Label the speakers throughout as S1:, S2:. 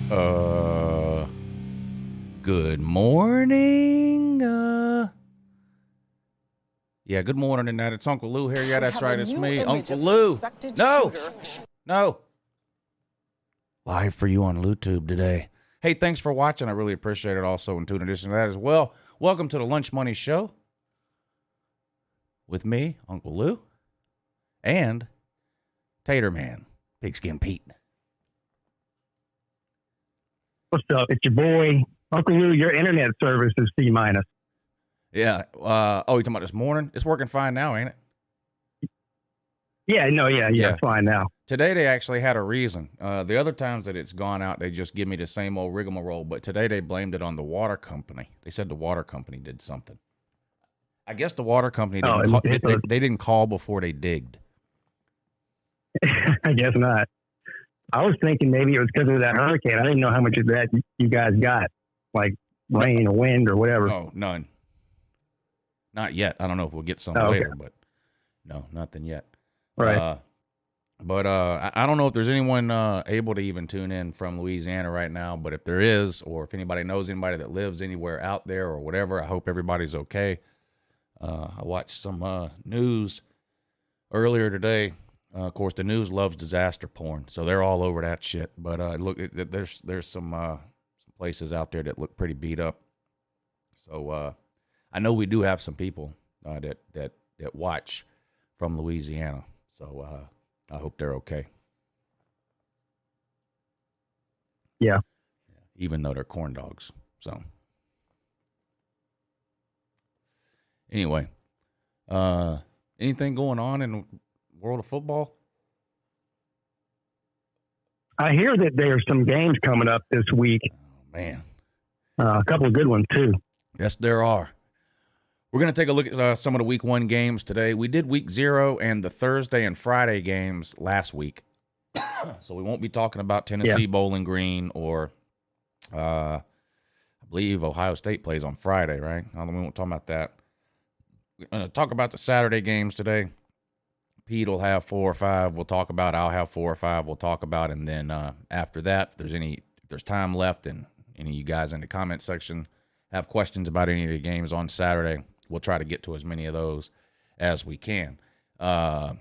S1: Good morning. Yeah, good morning tonight. It's UncleLou here. Yeah, that's right. It's me, UncleLou. No. Live for you on YouTube today. Hey, thanks for watching. I really appreciate it. Also, and in addition to that as well, welcome to the Lunch Money Show with me, UncleLou, and Tater Man, Pigskin Pete.
S2: What's up? It's your boy, UncleLou. Your internet service is C-.
S1: Yeah. You talking about this morning? It's working fine now, ain't it?
S2: Yeah, it's fine now.
S1: Today they actually had a reason. The other times that it's gone out, they just give me the same old rigmarole. But today they blamed it on the water company. They said the water company did something. I guess the water company they didn't call before they digged.
S2: I guess not. I was thinking maybe it was because of that hurricane. I didn't know how much of that you guys got, like rain or wind or whatever.
S1: Oh, none. Not yet. I don't know if we'll get some later, but no, nothing yet.
S2: Right.
S1: I don't know if there's anyone able to even tune in from Louisiana right now, but if there is, or if anybody knows anybody that lives anywhere out there or whatever, I hope everybody's okay. I watched some news earlier today. Of course, the news loves disaster porn, so they're all over that shit. But look, there's some places out there that look pretty beat up. So I know we do have some people that watch from Louisiana. So I hope they're okay.
S2: Yeah.
S1: Even though they're corn dogs. So anyway, anything going on in the world of football?
S2: I hear that there's some games coming up this week.
S1: Oh, man.
S2: A couple of good ones, too.
S1: Yes, there are. We're going to take a look at some of the week 1 games today. We did week 0 and the Thursday and Friday games last week. So we won't be talking about Tennessee Bowling Green or I believe Ohio State plays on Friday, right? We won't talk about that. We're going to talk about the Saturday games today. Pete will have 4 or 5. We'll talk about. I'll have 4 or 5. We'll talk about, and then after that, if there's time left, and any of you guys in the comment section have questions about any of the games on Saturday, we'll try to get to as many of those as we can. Got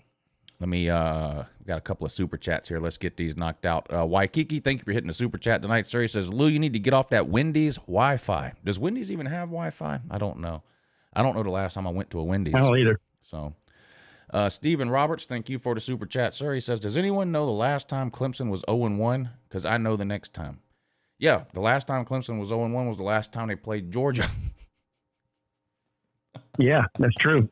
S1: a couple of super chats here. Let's get these knocked out. Waikiki, thank you for hitting the super chat tonight, sir. He says, Lou, you need to get off that Wendy's Wi-Fi. Does Wendy's even have Wi-Fi? I don't know. I don't know the last time I went to a Wendy's.
S2: I don't either.
S1: So, Stephen Roberts, thank you for the super chat, sir. He says, does anyone know the last time Clemson was 0-1? Because I know the next time. Yeah, the last time Clemson was 0-1 was the last time they played Georgia.
S2: Yeah, that's true.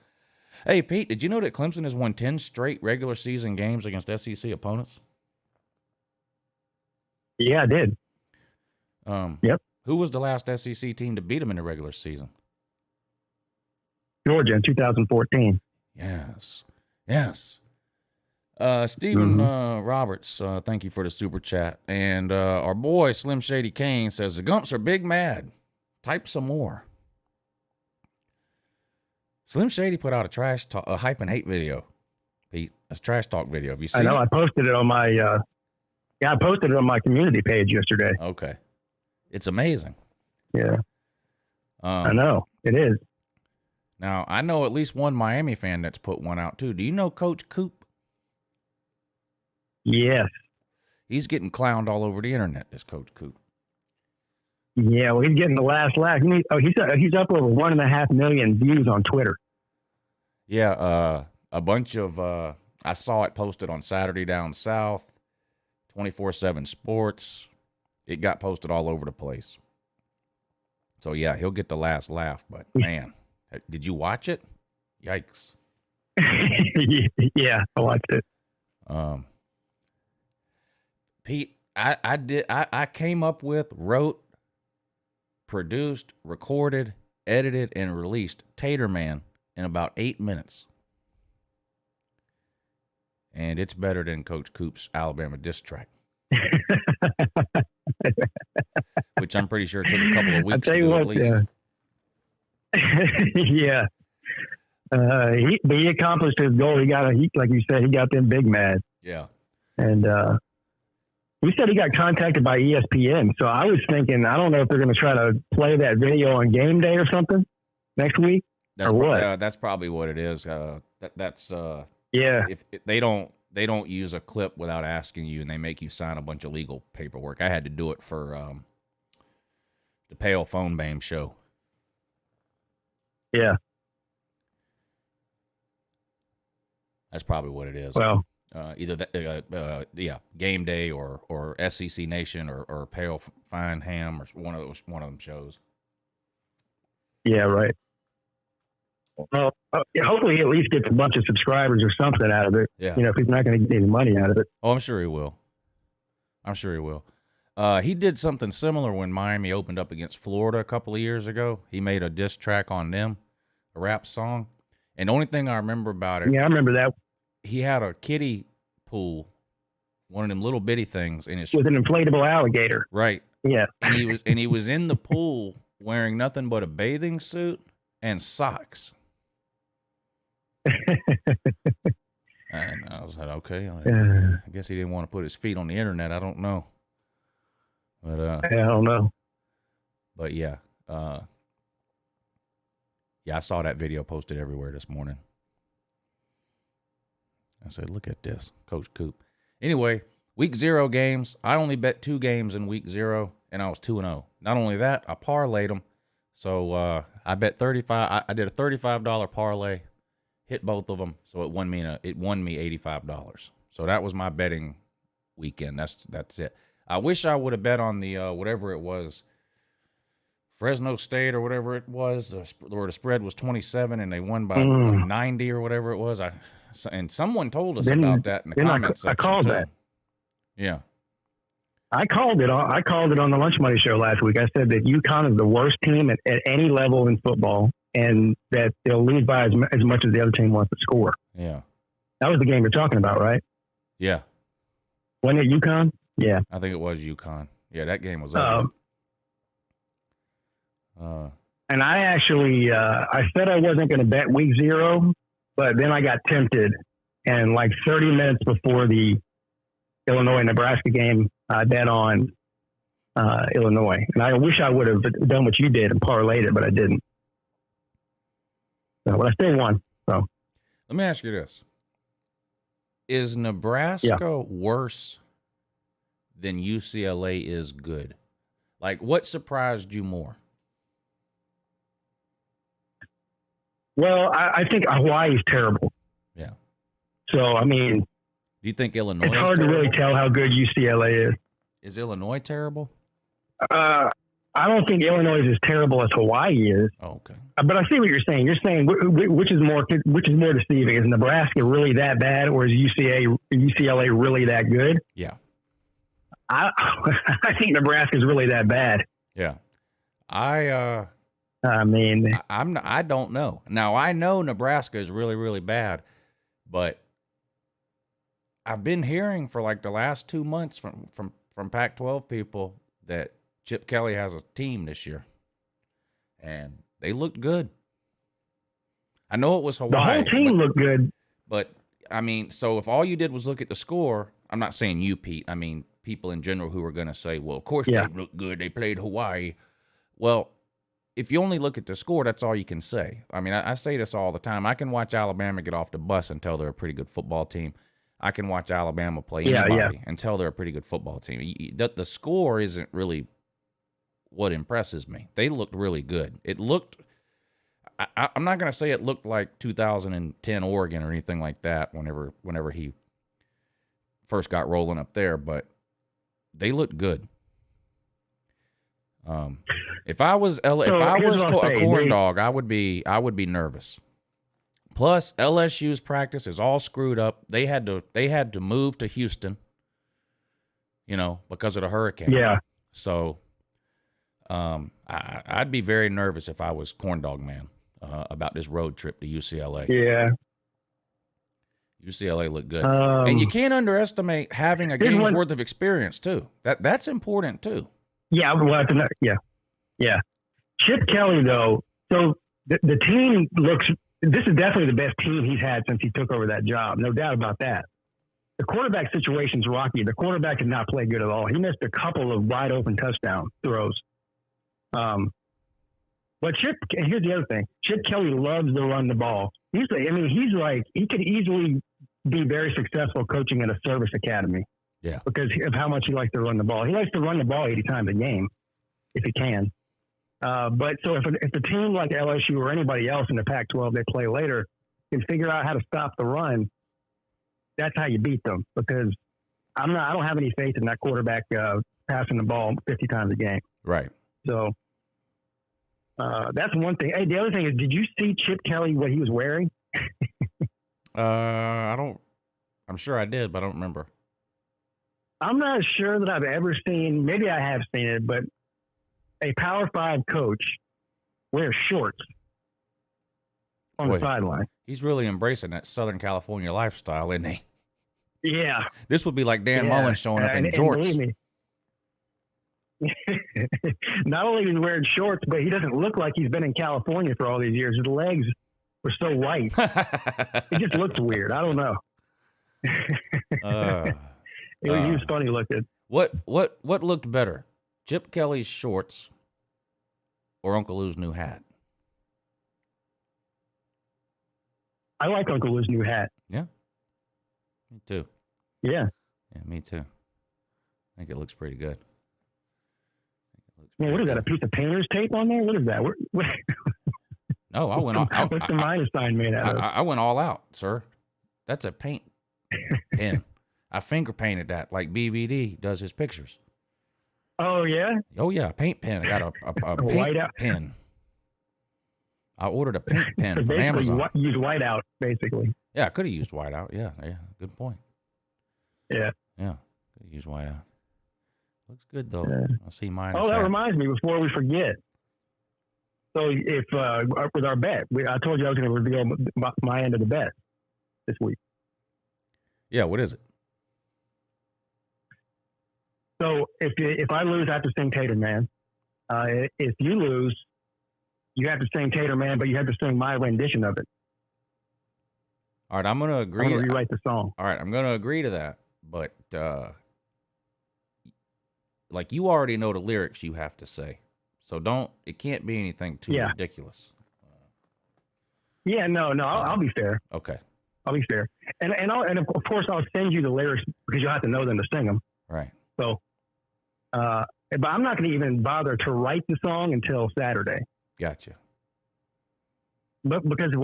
S1: Hey, Pete, did you know that Clemson has won 10 straight regular season games against SEC opponents?
S2: Yeah, I did. Yep.
S1: Who was the last SEC team to beat them in the regular season?
S2: Georgia in 2014.
S1: Yes. Stephen Roberts, thank you for the super chat. And our boy Slim Shady Kane says, the Gumps are big mad. Type some more. Slim Shady put out a hype and hate video. Pete, that's trash talk video. Have you seen it?
S2: I know. I posted it on my community page yesterday.
S1: Okay. It's amazing.
S2: Yeah. I know. It is.
S1: Now, I know at least one Miami fan that's put one out, too. Do you know Coach Coop?
S2: Yes.
S1: He's getting clowned all over the internet, this Coach Coop.
S2: Yeah, well, he's getting the last laugh. He's up over 1.5 million views on Twitter.
S1: Yeah, a bunch of I saw it posted on Saturday Down South, 24/7 Sports. It got posted all over the place. So yeah, he'll get the last laugh. But man, did you watch it? Yikes!
S2: Yeah, I watched it.
S1: Pete, I came up with, wrote, produced, recorded, edited, and released Tater Man in about 8 minutes. And it's better than Coach Coop's Alabama diss track. Which I'm pretty sure took a couple of weeks to do at least.
S2: Yeah. He accomplished his goal. Like you said, he got them big mad.
S1: Yeah.
S2: And we said he got contacted by ESPN. So I was thinking, I don't know if they're going to try to play that video on game day or something next week.
S1: That's
S2: or what?
S1: That's probably what it is. That's
S2: Yeah.
S1: If they don't use a clip without asking you, and they make you sign a bunch of legal paperwork. I had to do it for the Pale Phone Bame show.
S2: Yeah.
S1: That's probably what it is.
S2: Well,
S1: either that, Game Day or SEC Nation or Pale Fine Ham or one of them shows.
S2: Yeah, right. Well, hopefully he at least gets a bunch of subscribers or something out of it.
S1: Yeah.
S2: If he's not going to get any money out of it.
S1: Oh, I'm sure he will. He did something similar when Miami opened up against Florida a couple of years ago. He made a diss track on them, a rap song. And the only thing I remember about it.
S2: Yeah, I remember that.
S1: He had a kiddie pool, one of them little bitty things in his
S2: with an inflatable alligator.
S1: Right.
S2: Yeah.
S1: And he was in the pool wearing nothing but a bathing suit and socks. And I was like, okay, I guess he didn't want to put his feet on the internet. I don't know. But
S2: I don't know.
S1: But yeah. I saw that video posted everywhere this morning. I said, look at this, Coach Coop. Anyway, week 0 games. I only bet 2 games in week 0, and I was 2-0. Not only that, I parlayed them. So I bet 35. I did a $35 parlay, hit both of them. So it won me $85. So that was my betting weekend. That's it. I wish I would have bet on the whatever it was, Fresno State or whatever it was, where the spread was 27 and they won by 90 or whatever it was. And someone told us about that in the comments section.
S2: I called
S1: too.
S2: that.
S1: Yeah.
S2: I called it on the Lunch Money Show last week. I said that UConn is the worst team at any level in football, and that they'll lose by as much as the other team wants to score.
S1: Yeah.
S2: That was the game you're talking about, right?
S1: Yeah.
S2: Wasn't it UConn? Yeah.
S1: I think it was UConn. Yeah, that game was ugly.
S2: And I actually, I said I wasn't going to bet week 0, but then I got tempted. And like 30 minutes before the Illinois-Nebraska game, I bet on Illinois. And I wish I would have done what you did and parlayed it, but I didn't. So, but I still won. So
S1: let me ask you this. Is Nebraska worse than UCLA is good? Like, what surprised you more?
S2: Well, I think Hawaii's terrible.
S1: Yeah.
S2: So, I mean,
S1: do you think Illinois
S2: it's hard to really tell how good UCLA is.
S1: Is Illinois terrible?
S2: I don't think Illinois is as terrible as Hawaii is.
S1: Oh, okay.
S2: But I see what you're saying. You're saying which is more deceiving? Is Nebraska really that bad, or is UCLA really that good?
S1: Yeah.
S2: I think Nebraska is really that bad.
S1: Yeah.
S2: I mean,
S1: I don't know. Now I know Nebraska is really, really bad, but I've been hearing for like the last 2 months from Pac-12 people that Chip Kelly has a team this year, and they looked good. I know it was Hawaii.
S2: The whole team looked good,
S1: but I mean, so if all you did was look at the score, I'm not saying you, Pete. I mean people in general who are going to say, "Well, of course they look good. They played Hawaii." Well, if you only look at the score, that's all you can say. I mean, I say this all the time. I can watch Alabama get off the bus and tell they're a pretty good football team. I can watch Alabama play anybody and tell they're a pretty good football team. The score isn't really what impresses me. They looked really good. It looked – I'm not going to say it looked like 2010 Oregon or anything like that whenever he first got rolling up there, but they looked good. If I was a corn dog, I would be nervous. Plus, LSU's practice is all screwed up. They had to move to Houston, because of the hurricane.
S2: Yeah.
S1: So, I'd be very nervous if I was corn dog man about this road trip to UCLA.
S2: Yeah.
S1: UCLA looked good, and you can't underestimate having a game's worth of experience too. That's important too.
S2: Yeah, yeah. Chip Kelly, though, so the team looks – this is definitely the best team he's had since he took over that job. No doubt about that. the quarterback situation's rocky. The quarterback did not play good at all. He missed a couple of wide open touchdown throws. But here's the other thing. Chip Kelly loves to run the ball. He could easily be very successful coaching at a service academy.
S1: Yeah.
S2: Because of how much he likes to run the ball. He likes to run the ball 80 times a game if he can. But so if a team like LSU or anybody else in the Pac-12 they play later can figure out how to stop the run, that's how you beat them. Because I don't have any faith in that quarterback passing the ball 50 times a game.
S1: Right.
S2: So that's one thing. Hey, the other thing is, did you see Chip Kelly what he was wearing?
S1: I'm sure I did, but I don't remember.
S2: I'm not sure that I've ever seen. Maybe I have seen it, but a Power 5 coach wears shorts on the sideline.
S1: He's really embracing that Southern California lifestyle, isn't he?
S2: Yeah.
S1: This would be like Dan Mullen showing up in jorts.
S2: And believe me, not only is he wearing shorts, but he doesn't look like he's been in California for all these years. His legs were so white. It just looks weird. I don't know. He was funny looking.
S1: What looked better, Chip Kelly's shorts or UncleLou's new hat?
S2: I like UncleLou's new hat.
S1: Yeah, me too.
S2: Yeah,
S1: me too. I think it looks pretty good.
S2: What is that? A piece of painter's tape on there? What is that?
S1: No, I went all out.
S2: What's the minus sign made out of?
S1: I went all out, sir. That's a paint pen. I finger painted that like BVD does his pictures.
S2: Oh, yeah?
S1: Oh, yeah, a paint pen. I got a paint pen. I ordered a paint pen from Amazon.
S2: You use whiteout, basically.
S1: Yeah, I could have used whiteout. Yeah, good point.
S2: Yeah.
S1: Yeah, could have used whiteout. Looks good, though.
S2: Yeah.
S1: I see mine.
S2: Oh, that reminds me, before we forget. So if with our bet, I told you I was going to reveal my end of the bet this week.
S1: Yeah, what is it?
S2: So if I lose, I have to sing Tater Man. If you lose, you have to sing Tater Man, but you have to sing my rendition of it.
S1: All right, I'm going to agree.
S2: I'm going to rewrite the song.
S1: All right, I'm going to agree to that. But, like, you already know the lyrics you have to say. So it can't be anything too ridiculous.
S2: Yeah, no, I'll be fair.
S1: Okay.
S2: I'll be fair. And of course, I'll send you the lyrics because you'll have to know them to sing them.
S1: Right.
S2: So, but I'm not going to even bother to write the song until Saturday.
S1: Gotcha.
S2: But because if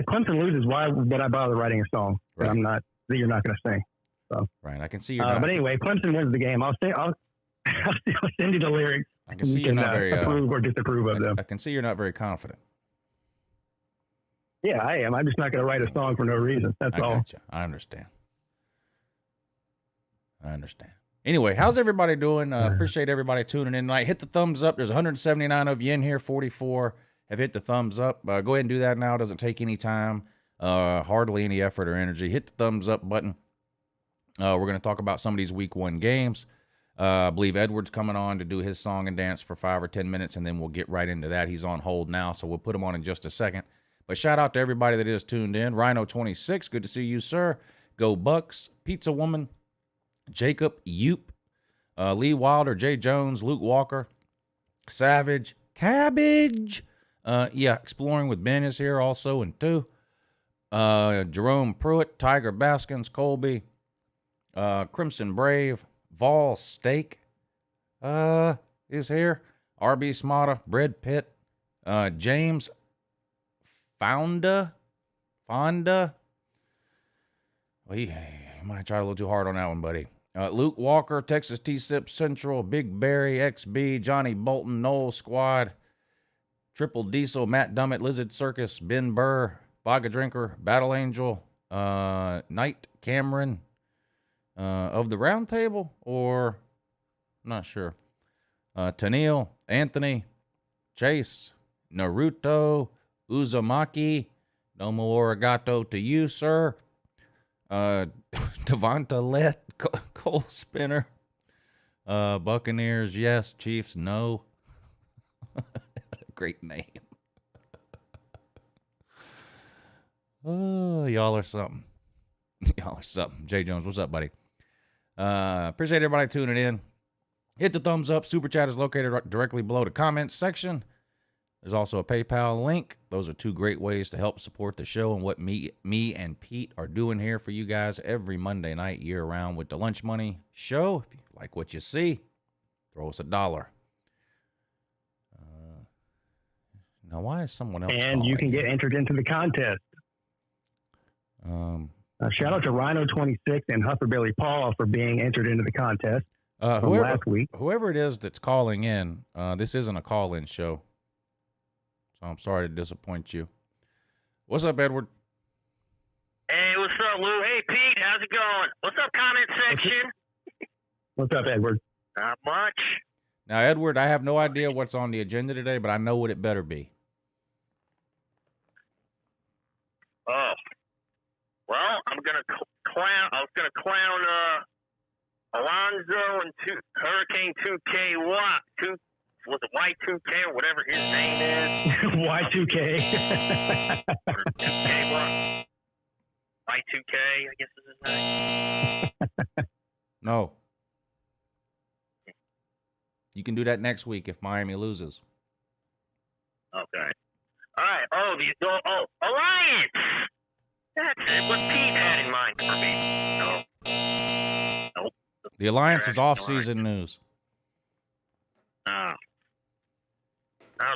S2: Clemson loses, why would I bother writing a song that you're not going to sing? So.
S1: Right. I can see you're not.
S2: But anyway, Clemson wins the game. I'll send you the lyrics.
S1: I can see you're not very
S2: approve or disapprove of them.
S1: I can see you're not very confident.
S2: Yeah, I am. I'm just not going to write a song for no reason. That's all.
S1: Gotcha. I understand. Anyway, how's everybody doing? Appreciate everybody tuning in tonight. Hit the thumbs up. There's 179 of you in here. 44 have hit the thumbs up. Go ahead and do that now. It doesn't take any time, hardly any effort or energy. Hit the thumbs up button. We're going to talk about some of these week 1 games. I believe Edward's coming on to do his song and dance for 5 or 10 minutes, and then we'll get right into that. He's on hold now, so we'll put him on in just a second. But shout out to everybody that is tuned in. Rhino26, good to see you, sir. Go Bucks, Pizza Woman, Jacob, Yoop, Lee Wilder, Jay Jones, Luke Walker, Savage, Cabbage. Exploring with Ben is here also in 2. Jerome Pruitt, Tiger Baskins, Colby, Crimson Brave, Vol Steak is here. RB Smata, Bread Pit, James Fonda. Well, he might try a little too hard on that one, buddy. Luke Walker, Texas T-Sip Central, Big Barry, XB, Johnny Bolton, Noel Squad, Triple Diesel, Matt Dummett, Lizard Circus, Ben Burr, Vodka Drinker, Battle Angel, Knight Cameron, of the Round Table, or I'm not sure. Tennille, Anthony, Chase, Naruto, Uzumaki, no more arigato to you, sir. Devonta Lett, Cole Spinner, Buccaneers, yes. Chiefs, no. Great name. Oh, y'all are something. What's up? Jay Jones, what's up, buddy? Appreciate everybody tuning in. Hit the thumbs up. Super Chat is located directly below the comments section. There's also a PayPal link. Those are two great ways to help support the show and what me and Pete are doing here for you guys every Monday night, year-round with the Lunch Money Show. If you like what you see, throw us $1. Now, why is someone else
S2: And you can get entered into the contest. Shout out to Rhino26 and Hufferbilly Paul for being entered into the contest from last week.
S1: Whoever it is that's calling in, this isn't a call-in show. So I'm sorry to disappoint you. What's up, Edward?
S3: Hey, what's up, Lou? Hey, Pete, how's it going? What's up, comment section?
S2: What's up, Edward?
S3: Not much.
S1: Now, Edward, I have no idea what's on the agenda today, but I know what it better be.
S3: Oh. Well, I'm going to clown. I was going to clown Alonzo and Hurricane 2K Watt. Was it Y2K or whatever his name is?
S2: Y2K.
S3: Or 2K Watt. Y2K, I guess is his name.
S1: No. You can do that next week if Miami loses.
S3: Okay. All right. Oh, Alliance. That's it. What Pete had in mind for me. Nope.
S1: The Alliance is off-season news.
S3: Oh,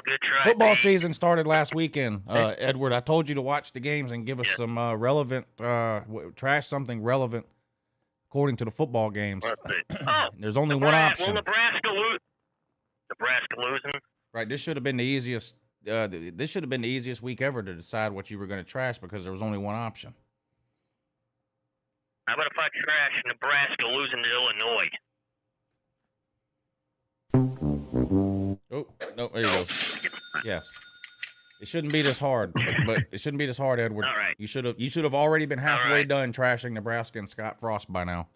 S3: good try.
S1: Football season started last weekend. Edward, I told you to watch the games and give us some relevant, trash something relevant according to the football games. There's only one option.
S3: Will Nebraska losing?
S1: Right. This should have been the easiest. This should have been the easiest week ever to decide what you were going to trash because there was only one option.
S3: How about if I trash Nebraska losing to Illinois?
S1: Oh, no, there you go. Yes. It shouldn't be this hard, but it shouldn't be this hard, Edward.
S3: All right.
S1: You should have already been halfway done trashing Nebraska and Scott Frost by now.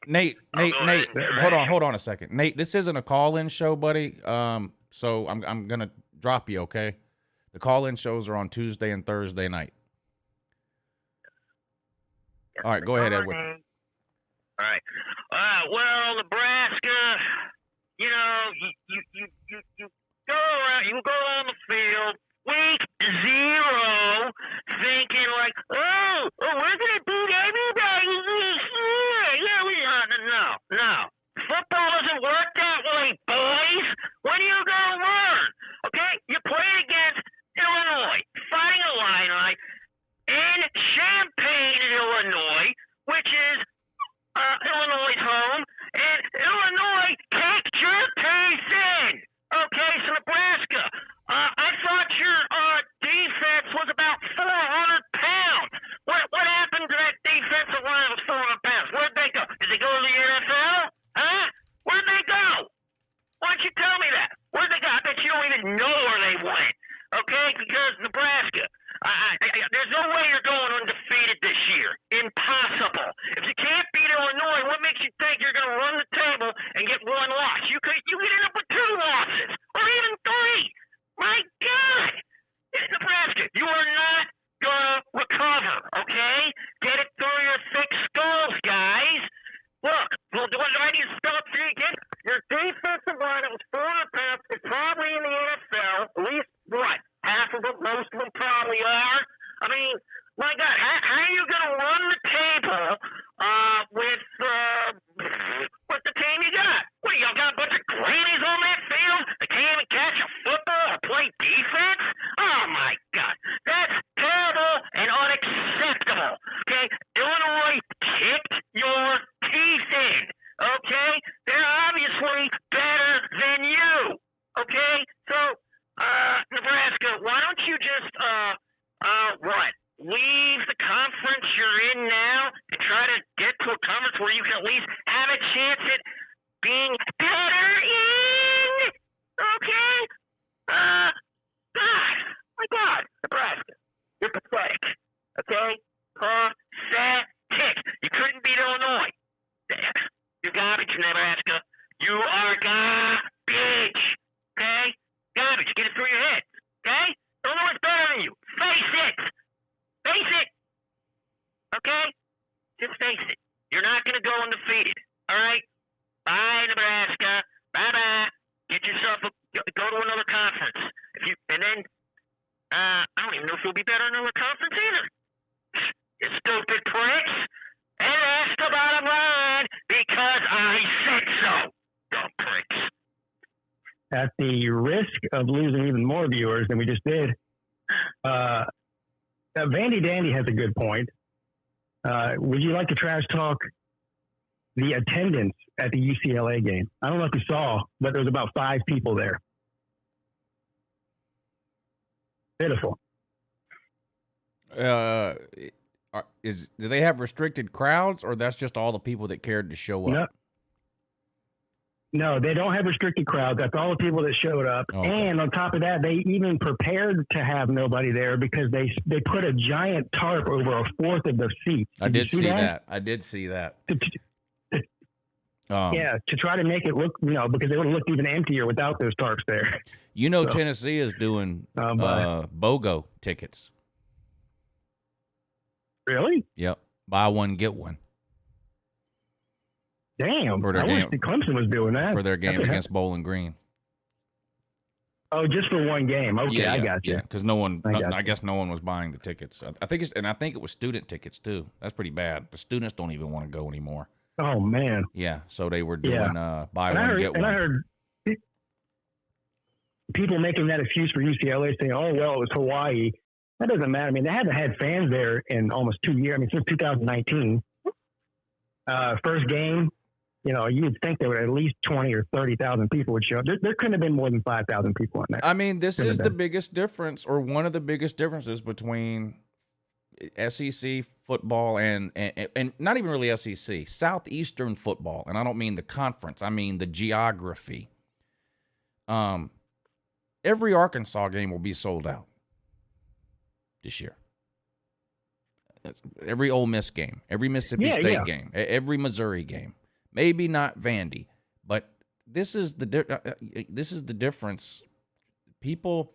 S1: Nate, hold on a second. Nate, this isn't a call-in show, buddy. So I'm gonna drop you, okay? The call-in shows are on Tuesday and Thursday night. All right, go ahead, Edward.
S3: All right. Well, Nebraska, you know, you go around, you go on the field, week 0, thinking like, oh, we're gonna beat everybody this year. Yeah, no. Football doesn't work that way, boys. When are you gonna learn? Okay, you played against Illinois, Fighting Illini, in Champaign, Illinois, which is Illinois' home, and Illinois kicked your teeth in. Okay, so Nebraska, I thought your defense was about 400 pounds. What happened to that defensive line that was 400 pounds? Where'd they go? Did they go to the NFL? Huh? Where'd they go? Why don't you tell me that? Where'd they go? I bet you don't even know where they went. Okay, because Nebraska, there's no way you're going undefeated this year. Impossible. If you can't beat Illinois, what makes you think you're going to run the table and get one loss? You could end up with 2 losses or even 3. My God, Nebraska, you are not going to recover. Okay, get it through your thick skulls, guys. Look, what do I need to spell it for you again? Your defensive line that was 400 pounds is probably in the NFL. At least, what? Half of them, most of them probably are. I mean, my God, how are you going to run the table with the team you got? What, you got a bunch of grannies on that field that can't even catch a football or play defense? Oh, my God. That's terrible and unacceptable. Okay? Illinois kicked your teeth in. Okay? They're obviously better than you. Okay? So, Nebraska, why don't you just, leave the conference you're in now and try to get to a conference where you can at least have a chance at being better in? Okay? My God, Nebraska, you're pathetic. Okay? Pathetic. You couldn't beat Illinois. You're garbage, Nebraska. You are garbage. Okay? Garbage. Get it through your head. Okay? Illinois is better than you. Face it. Face it. you'll be better in another conference either. You stupid pricks. And that's the bottom line because I said so, dumb pricks.
S2: At the risk of losing even more viewers than we just did, Vandy Dandy has a good point. Would you like to trash talk the attendance at the UCLA game? I don't know if you saw, but there was about 5 people there. Pitiful.
S1: Do they have restricted crowds, or that's just all the people that cared to show up?
S2: No, they don't have restricted crowds. That's all the people that showed up.
S1: Okay.
S2: And on top of that, they even prepared to have nobody there because they put a giant tarp over a fourth of the seats.
S1: I did see that. I did see that.
S2: Yeah, to try to make it look, because they would have looked even emptier without those tarps there.
S1: Tennessee is doing BOGO tickets.
S2: Really?
S1: Yep. Buy one, get one.
S2: Damn.
S1: For their
S2: I
S1: game,
S2: wish Clemson was doing that.
S1: for their game against Bowling Green.
S2: Oh, just for one game. Okay,
S1: yeah,
S2: I got you.
S1: Yeah, because I guess no one was buying the tickets. I think it was student tickets too. That's pretty bad. The students don't even want to go anymore.
S2: Oh man.
S1: Yeah, so they were doing buy one, get one.
S2: And I heard people making that excuse for UCLA saying, "Oh well, it was Hawaii." That doesn't matter. I mean, they haven't had fans there in almost 2 years. I mean, since 2019. First game, you'd think there were at least 20 or 30,000 people would show up. There couldn't have been more than 5,000 people in there.
S1: I mean, this is the biggest difference, or one of the biggest differences between SEC football and not even really SEC, Southeastern football. And I don't mean the conference. I mean the geography. Every Arkansas game will be sold out this year. Every Ole Miss game, every Mississippi State game, every Missouri game. Maybe not Vandy, but this is the difference. People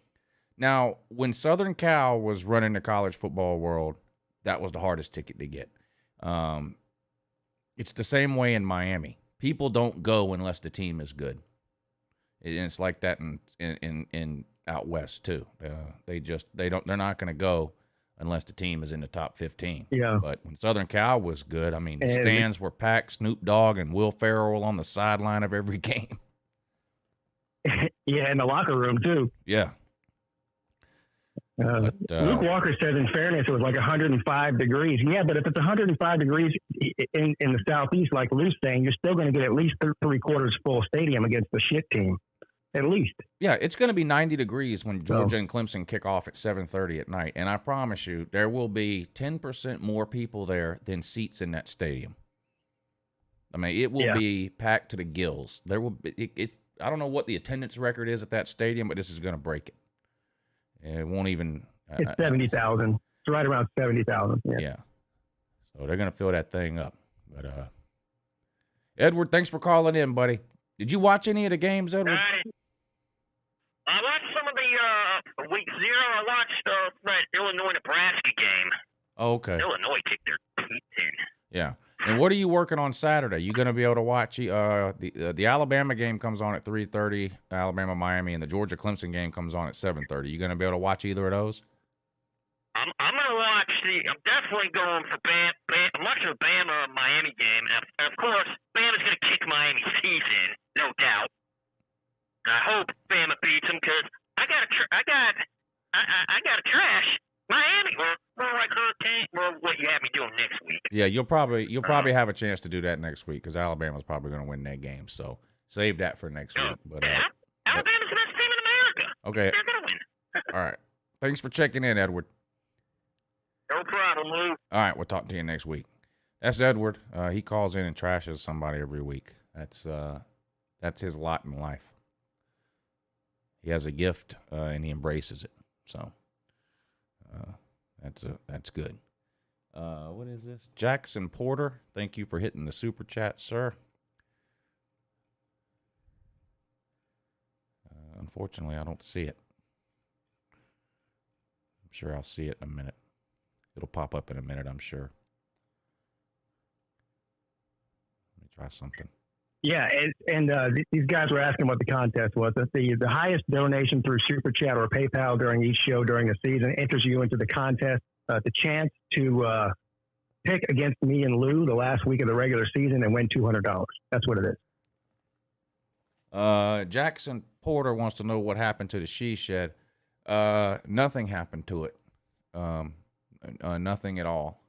S1: now, when Southern Cal was running the college football world, that was the hardest ticket to get. It's the same way in Miami. People don't go unless the team is good, and it's like that in out west too. They're not going to go unless the team is in the top 15.
S2: Yeah.
S1: But when Southern Cal was good, I mean, the stands were packed. Snoop Dogg and Will Ferrell on the sideline of every game.
S2: Yeah, in the locker room, too.
S1: Yeah.
S2: Luke Walker says, in fairness, it was like 105 degrees. Yeah, but if it's 105 degrees in the Southeast, like Lou's saying, you're still going to get at least 3/4 full stadium against the shit team. At least.
S1: Yeah, it's going to be 90 degrees when Georgia and Clemson kick off at 7:30 at night. And I promise you, there will be 10% more people there than seats in that stadium. I mean, it will be packed to the gills. There will be, I don't know what the attendance record is at that stadium, but this is going to break it. It won't even.
S2: It's 70,000. It's right around 70,000.
S1: Yeah. So they're going to fill that thing up. But Edward, thanks for calling in, buddy. Did you watch any of the games, Edward?
S3: I watched some of the week 0. I watched that Illinois-Nebraska game.
S1: Oh, okay.
S3: Illinois kicked their teeth in.
S1: Yeah. And what are you working on Saturday? You going to be able to watch the Alabama game comes on at 3:30, Alabama-Miami, and the Georgia-Clemson game comes on at 7:30. You going to be able to watch either of those?
S3: I'm going to watch I'm definitely going for I'm watching the Bama-Miami game. And of course, Bama's going to kick Miami's teeth in, no doubt. I hope Bama beats them because I got to trash Miami or like Hurricane or what you have me doing next week.
S1: Yeah, you'll probably have a chance to do that next week because Alabama's probably going to win that game. So save that for next week. But
S3: Alabama's the best team in America.
S1: Okay.
S3: They're going to win.
S1: All right. Thanks for checking in, Edward.
S3: No problem, Lou.
S1: All right, we'll talk to you next week. That's Edward. He calls in and trashes somebody every week. That's his lot in life. He has a gift, and he embraces it. So that's good. What is this? Jackson Porter, thank you for hitting the super chat, sir. Unfortunately, I don't see it. I'm sure I'll see it in a minute. It'll pop up in a minute, I'm sure. Let me try something.
S2: Yeah, these guys were asking what the contest was. The highest donation through Super Chat or PayPal during each show during the season enters you into the contest. The chance to pick against me and Lou the last week of the regular season and win $200. That's what it is.
S1: Jackson Porter wants to know what happened to the she shed. Nothing happened to it. Nothing at all.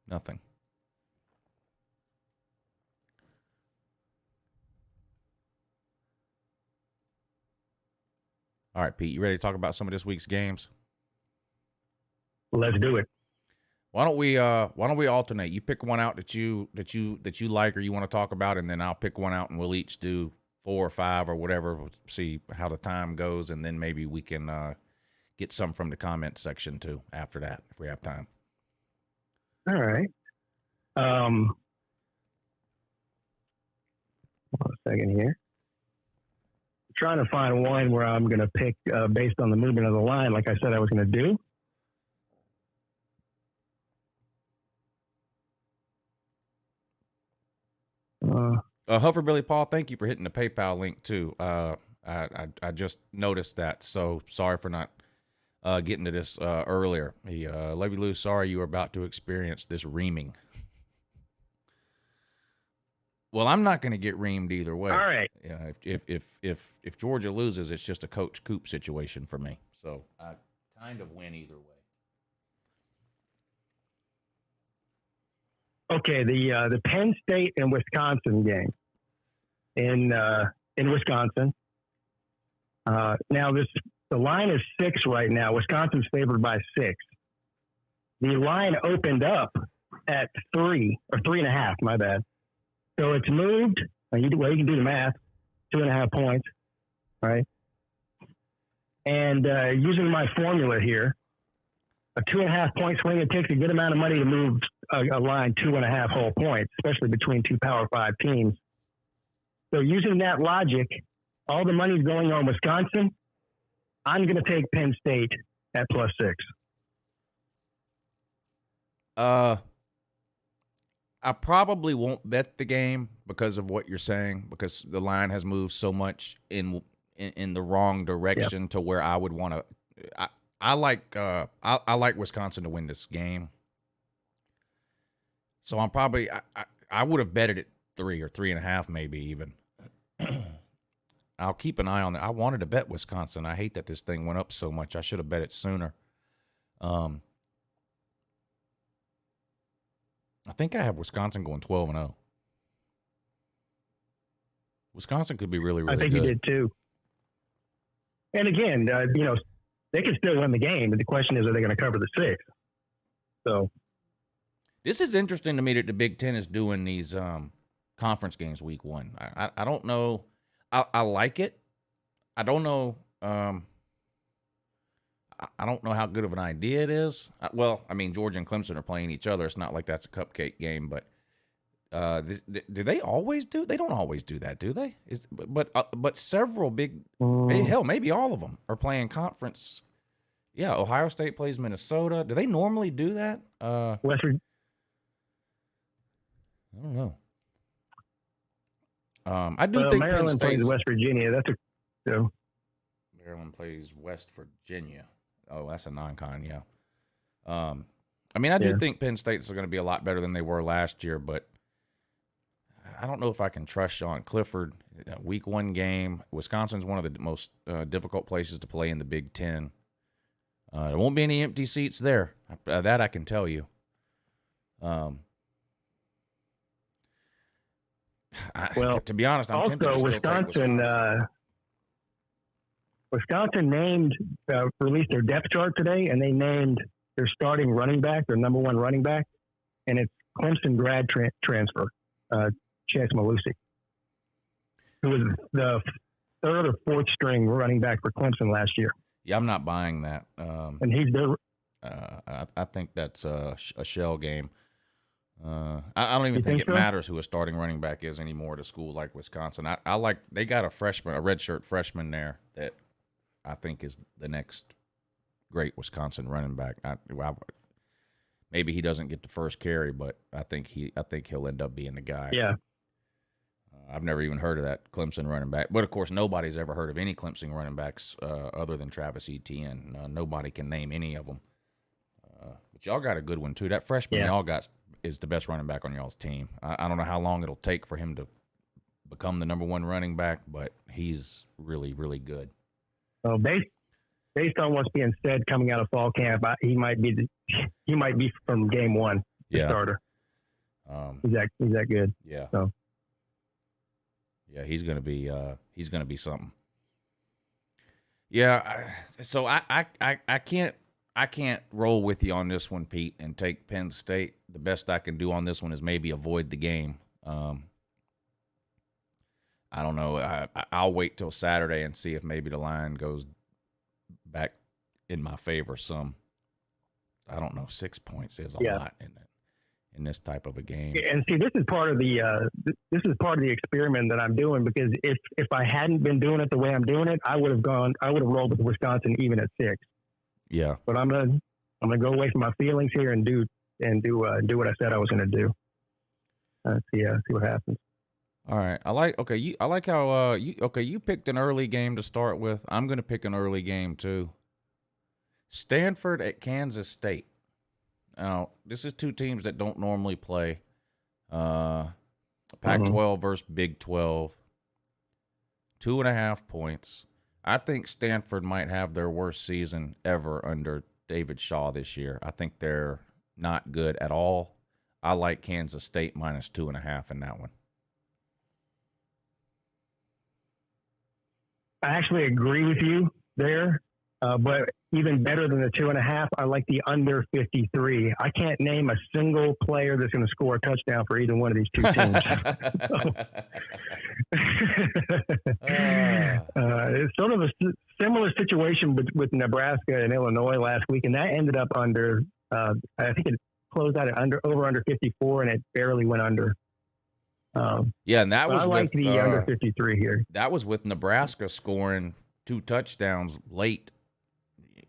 S1: Nothing. All right, Pete, you ready to talk about some of this week's games?
S2: Let's do it.
S1: Why don't we alternate? You pick one out that you like or you want to talk about, and then I'll pick one out and we'll each do 4 or 5 or whatever. We'll see how the time goes, and then maybe we can get some from the comment section too after that if we have time.
S2: All right. Hold on a second here. Trying to find one where I'm going to pick based on the movement of the line, like I said I was going to do.
S1: Huffer Billy Paul, thank you for hitting the PayPal link too. I just noticed that, so sorry for not getting to this earlier. Levy Lou, sorry you were about to experience this reaming. Well, I'm not going to get reamed either way.
S2: All right.
S1: Yeah, if Georgia loses, it's just a Coach Coop situation for me. So I kind of win either way.
S2: Okay, the Penn State and Wisconsin game in Wisconsin. Now the line is 6 right now. Wisconsin's favored by 6. The line opened up at 3 or 3.5. My bad. So it's moved. You can do the math. 2.5 points, right? And using my formula here, a 2.5 point swing, it takes a good amount of money to move a line 2.5 whole points, especially between 2 Power 5 teams. So using that logic, all the money's going on Wisconsin. I'm going to take Penn State at +6.
S1: I probably won't bet the game because of what you're saying, because the line has moved so much in the wrong direction to where I would want to. I like Wisconsin to win this game. So I'm probably I would have betted it 3 or 3.5 maybe even. I'll keep an eye on it. I wanted to bet Wisconsin. I hate that this thing went up so much. I should have bet it sooner. I think I have Wisconsin going 12-0. Wisconsin could be really, really good.
S2: I think you did too. And again, they can still win the game, but the question is, are they going to cover the 6? So
S1: this is interesting to me that the Big Ten is doing these conference games week 1. I don't know. I like it. I don't know. I don't know how good of an idea it is. Well, I mean, Georgia and Clemson are playing each other. It's not like that's a cupcake game, but do they always do? They don't always do that, do they? But several big, hell, maybe all of them are playing conference. Yeah, Ohio State plays Minnesota. Do they normally do that?
S2: Western.
S1: I don't know. I do think
S2: Maryland plays West Virginia.
S1: Maryland plays West Virginia. Oh, that's a non-con, yeah. I mean, I do think Penn State's going to be a lot better than they were last year, but I don't know if I can trust Sean Clifford. Week 1 game. Wisconsin's one of the most difficult places to play in the Big Ten. There won't be any empty seats there. That I can tell you. To be honest, I'm tempted to still take Wisconsin.
S2: Wisconsin released their depth chart today, and they named their starting running back, their number 1 running back, and it's Clemson grad transfer, Chase Malusi, who was the 3rd or 4th string running back for Clemson last year.
S1: Yeah, I'm not buying that.
S2: And he's there.
S1: I think that's a shell game. I don't even think it matters who a starting running back is anymore at a school like Wisconsin. I like they got a redshirt freshman there that I think is the next great Wisconsin running back. maybe he doesn't get the first carry, but I think he'll end up being the guy.
S2: Yeah.
S1: I've never even heard of that Clemson running back. But, of course, nobody's ever heard of any Clemson running backs other than Travis Etienne. Nobody can name any of them. But y'all got a good one, too. That freshman y'all got is the best running back on y'all's team. I don't know how long it'll take for him to become the number one running back, but he's really, really good.
S2: So based on what's being said coming out of fall camp, he might be from game one the starter. He's that good.
S1: Yeah.
S2: So.
S1: Yeah, he's gonna be something. Yeah, so I can't roll with you on this one, Pete, and take Penn State. The best I can do on this one is maybe avoid the game. I don't know. I'll wait till Saturday and see if maybe the line goes back in my favor some. I don't know. 6 points is a lot in this type of a game.
S2: And see, this is part of the experiment that I'm doing, because if I hadn't been doing it the way I'm doing it, I would have rolled with Wisconsin even at 6.
S1: Yeah.
S2: But I'm gonna go away from my feelings here and do what I said I was gonna do. See what happens.
S1: All right. I like how you picked an early game to start with. I'm gonna pick an early game too. Stanford at Kansas State. Now, this is two teams that don't normally play. Pac-12 versus Big 12. 2.5 points. I think Stanford might have their worst season ever under David Shaw this year. I think they're not good at all. I like Kansas State minus 2.5 in that one.
S2: I actually agree with you there. But even better than the 2.5, I like the under 53. I can't name a single player that's going to score a touchdown for either one of these two teams. It's sort of a similar situation with Nebraska and Illinois last week, and that ended up under. I think it closed out at over 54, and it barely went under.
S1: And that was
S2: I like the under 53 here.
S1: That was with Nebraska scoring 2 touchdowns late.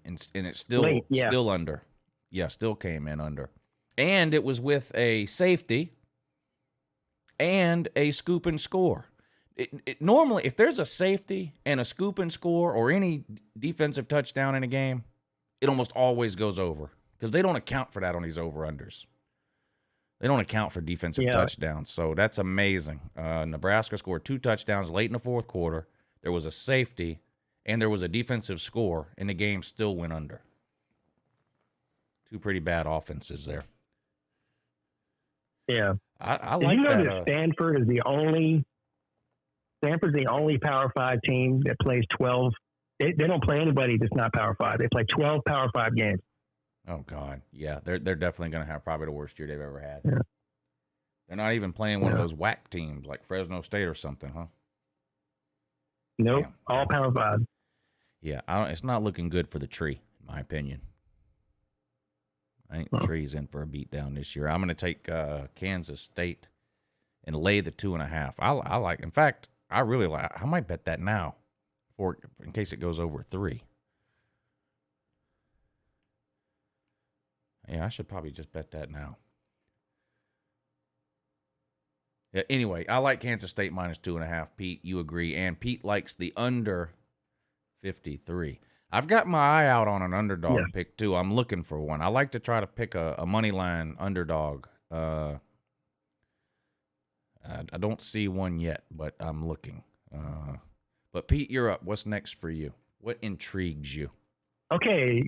S1: And it's still under. Yeah, still came in under. And it was with a safety and a scoop and score. Normally, if there's a safety and a scoop and score or any defensive touchdown in a game, it almost always goes over because they don't account for that on these over-unders. They don't account for defensive touchdowns. So that's amazing. Nebraska scored 2 touchdowns late in the fourth quarter. There was a safety. And there was a defensive score, and the game still went under. 2 pretty bad offenses there.
S2: Yeah.
S1: I like that.
S2: Did you know that Stanford's the only Power 5 team that plays 12. They don't play anybody that's not Power 5. They play 12 Power 5 games.
S1: Oh, God. Yeah, they're definitely going to have probably the worst year they've ever had.
S2: Yeah.
S1: They're not even playing one of those whack teams like Fresno State or something, huh?
S2: Nope, all Power 5.
S1: Yeah, it's not looking good for the tree, in my opinion. I think the tree's in for a beatdown this year. I'm going to take Kansas State and lay the 2.5. I like. In fact, I really like. I might bet that now, in case it goes over 3. Yeah, I should probably just bet that now. Yeah. Anyway, I like Kansas State minus 2.5. Pete, you agree, and Pete likes the under 53. I've got my eye out on an underdog pick too. I'm looking for one. I like to try to pick a money line underdog. I don't see one yet, but I'm looking. But Pete, you're up. What's next for you? What intrigues you?
S2: Okay,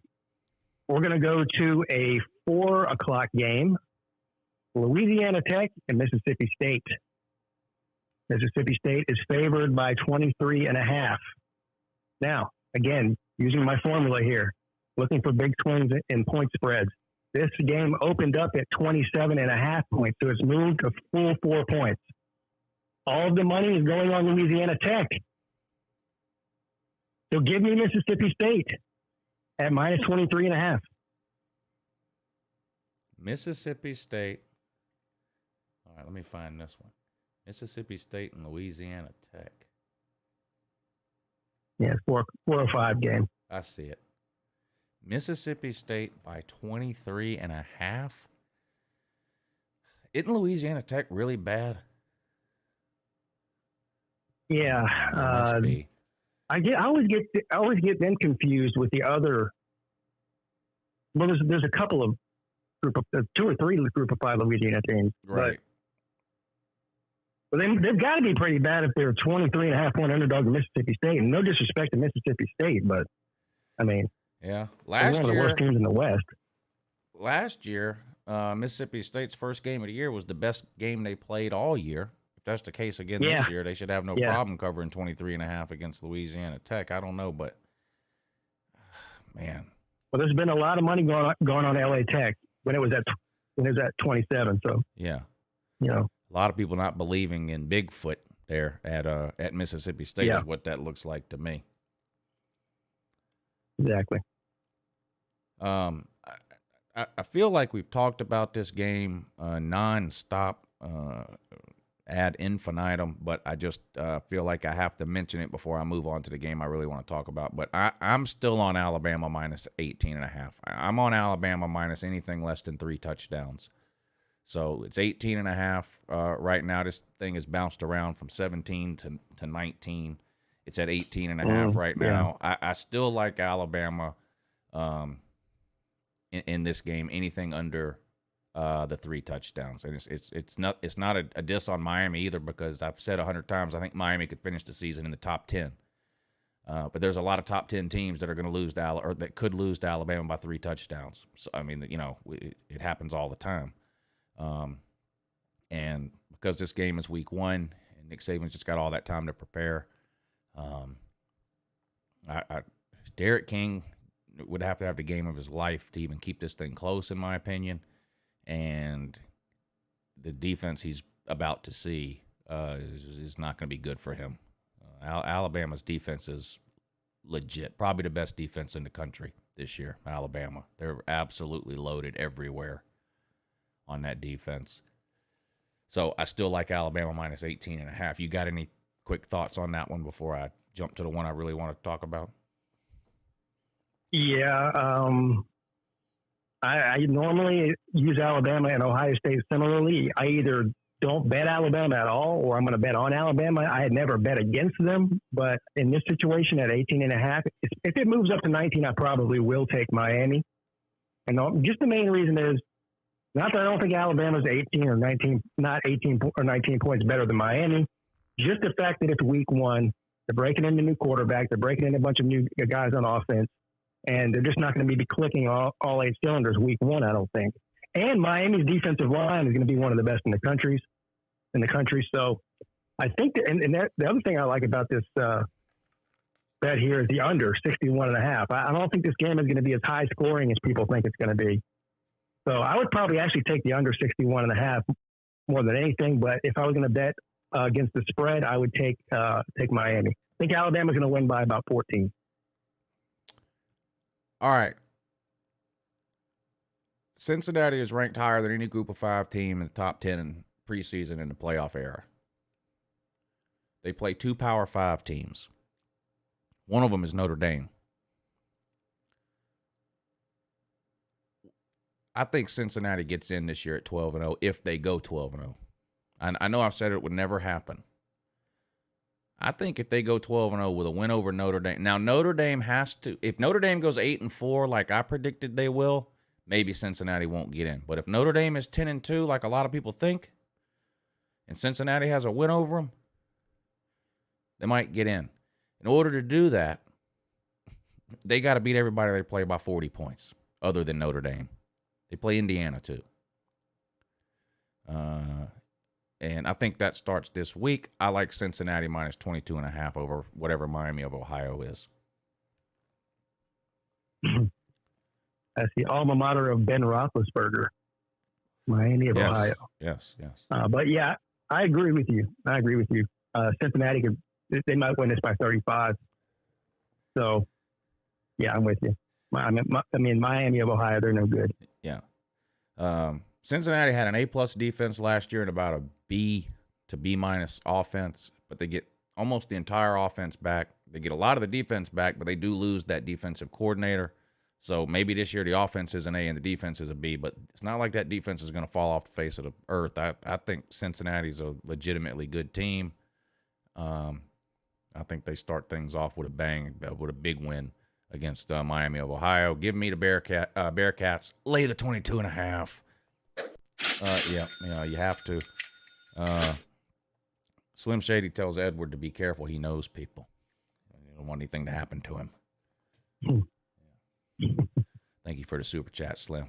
S2: we're going to go to a 4:00 game. Louisiana Tech and Mississippi State. Mississippi State is favored by 23.5. Now, again, using my formula here, looking for big swings in point spreads. This game opened up at 27.5 points, so it's moved a full 4 points. All of the money is going on Louisiana Tech. So give me Mississippi State at minus 23.5.
S1: Mississippi State. All right, let me find this one. Mississippi State and Louisiana Tech.
S2: Yeah, 4:05 game.
S1: I see it. Mississippi State by 23.5. Isn't Louisiana Tech really bad?
S2: Yeah.
S1: Must be.
S2: I always get them confused with the other. Well, there's a couple of two or three group of 5 Louisiana teams.
S1: Right.
S2: But they've got to be pretty bad if they're 23.5 point underdog to Mississippi State. And no disrespect to Mississippi State, but I mean,
S1: yeah,
S2: they're one of the worst teams in the West.
S1: Last year, Mississippi State's first game of the year was the best game they played all year. If that's the case again this year, they should have no problem covering 23.5 against Louisiana Tech. I don't know, but man.
S2: Well, there's been a lot of money going on LA Tech when it was at 27. So
S1: yeah,
S2: you know.
S1: A lot of people not believing in Bigfoot there at Mississippi State is what that looks like to me.
S2: Exactly.
S1: I feel like we've talked about this game nonstop ad infinitum, but I just feel like I have to mention it before I move on to the game I really want to talk about. But I'm still on Alabama minus 18.5. I'm on Alabama minus anything less than 3 touchdowns. So it's 18.5 right now. This thing has bounced around from 17 to 19. It's at 18.5 right now. I still like Alabama in this game. Anything under the 3 touchdowns, and it's not a diss on Miami either, because I've said 100 times I think Miami could finish the season in the top 10. But there's a lot of top 10 teams that are going to lose to or that could lose to Alabama by 3 touchdowns. So I mean, it happens all the time. And because this game is week 1 and Nick Saban's just got all that time to prepare, Derek King would have to have the game of his life to even keep this thing close, in my opinion. And the defense he's about to see is not going to be good for him. Alabama's defense is legit, probably the best defense in the country this year. Alabama, they're absolutely loaded everywhere on that defense. So I still like Alabama minus 18.5. You got any quick thoughts on that one before I jump to the one I really want to talk about?
S2: Yeah, I normally use Alabama and Ohio State similarly. I either don't bet Alabama at all, or I'm going to bet on Alabama. I had never bet against them, but in this situation at 18.5, if it moves up to 19, I probably will take Miami. And just the main reason is, not that I don't think Alabama's 18 or 19, not 18 or 19 points better than Miami. Just the fact that it's week 1, they're breaking in a new quarterback, they're breaking in a bunch of new guys on offense, and they're just not going to be clicking all 8 cylinders week 1, I don't think. And Miami's defensive line is going to be one of the best in the country. So I think, the other thing I like about this bet here is the under 61.5. I don't think this game is going to be as high scoring as people think it's going to be. So I would probably actually take the under 61.5 more than anything. But if I was going to bet against the spread, I would take Miami. I think Alabama's going to win by about 14.
S1: All right. Cincinnati is ranked higher than any group of 5 team in the top 10 in preseason in the playoff era. They play 2 Power 5 teams. One of them is Notre Dame. I think Cincinnati gets in this year at 12-0 if they go 12-0. I know I've said it would never happen. I think if they go 12-0 with a win over Notre Dame. Now, Notre Dame has to, if Notre Dame goes 8-4 like I predicted they will, maybe Cincinnati won't get in. But if Notre Dame is 10-2 like a lot of people think, and Cincinnati has a win over them, they might get in. In order to do that, they got to beat everybody they play by 40 points, other than Notre Dame. They play Indiana, too. And I think that starts this week. I like Cincinnati minus 22.5 over whatever Miami of Ohio is.
S2: That's the alma mater of Ben Roethlisberger, Miami of Ohio.
S1: Yes.
S2: But yeah, I agree with you. Cincinnati they might win this by 35. So yeah, I'm with you. I mean, Miami of Ohio, they're no good.
S1: Yeah. Cincinnati had an A+ defense last year and about a B to B- offense, but they get almost the entire offense back. They get a lot of the defense back, but they do lose that defensive coordinator. So maybe this year the offense is an A and the defense is a B, but it's not like that defense is going to fall off the face of the earth. I think Cincinnati's a legitimately good team. I think they start things off with a bang, with a big win against Miami of Ohio. Give me the Bearcats. Lay the 22.5. Yeah, you have to. Slim Shady tells Edward to be careful. He knows people. You don't want anything to happen to him. Thank you for the super chat, Slim.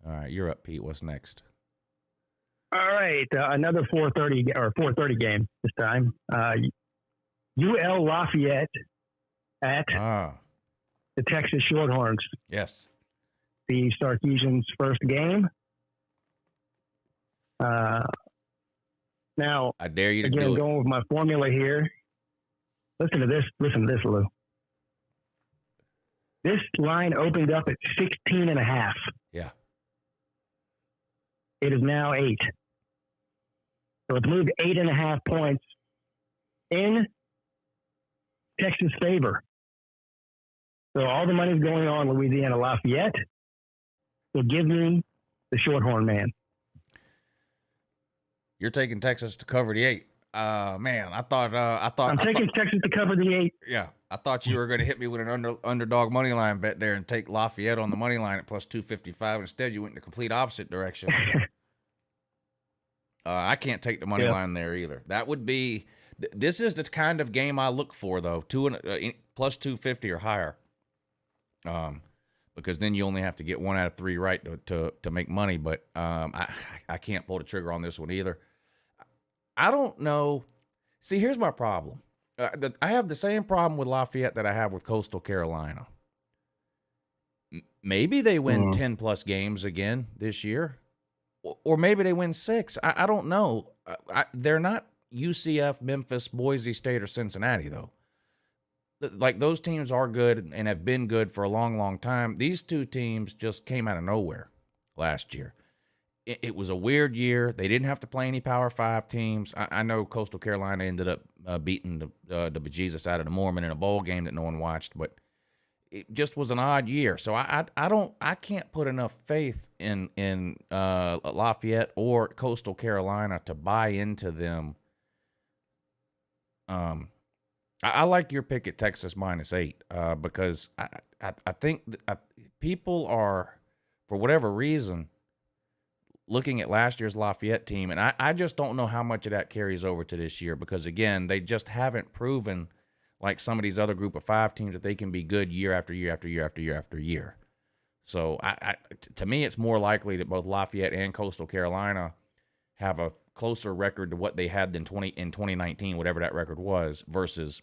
S1: All right, you're up, Pete. What's next?
S2: All right, another 4:30 game this time. UL Lafayette at the Texas Shorthorns.
S1: Yes.
S2: The Sarkeesians' first game. Now,
S1: I dare you to
S2: again,
S1: do it.
S2: going with my formula here. Listen to this, Lou. This line opened up at 16.5.
S1: Yeah.
S2: It is now 8. So it's moved 8.5 points in Texas' favor. So all the money's going on Louisiana Lafayette. So give me the Shorthorn man.
S1: You're taking Texas to cover the 8. Man, I thought
S2: I'm taking Texas to cover the 8.
S1: Yeah, I thought you were going to hit me with an underdog money line bet there and take Lafayette on the money line at plus 255. Instead, you went in the complete opposite direction. I can't take the money line there either. That would be. This is the kind of game I look for, though. Plus 250 or higher. Because then you only have to get 1 out of 3 right to make money. But I can't pull the trigger on this one either. I don't know. See, here's my problem. I have the same problem with Lafayette that I have with Coastal Carolina. Maybe they win 10-plus games again this year. Or maybe they win 6. I don't know. They're not UCF, Memphis, Boise State, or Cincinnati, though. Like, those teams are good and have been good for a long, long time. These two teams just came out of nowhere last year. It was a weird year. They didn't have to play any Power 5 teams. I know Coastal Carolina ended up beating the bejesus out of the Mormon in a bowl game that no one watched, but it just was an odd year. So I can't put enough faith in Lafayette or Coastal Carolina to buy into them. I like your pick at Texas -8 because I think people are, for whatever reason, looking at last year's Lafayette team, and I just don't know how much of that carries over to this year because, again, they just haven't proven, like some of these other group of 5 teams, that they can be good year after year after year after year after year. So to me, it's more likely that both Lafayette and Coastal Carolina have a closer record to what they had in 2019, whatever that record was, versus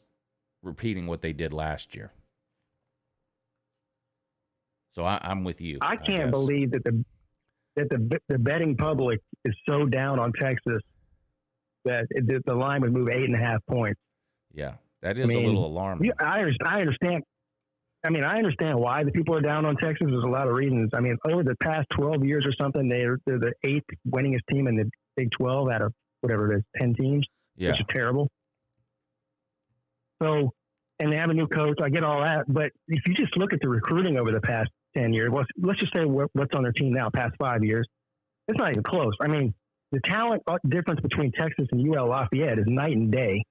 S1: repeating what they did last year. So I'm with you.
S2: I can't believe that the betting public is so down on Texas that the line would move 8.5 points.
S1: Yeah, that is a little alarming.
S2: I understand. I understand why the people are down on Texas. There's a lot of reasons. Over the past 12 years or something, they're the 8th winningest team in the Big 12 out of whatever it is, 10 teams, which is terrible. So, and they have a new coach. I get all that. But if you just look at the recruiting over the past 10 years, let's just say what's on their team now, past 5 years, it's not even close. The talent difference between Texas and UL Lafayette is night and day.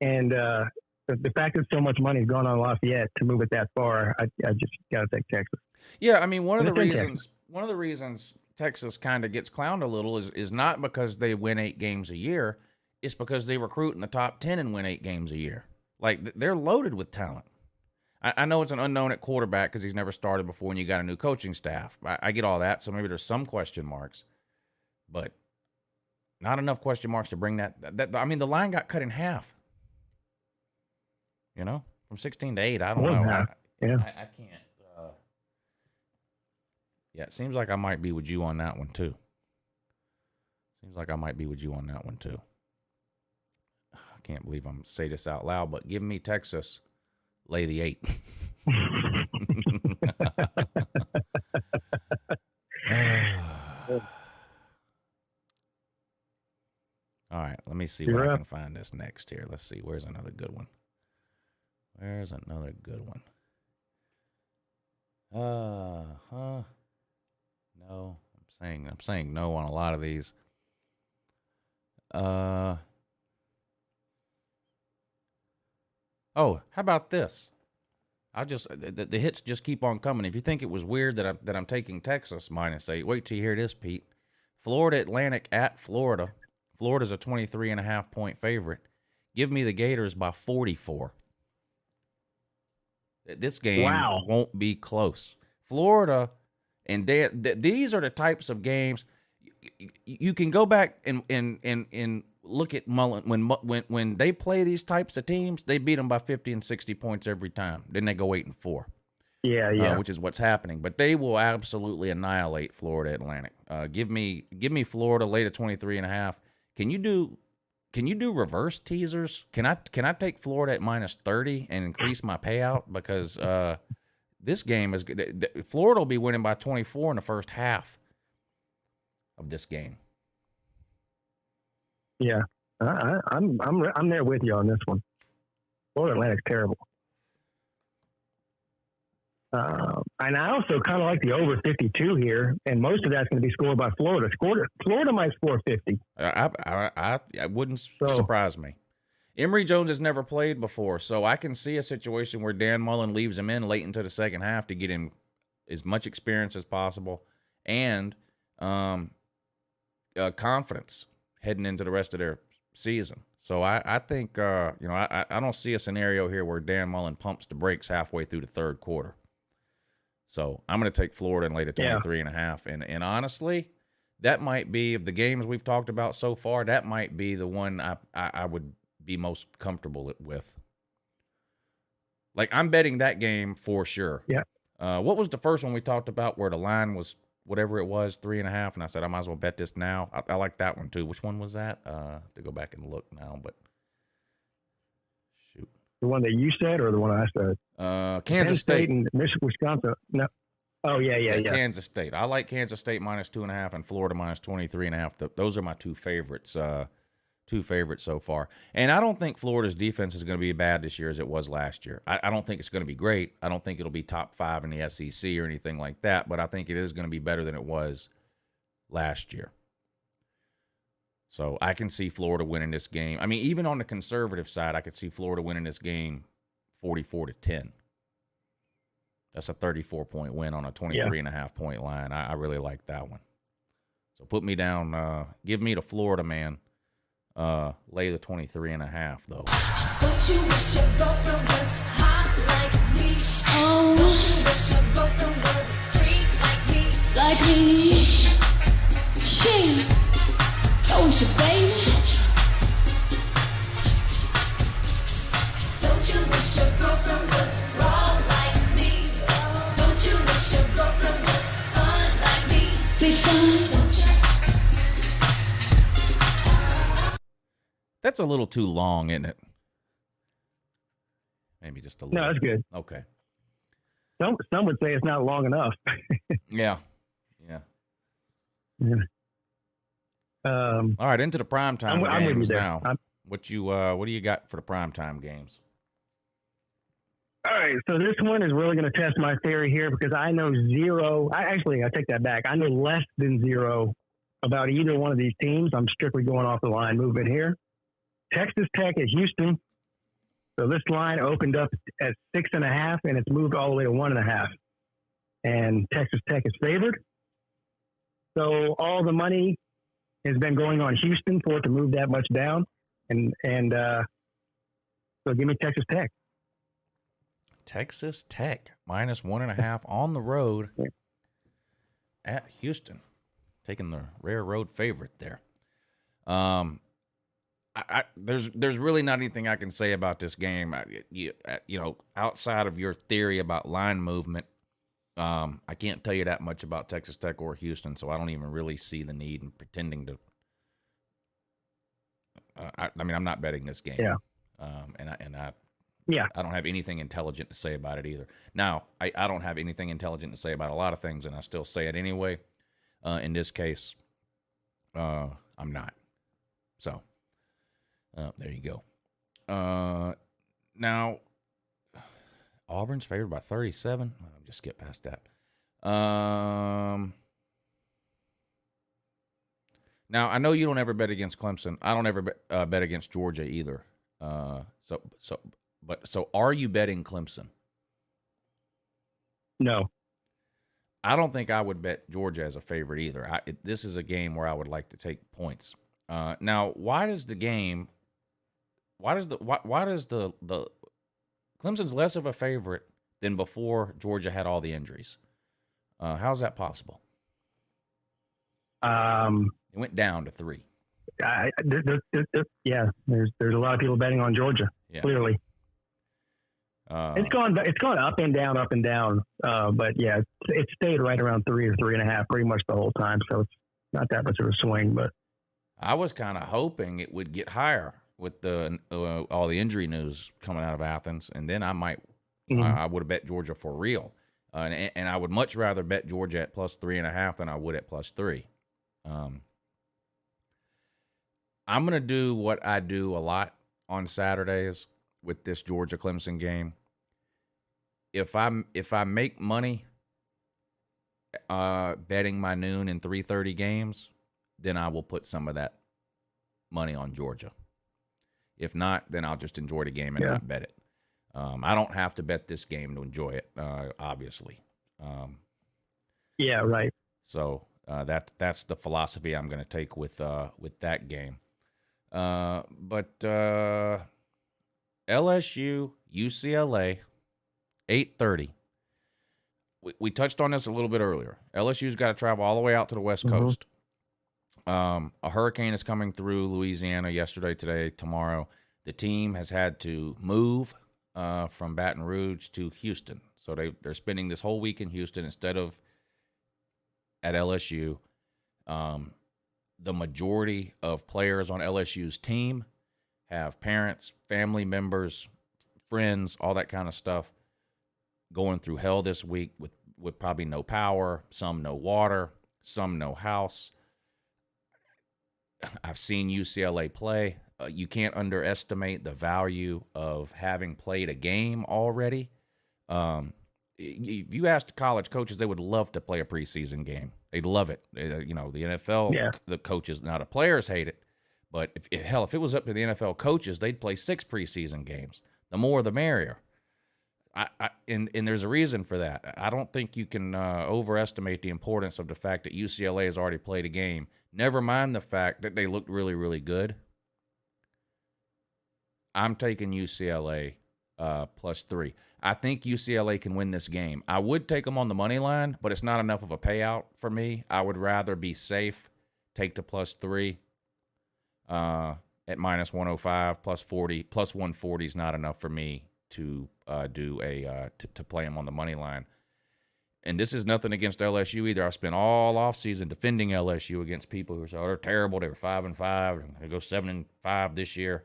S2: And the fact that so much money has gone on Lafayette to move it that far, I just got to take Texas.
S1: Yeah, one of the reasons Texas kind of gets clowned a little is not because they win 8 games a year. It's because they recruit in the top 10 and win 8 games a year. Like, they're loaded with talent. I know it's an unknown at quarterback because he's never started before and you got a new coaching staff. I get all that, so maybe there's some question marks. But not enough question marks to bring that the line got cut in half. From 16 to 8. I don't know. I can't. Yeah, it seems like I might be with you on that one, too. I can't believe I'm going to say this out loud, but give me Texas, lay the 8. All right, let me see
S2: You're
S1: where I
S2: up.
S1: can find this next here. Let's see. Where's another good one? No, I'm saying no on a lot of these. Oh, how about this? The hits just keep on coming. If you think it was weird that I'm taking Texas -8, wait till you hear this, Pete. Florida Atlantic at Florida. Florida's a 23.5 point favorite. Give me the Gators by 44. This game won't be close. Florida and these are the types of games you can go back and look at Mullen when they play these types of teams. They beat them by 50 and 60 points every time. Then they go 8-4.
S2: Yeah.
S1: Which is what's happening. But they will absolutely annihilate Florida Atlantic. Give me Florida late at 23.5. Can you do reverse teasers? Can I take Florida at -30 and increase my payout? Because this game is good. Florida will be winning by 24 in the first half of this game.
S2: Yeah, I'm there with you on this one. Florida Atlantic's terrible. And I also kind of like the over 52 here, and most of that's going to be scored by Florida. Florida might score 50.
S1: I wouldn't surprise me. Emory Jones has never played before, so I can see a situation where Dan Mullen leaves him in late into the second half to get him as much experience as possible and confidence heading into the rest of their season. So I think I don't see a scenario here where Dan Mullen pumps the brakes halfway through the third quarter. So I'm going to take Florida and lay to 23.5. And honestly, that might be, of the games we've talked about so far, that might be the one I would be most comfortable with. Like, I'm betting that game for sure.
S2: Yeah.
S1: What was the first one we talked about where the line was whatever it was, 3.5, and I said I might as well bet this now? I like that one too. Which one was that? To go back and look now, but shoot.
S2: The one that you said or the one I said?
S1: Kansas State
S2: and Wisconsin. No. Oh, yeah.
S1: Kansas State. I like Kansas State -2.5 and Florida -23.5. Those are my two favorites so far. And I don't think Florida's defense is going to be as bad this year as it was last year. I don't think it's going to be great. I don't think it'll be top 5 in the SEC or anything like that, but I think it is going to be better than it was last year. So I can see Florida winning this game. I mean, even on the conservative side, I could see Florida winning this game 44-10. That's a 34-point win on a 23.5 point line. I really like that one. So put me down. Give me the Florida, man. Lay the 23.5 though.
S4: Don't you wish your girlfriend was hot like me? Oh, don't you wish your girlfriend was free like me? She told you, baby. Don't you wish your girlfriend was raw like me? Don't you wish your girlfriend was fun like me? Be fun.
S1: That's a little too long, isn't it? Maybe just a little.
S2: No, that's good.
S1: Okay.
S2: Some would say it's not long enough.
S1: Yeah. All right, into the primetime games now. What do you got for the primetime games?
S2: All right, so this one is really going to test my theory here because I know zero. I take that back. I know less than zero about either one of these teams. I'm strictly going off the line movement here. Texas Tech at Houston. So this line opened up at 6.5, and it's moved all the way to 1.5. And Texas Tech is favored. So all the money has been going on Houston for it to move that much down. And so give me Texas Tech.
S1: Texas Tech -1.5 on the road at Houston, taking the rare road favorite there. There's really not anything I can say about this game. Outside of your theory about line movement, I can't tell you that much about Texas Tech or Houston, so I don't even really see the need in pretending to. I'm not betting this game.
S2: Yeah.
S1: I don't have anything intelligent to say about it either. Now, I don't have anything intelligent to say about a lot of things, and I still say it anyway. In this case, I'm not. So, There you go. Now, Auburn's favored by 37. I'll just skip past that. Now, I know you don't ever bet against Clemson. I don't ever bet against Georgia either. So are you betting Clemson?
S2: No.
S1: I don't think I would bet Georgia as a favorite either. This is a game where I would like to take points. Now, why does the Clemson's less of a favorite than before Georgia had all the injuries? How's that possible? It went down to 3.
S2: There's a lot of people betting on Georgia. Yeah. Clearly, it's gone up and down. But yeah, it stayed right around 3 or 3.5 pretty much the whole time. So it's not that much of a swing. But
S1: I was kind of hoping it would get higher with the all the injury news coming out of Athens, and then I might I would have bet Georgia for real, and I would much rather bet Georgia at plus 3.5 than I would at plus 3. I'm going to do what I do a lot on Saturdays with this Georgia Clemson game. If I make money betting my noon and 3:30 games, then I will put some of that money on Georgia. If not, then I'll just enjoy the game and not bet it. I don't have to bet this game to enjoy it, obviously.
S2: Yeah, right.
S1: So that's the philosophy I'm going to take with that game. But LSU, UCLA, 8:30. We touched on this a little bit earlier. LSU's got to travel all the way out to the West Coast. A hurricane is coming through Louisiana yesterday, today, tomorrow. The team has had to move from Baton Rouge to Houston. So they're spending this whole week in Houston instead of at LSU. The majority of players on LSU's team have parents, family members, friends, all that kind of stuff going through hell this week with probably no power, some no water, some no house. I've seen UCLA play. You can't underestimate the value of having played a game already. If you asked college coaches, they would love to play a preseason game. They'd love it. The NFL, the coaches, now the players hate it. But if it was up to the NFL coaches, they'd play 6 preseason games. The more, the merrier. And there's a reason for that. I don't think you can overestimate the importance of the fact that UCLA has already played a game. Never mind the fact that they looked really, really good. I'm taking UCLA plus 3. I think UCLA can win this game. I would take them on the money line, but it's not enough of a payout for me. I would rather be safe, take the plus 3 at minus 105, plus 40, plus 140 is not enough for me to to play them on the money line. And this is nothing against LSU either. I spent all offseason defending LSU against people who say, oh, they're terrible. They were 5-5. They go 7-5 this year.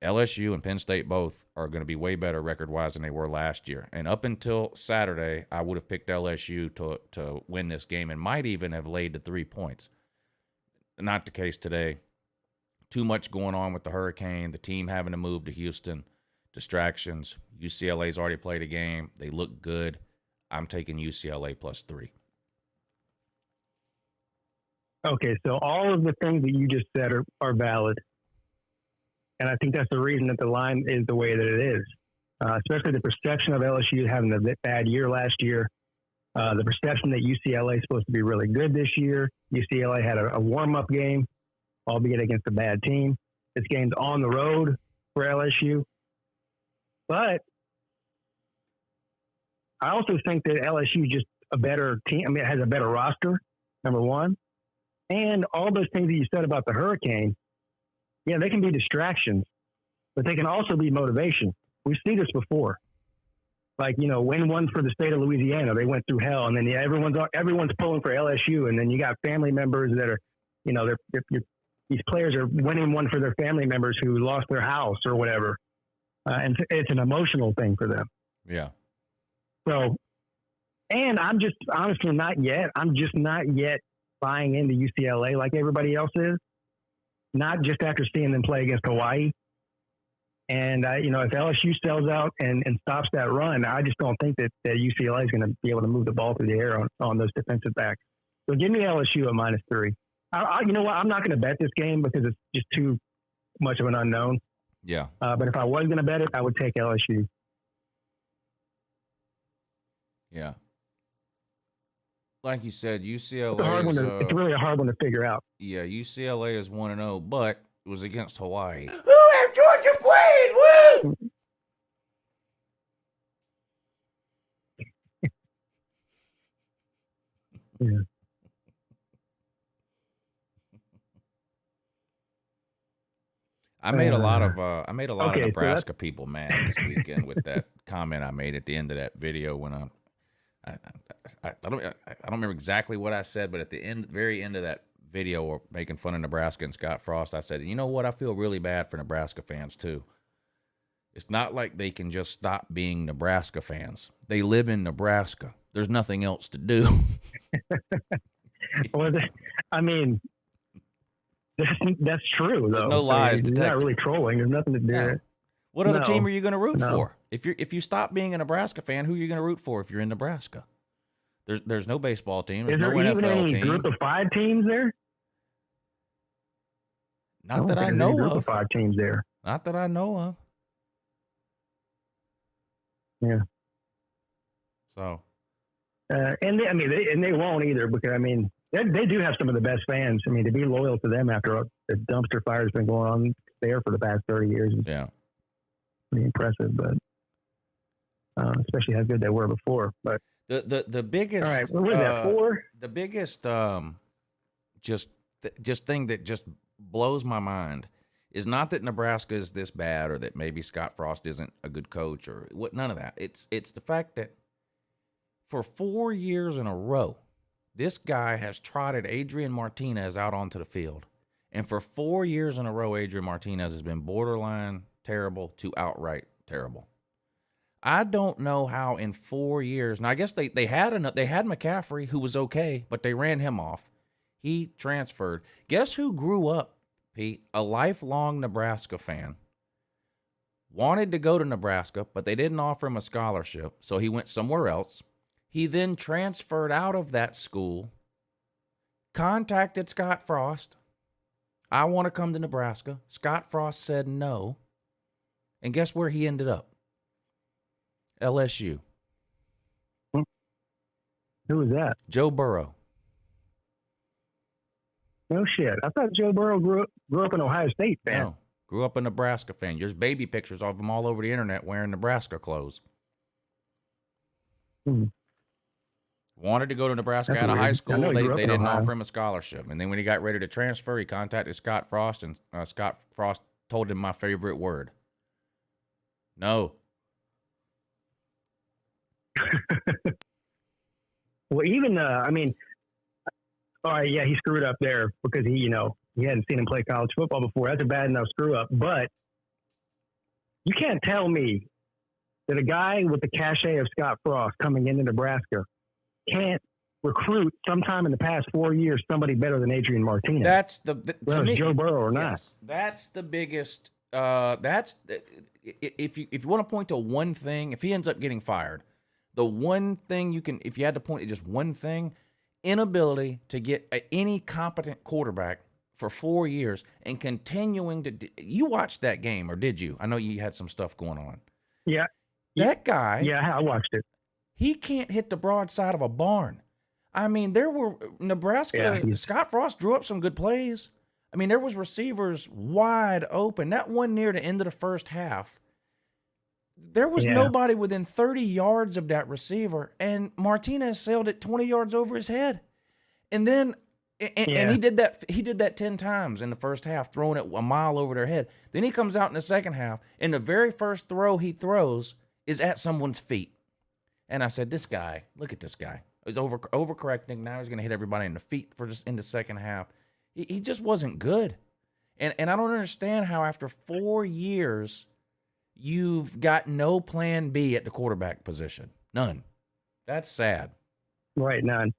S1: LSU and Penn State both are going to be way better record-wise than they were last year. And up until Saturday, I would have picked LSU to win this game and might even have laid the 3 points. Not the case today. Too much going on with the hurricane, the team having to move to Houston, distractions. UCLA's already played a game. They look good. I'm taking UCLA plus 3.
S2: Okay, so all of the things that you just said are valid. And I think that's the reason that the line is the way that it is, especially the perception of LSU having a bad year last year, the perception that UCLA is supposed to be really good this year. UCLA had a warm-up game, albeit against a bad team. This game's on the road for LSU. But I also think that LSU is just a better team. I mean, it has a better roster, number one. And all those things that you said about the hurricane, yeah, they can be distractions, but they can also be motivation. We've seen this before. Like, win one for the state of Louisiana. They went through hell, and then everyone's pulling for LSU, and then you got family members that are, these players are winning one for their family members who lost their house or whatever. And it's an emotional thing for them.
S1: Yeah.
S2: So, and I'm just not yet buying into UCLA like everybody else is. not just after seeing them play against Hawaii. And, if LSU sells out and stops that run, I just don't think that UCLA is going to be able to move the ball through the air on those defensive backs. So give me LSU at -3. You know what? I'm not going to bet this game because it's just too much of an unknown.
S1: Yeah.
S2: But if I was going to bet it, I would take LSU.
S1: Yeah. Like you said, UCLA
S2: it's really a hard one to figure out.
S1: Yeah, UCLA is 1-0, but it was against Hawaii. Who have Georgia played? Woo!
S2: Yeah.
S1: I made a lot of Nebraska people mad this weekend with that comment I made at the end of that video when I don't remember exactly what I said, but at the very end of that video, or making fun of Nebraska and Scott Frost, I said, you know what? I feel really bad for Nebraska fans too. It's not like they can just stop being Nebraska fans. They live in Nebraska. There's nothing else to do.
S2: Well, I mean, that's true though.
S1: There's no lies
S2: detected. You're not really trolling. There's nothing to do.
S1: Yeah. What other team are you going to root for? If you stop being a Nebraska fan, who are you going to root for if you're in Nebraska? There's no baseball team. There's no NFL
S2: even any
S1: team.
S2: Group of 5 teams there?
S1: Not that I know
S2: group
S1: of.
S2: 5 teams there.
S1: Not that I know of.
S2: Yeah.
S1: So.
S2: And they won't either, because they do have some of the best fans. To be loyal to them after the dumpster fire has been going on there for the past 30 years.
S1: Yeah.
S2: Pretty impressive, but especially how good they were before. But
S1: the biggest.
S2: All right, what was that 4?
S1: The biggest just thing that just blows my mind is not that Nebraska is this bad or that maybe Scott Frost isn't a good coach or what. None of that. It's the fact that for 4 years in a row, this guy has trotted Adrian Martinez out onto the field, and for 4 years in a row, Adrian Martinez has been borderline terrible to outright terrible. I don't know how in 4 years. Now I guess they had McCaffrey, who was okay, but they ran him off. He transferred. Guess who grew up, Pete? A lifelong Nebraska fan. Wanted to go to Nebraska, but they didn't offer him a scholarship, so he went somewhere else. He then transferred out of that school, contacted Scott Frost. I want to come to Nebraska. Scott Frost said no. And guess where he ended up? LSU.
S2: Who was that?
S1: Joe Burrow.
S2: No shit. I thought Joe Burrow grew up an Ohio State fan.
S1: No, grew up a Nebraska fan. There's baby pictures of him all over the internet wearing Nebraska clothes. Wanted to go to Nebraska out of high school. They didn't offer him a scholarship. And then when he got ready to transfer, he contacted Scott Frost, and Scott Frost told him my favorite word. No.
S2: Well, even, all right, yeah, he screwed up there because he hadn't seen him play college football before. That's a bad enough screw up. But you can't tell me that a guy with the cachet of Scott Frost coming into Nebraska can't recruit sometime in the past 4 years somebody better than Adrian Martinez.
S1: That's
S2: whether it's Joe Burrow or not.
S1: Yes, that's the biggest. If you want to point to one thing, if he ends up getting fired, the one thing if you had to point to just one thing, inability to get any competent quarterback for 4 years and continuing to. You watched that game, or did you? I know you had some stuff going on.
S2: Yeah.
S1: That guy.
S2: Yeah, I watched it.
S1: He can't hit the broadside of a barn. There were Nebraska.
S2: Yeah,
S1: Scott Frost drew up some good plays. There was receivers wide open. That one near the end of the first half, there was nobody within 30 yards of that receiver, and Martinez sailed it 20 yards over his head. And then and he did that 10 times in the first half, throwing it a mile over their head. Then he comes out in the second half, and the very first throw he throws is at someone's feet. And I said, look at this guy. He's overcorrecting. Now he's going to hit everybody in the feet for just in the second half. He just wasn't good. And I don't understand how after 4 years you've got no plan B at the quarterback position. None. That's sad.
S2: Right, none.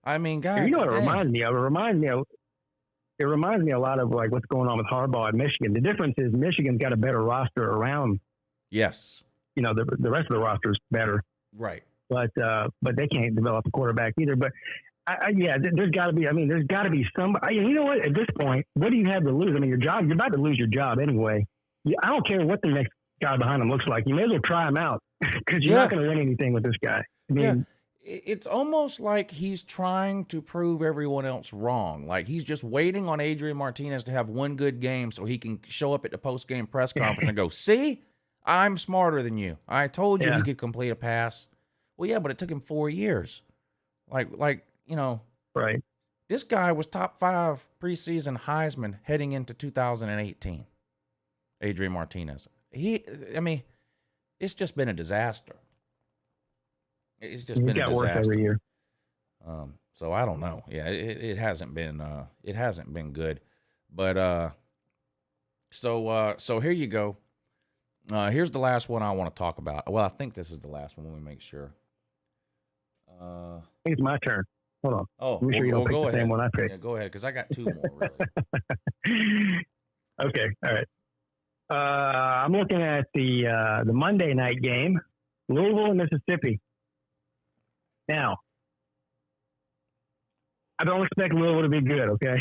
S1: God.
S2: You know what it reminds me of? It reminds me of it reminds me a lot of like what's going on with Harbaugh at Michigan. The difference is Michigan's got a better roster around.
S1: Yes.
S2: The rest of the roster is better.
S1: Right.
S2: But they can't develop a quarterback either. But there's got to be. I mean, there's got to be some. You know what? At this point, what do you have to lose? I mean, your job. You're about to lose your job anyway. I don't care what the next guy behind him looks like. You may as well try him out because you're not going to win anything with this guy. I mean,
S1: it's almost like he's trying to prove everyone else wrong. Like he's just waiting on Adrian Martinez to have one good game so he can show up at the post-game press conference and go, "See, I'm smarter than you. I told you he could complete a pass." Well, yeah, but it took him 4 years. Like
S2: right.
S1: This guy was top 5 preseason Heisman heading into 2018. Adrian Martinez. It's just been a disaster. It's just been a disaster.
S2: Worse every year.
S1: So I don't know. Yeah, it hasn't been good. But so here you go. Here's the last one I want to talk about. Well, I think this is the last one. Let me make sure.
S2: I think it's my turn. Hold on.
S1: Oh,
S2: Let me sure you don't pick the same one I picked.
S1: Yeah, go ahead, because I got 2 more, really.
S2: Okay, all right. I'm looking at the Monday night game, Louisville and Mississippi. Now, I don't expect Louisville to be good, okay?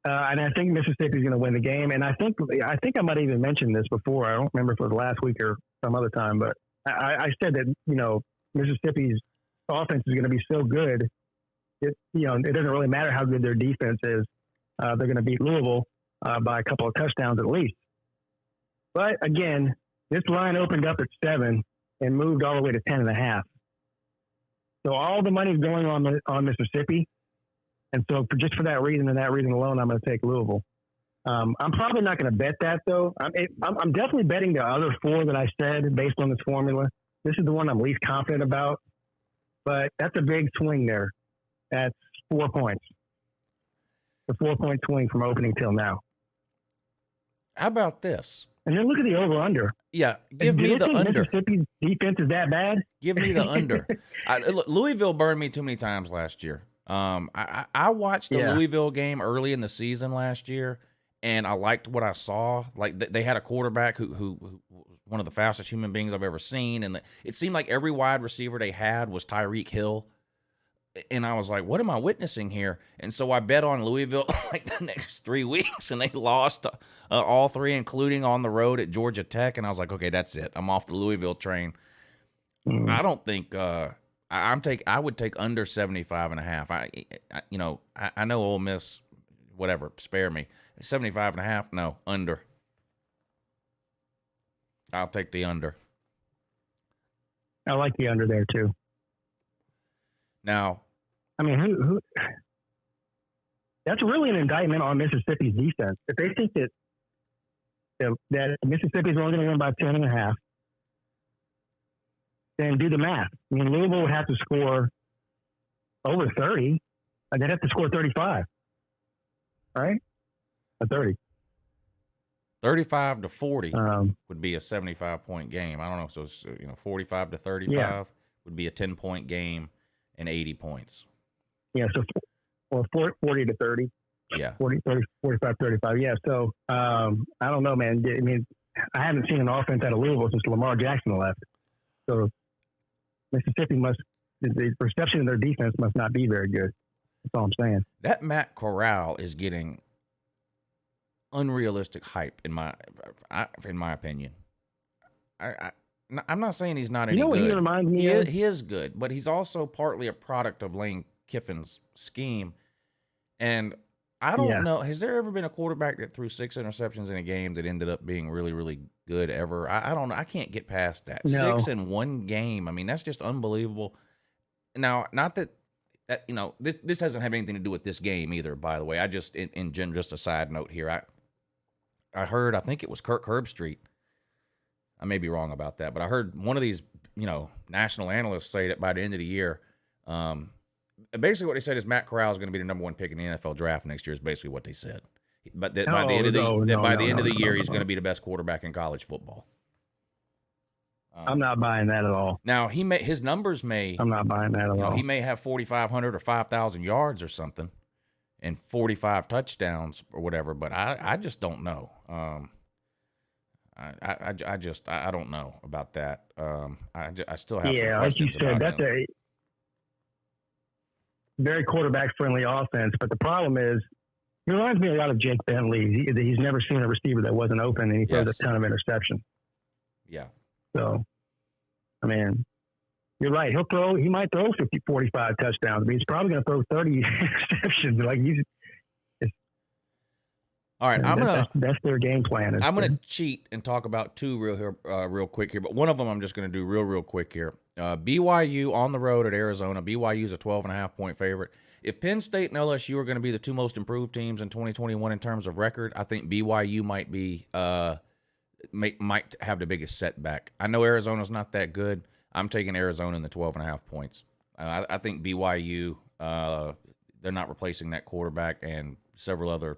S2: And I think Mississippi's going to win the game. And I think I might even mention this before. I don't remember if it was last week or some other time, but I said that Mississippi's offense is going to be so good. It doesn't really matter how good their defense is. They're going to beat Louisville by a couple of touchdowns at least. But again, this line opened up at 7 and moved all the way to 10.5. So all the money's going on Mississippi. And so just for that reason and that reason alone, I'm going to take Louisville. I'm probably not going to bet that though. I'm definitely betting the other 4 that I said based on this formula. This is the one I'm least confident about, but that's a big swing there. That's 4 points. The 4-point swing from opening till now.
S1: How about this?
S2: And then look at the over-under.
S1: Yeah, give me the under.
S2: Mississippi's defense is that bad?
S1: Give me the under. Louisville burned me too many times last year. I watched the Louisville game early in the season last year, and I liked what I saw. Like they had a quarterback who one of the fastest human beings I've ever seen, and it seemed like every wide receiver they had was Tyreek Hill. And I was like, what am I witnessing here? And so I bet on Louisville like the next 3 weeks, and they lost all 3, including on the road at Georgia Tech. And I was like, okay, that's it. I'm off the Louisville train. I don't think I would take under 75.5. I know Ole Miss, whatever, spare me. 75.5, no, under. I'll take the under.
S2: I like the under there too.
S1: Now,
S2: I mean, who? That's really an indictment on Mississippi's defense. If they think that Mississippi's only going to win by 10.5, then do the math. I mean, Louisville would have to score over 30, and they'd have to score 35, right? Or 30.
S1: 35 to 40 would be a 75-point game. I don't know. So, 45 to 35 would be a 10-point game and 80 points.
S2: Yeah, so 40 to 30.
S1: Yeah.
S2: 40, 30, 45, 35. Yeah, so I don't know, man. I mean, I haven't seen an offense out of Louisville since Lamar Jackson left. So Mississippi the perception of their defense must not be very good. That's all I'm saying.
S1: That Matt Corral is getting unrealistic hype in my opinion. I'm not saying he's not any good.
S2: What he reminds me of?
S1: He is good, but he's also partly a product of Lane Kiffin's scheme. And I don't know. Has there ever been a quarterback that threw 6 interceptions in a game that ended up being really, really good ever? I don't know. I can't get past that.
S2: No.
S1: 6 in one game. I mean, that's just unbelievable. Now, not that this doesn't have anything to do with this game either, by the way. I just, just a side note here. I heard, I think it was Kirk Herbstreit. I may be wrong about that, but I heard one of these, national analysts say that by the end of the year, basically what they said is Matt Corral is going to be the number 1 pick in the NFL draft next year is basically what they said. But by the end of the year, he's going to be the best quarterback in college football.
S2: I'm not buying that at all.
S1: Now his numbers may.
S2: I'm not buying that at all.
S1: He may have 4,500 or 5,000 yards or something, and 45 touchdowns or whatever, but I just don't know. I don't know about that. I still have some
S2: like you
S1: questions
S2: said,
S1: about
S2: that's
S1: him.
S2: a very quarterback-friendly offense. But the problem is, he reminds me a lot of Jake Bentley. He's never seen a receiver that wasn't open, and he throws a ton of interceptions.
S1: Yeah.
S2: So, I mean, you're right. He might throw 50, 45 touchdowns, but he's probably going to throw 30 interceptions. Like
S1: all right,
S2: that's their game plan.
S1: I'm gonna cheat and talk about two real quick here, but one of them I'm just gonna do real quick here. BYU on the road at Arizona. BYU is a 12.5-point favorite. If Penn State and LSU are going to be the two most improved teams in 2021 in terms of record, I think BYU might be might have the biggest setback. I know Arizona's not that good. I'm taking Arizona in the 12.5 points. I think BYU, they're not replacing that quarterback and several other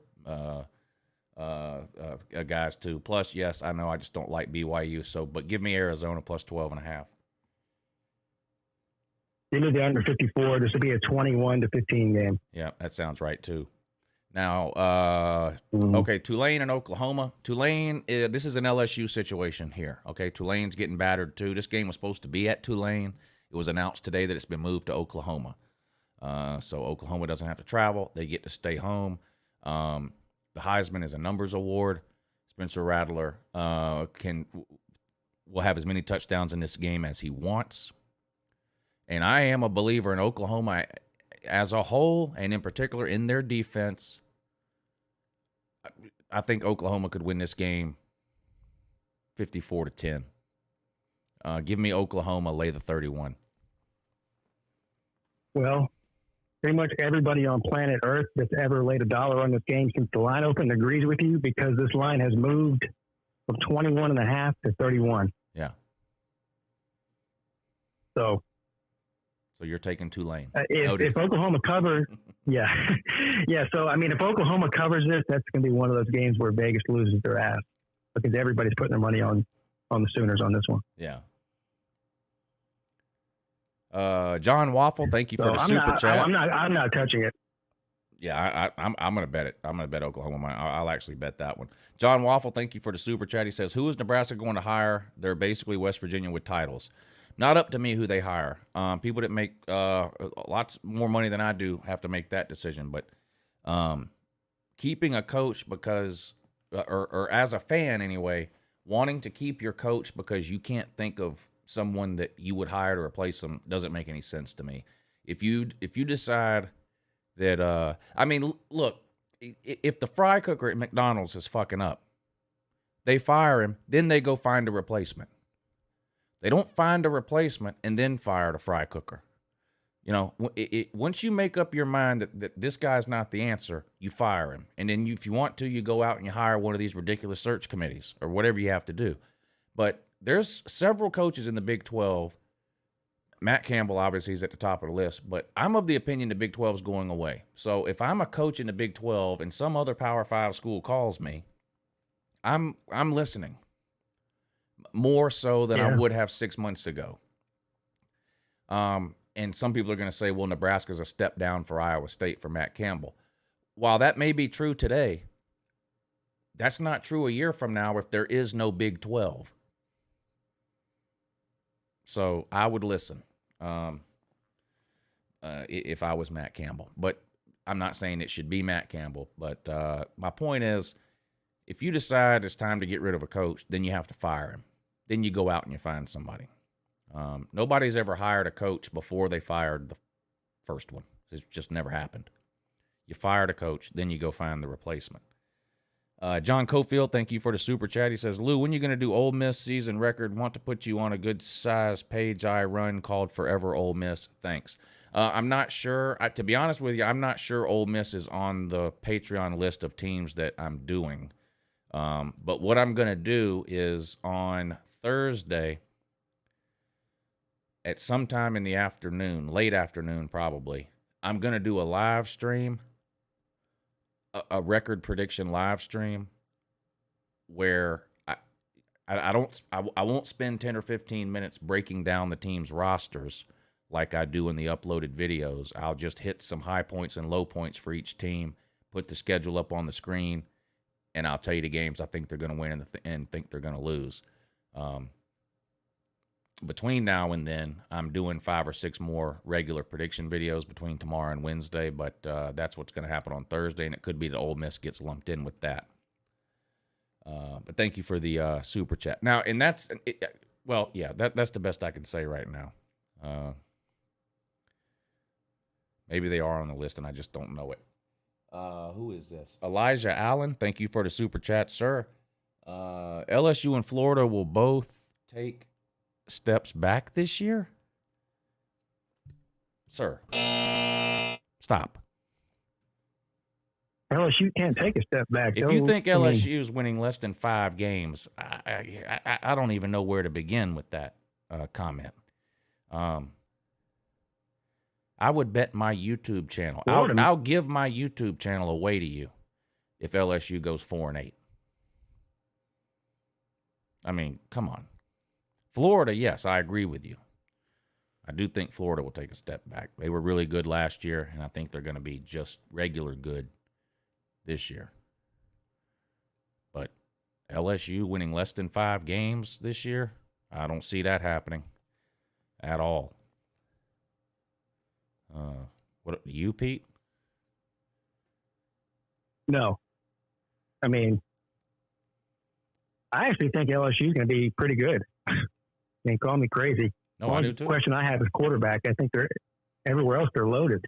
S1: guys too. Plus, yes, I know I just don't like BYU. But give me Arizona plus 12.5.
S2: Give me the under 54. This will be a 21-15 game.
S1: Yeah, that sounds right too. Now, okay, Tulane and Oklahoma. Tulane, this is an LSU situation here. Okay, Tulane's getting battered too. This game was supposed to be at Tulane. It was announced today that it's been moved to Oklahoma. So Oklahoma doesn't have to travel. They get to stay home. The Heisman is a numbers award. Spencer Rattler will have as many touchdowns in this game as he wants. And I am a believer in Oklahoma as a whole, and in particular in their defense. I think Oklahoma could win this game 54-10. Give me Oklahoma, lay the 31.
S2: Well, pretty much everybody on planet Earth that's ever laid $1 on this game since the line opened agrees with you, because this line has moved from 21.5 to 31.
S1: Yeah.
S2: So
S1: you're taking Tulane.
S2: If Oklahoma covers, yeah. Yeah, so, I mean, if Oklahoma covers this, that's going to be one of those games where Vegas loses their ass, because everybody's putting their money on the Sooners on this one.
S1: Yeah. John Waffle, thank you for the super chat.
S2: I'm not touching it.
S1: Yeah, I'm going to bet it. I'm going to bet Oklahoma. I'll actually bet that one. John Waffle, thank you for the super chat. He says, who is Nebraska going to hire? They're basically West Virginia with titles. Not up to me who they hire. People that make lots more money than I do have to make that decision. But keeping a coach because, or as a fan anyway, wanting to keep your coach because you can't think of someone that you would hire to replace them doesn't make any sense to me. If you decide that, I mean, look, if the fry cooker at McDonald's is fucking up, they fire him, then they go find a replacement. They don't find a replacement and then fire the fry cooker. You know, once you make up your mind that this guy's not the answer, you fire him. And then if you want to, you go out and you hire one of these ridiculous search committees or whatever you have to do. But there's several coaches in the Big 12. Matt Campbell, obviously, is at the top of the list. But I'm of the opinion the Big 12 is going away. So if I'm a coach in the Big 12 and some other Power 5 school calls me, I'm listening. More so than I would have 6 months ago. And some people are going to say, well, Nebraska's a step down for Iowa State for Matt Campbell. While that may be true today, that's not true a year from now if there is no Big 12. So I would listen if I was Matt Campbell. But I'm not saying it should be Matt Campbell. But my point is, if you decide it's time to get rid of a coach, then you have to fire him. Then you go out and you find somebody. Nobody's ever hired a coach before they fired the first one. It's just never happened. You fired a coach, then you go find the replacement. John Cofield, thank you for the super chat. He says, Lou, when are you going to do Ole Miss season record? Want to put you on a good-sized page I run called Forever Ole Miss. Thanks. I'm not sure. To be honest with you, I'm not sure Ole Miss is on the Patreon list of teams that I'm doing. But what I'm going to do is on Thursday at some time in the afternoon, late afternoon probably, I'm going to do a live stream, a record prediction live stream where I won't spend 10 or 15 minutes breaking down the team's rosters like I do in the uploaded videos. I'll just hit some high points and low points for each team, put the schedule up on the screen, and I'll tell you the games I think they're going to win and think they're going to lose. Between now and then, I'm doing 5 or 6 more regular prediction videos between tomorrow and Wednesday, but that's what's going to happen on Thursday, and it could be that Ole Miss gets lumped in with that. But thank you for the super chat. Now, and that's that's the best I can say right now. Maybe they are on the list, and I just don't know it. Who is this? Elijah Allen, thank you for the super chat, sir. LSU and Florida will both take steps back this year? Sir, stop.
S2: LSU can't take a step back.
S1: If you think LSU is winning less than 5 games, I don't even know where to begin with that comment. I would bet my YouTube channel. I'll give my YouTube channel away to you if LSU goes 4-8. I mean, come on. Florida, yes, I agree with you. I do think Florida will take a step back. They were really good last year, and I think they're going to be just regular good this year. But LSU winning less than 5 games this year, I don't see that happening at all. What you, Pete?
S2: No. I mean, I actually think LSU is going to be pretty good. I mean, call me crazy.
S1: No, I do too.
S2: The question I have is quarterback. I think they're everywhere else they're loaded,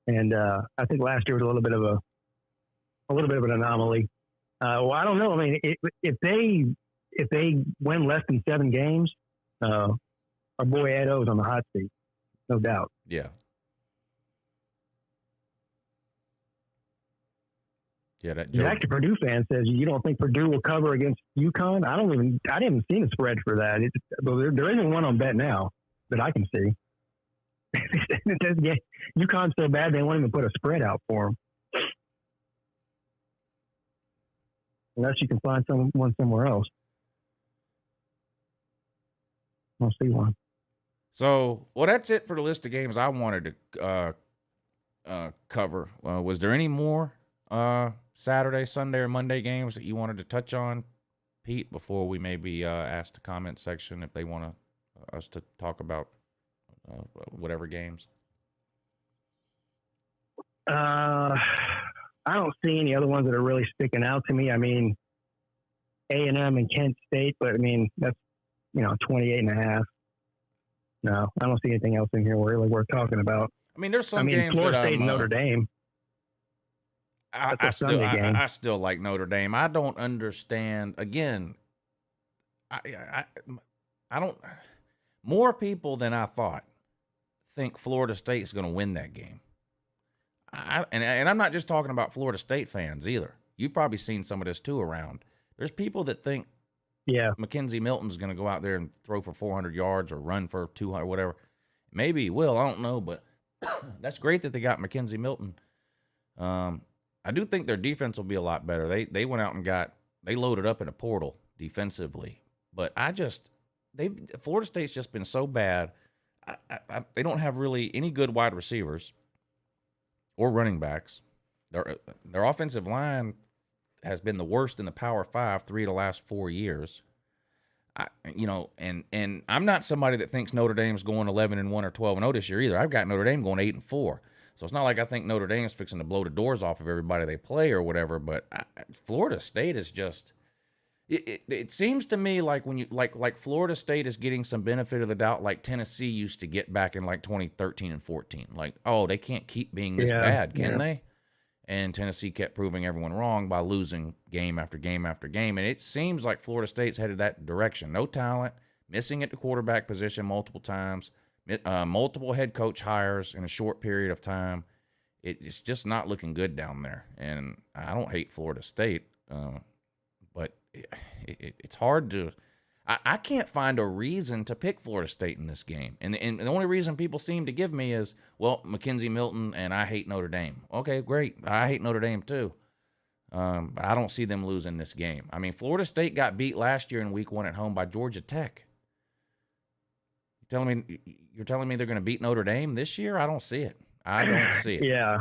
S2: and I think last year was a little bit of an anomaly. Well, I don't know. I mean, if they win less than 7 games, our boy Ed O's on the hot seat, no doubt.
S1: Yeah. Yeah, that joke.
S2: Jack, the Purdue fan, says you don't think Purdue will cover against UConn? I didn't see a spread for that. There isn't one on bet now that I can see. UConn's so bad they won't even put a spread out for them, unless you can find someone somewhere else. I'll see one.
S1: So, well, that's it for the list of games I wanted to cover. Was there any more Saturday, Sunday, or Monday games that you wanted to touch on, Pete, before we maybe ask the comment section if they want us to talk about whatever games?
S2: I don't see any other ones that are really sticking out to me. I mean, A&M and Kent State, but I mean, that's, 28.5. No, I don't see anything else in here really worth talking about.
S1: I mean, there's some games
S2: Florida
S1: that
S2: State and Notre Dame.
S1: I still like Notre Dame. I don't understand. Again, I don't. More people than I thought think Florida State is going to win that game. And I'm not just talking about Florida State fans either. You've probably seen some of this too around. There's people that think Mackenzie Milton's going to go out there and throw for 400 yards or run for 200, whatever. Maybe he will. I don't know, but that's great that they got Mackenzie Milton. I do think their defense will be a lot better. They went out and they loaded up in a portal defensively, but Florida State's just been so bad. They don't have really any good wide receivers or running backs. Their offensive line has been the worst in the Power 5 3 of the last 4 years. And I'm not somebody that thinks Notre Dame's going 11-1 or 12-0 this year either. I've got Notre Dame going 8-4. So it's not like I think Notre Dame's fixing to blow the doors off of everybody they play or whatever. But Florida State is just. It seems to me like when you like Florida State is getting some benefit of the doubt, like Tennessee used to get back in like 2013 and 14. Like, oh, they can't keep being this bad, can they? And Tennessee kept proving everyone wrong by losing game after game after game. And it seems like Florida State's headed that direction. No talent, missing at the quarterback position multiple times, multiple head coach hires in a short period of time. It's just not looking good down there. And I don't hate Florida State, but it's hard to – I can't find a reason to pick Florida State in this game. And the only reason people seem to give me is, well, Mackenzie Milton and I hate Notre Dame. Okay, great. I hate Notre Dame too. But I don't see them losing this game. I mean, Florida State got beat last year in Week 1 at home by Georgia Tech. You're telling me they're going to beat Notre Dame this year? I don't see it. I don't see it.
S2: Yeah.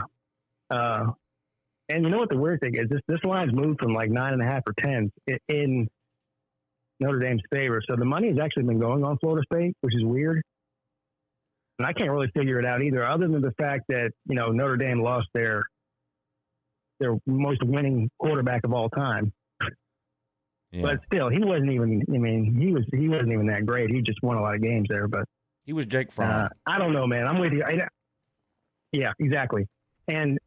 S2: And you know what the weird thing is? This line's moved from like 9.5 or 10 in Notre Dame's favor. So the money has actually been going on Florida State, which is weird. And I can't really figure it out either, other than the fact that, Notre Dame lost their most winning quarterback of all time. Yeah. But still, he wasn't even. He wasn't even that great. He just won a lot of games there. But
S1: he was Jake Fromm.
S2: I don't know, man. I'm with you. Yeah, exactly. And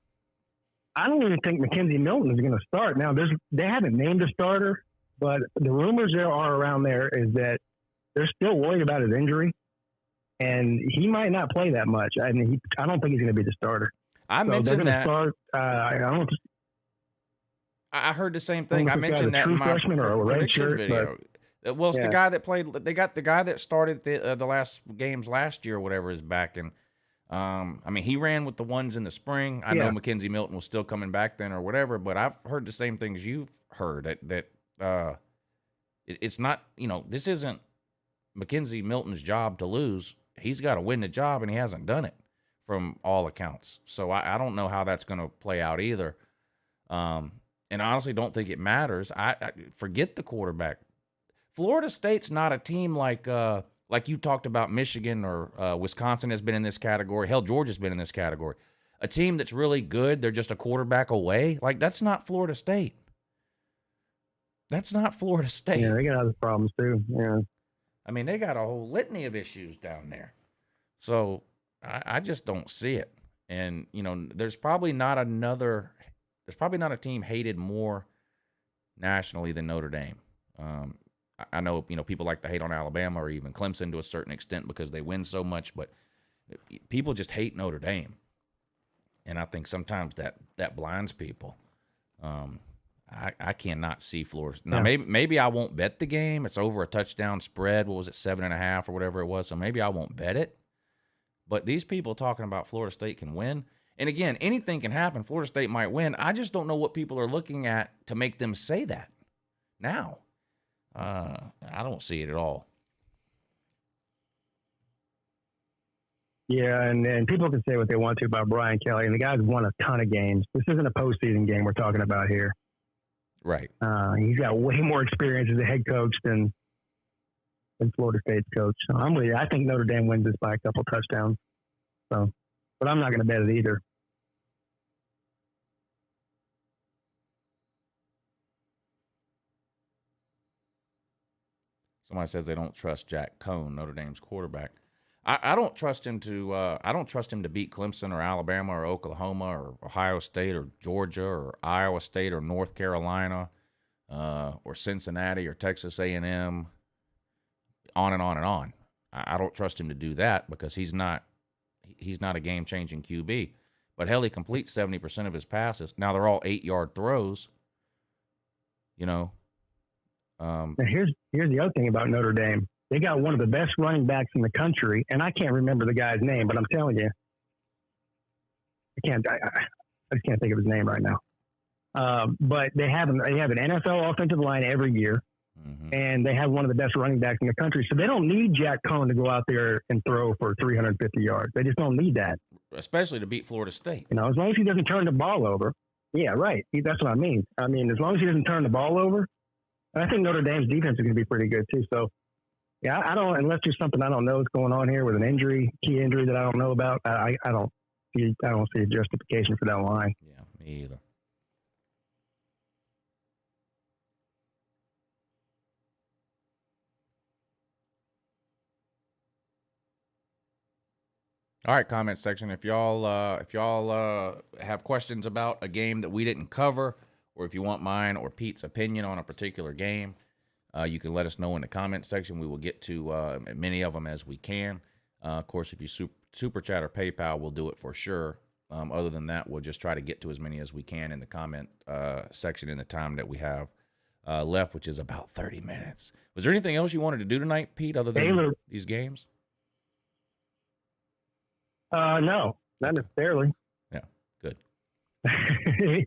S2: I don't even think Mackenzie Milton is going to start. Now, they haven't named a starter, but the rumors there are around there is that they're still worried about his injury, and he might not play that much. I don't think he's going to be the starter.
S1: I mentioned that.
S2: Start,
S1: I heard the same thing. I mentioned that in my prediction video. Well, it's the guy that played. They got the guy that started the last games last year or whatever is back, and he ran with the ones in the spring. I know Mackenzie Milton was still coming back then or whatever, but I've heard the same things you've heard that it's not. This isn't Mackenzie Milton's job to lose. He's got to win the job, and he hasn't done it from all accounts. So I don't know how that's going to play out either. And I honestly don't think it matters. I forget the quarterback. Florida State's not a team like you talked about. Michigan or Wisconsin has been in this category. Hell, Georgia's been in this category. A team that's really good, they're just a quarterback away. Like, that's not Florida State. That's not Florida State.
S2: Yeah, they got other problems too. Yeah.
S1: They got a whole litany of issues down there. So I just don't see it. And, there's probably not a team hated more nationally than Notre Dame. I know, people like to hate on Alabama or even Clemson to a certain extent because they win so much, but people just hate Notre Dame. And I think sometimes that blinds people. I cannot see Florida. Now, maybe I won't bet the game. It's over a touchdown spread. What was it, 7.5 or whatever it was? So maybe I won't bet it. But these people talking about Florida State can win. And again, anything can happen. Florida State might win. I just don't know what people are looking at to make them say that now. I don't see it at all.
S2: Yeah, and people can say what they want to about Brian Kelly, and the guy's won a ton of games. This isn't a postseason game we're talking about here.
S1: Right.
S2: He's got way more experience as a head coach than Florida State's coach. So I'm with you. I think Notre Dame wins this by a couple touchdowns. So, but I'm not going to bet it either.
S1: Somebody says they don't trust Jack Cohn, Notre Dame's quarterback. I don't trust him to. I don't trust him to beat Clemson or Alabama or Oklahoma or Ohio State or Georgia or Iowa State or North Carolina or Cincinnati or Texas A&M. On and on and on. I don't trust him to do that because he's not a game-changing QB. But hell, he completes 70% of his passes. Now they're all 8-yard throws. Now
S2: here's the other thing about Notre Dame. They got one of the best running backs in the country, and I can't remember the guy's name, but I'm telling you, I just can't think of his name right now. But they have an NFL offensive line every year, and they have one of the best running backs in the country. So they don't need Jack Cohn to go out there and throw for 350 yards. They just don't need that.
S1: Especially to beat Florida State.
S2: As long as he doesn't turn the ball over. Yeah, right. That's what I mean. As long as he doesn't turn the ball over, and I think Notre Dame's defense is going to be pretty good too. So, yeah, I don't, unless there's something I don't know is going on here with an key injury that I don't know about. I don't see a justification for that line.
S1: Yeah, me either. All right, comment section. If y'all have questions about a game that we didn't cover, or if you want mine or Pete's opinion on a particular game, you can let us know in the comment section. We will get to many of them as we can. Of course, if you super chat or PayPal, we'll do it for sure. Other than that, we'll just try to get to as many as we can in the comment section in the time that we have left, which is about 30 minutes. Was there anything else you wanted to do tonight, Pete, other than these games?
S2: No, not necessarily.
S1: Yeah, good.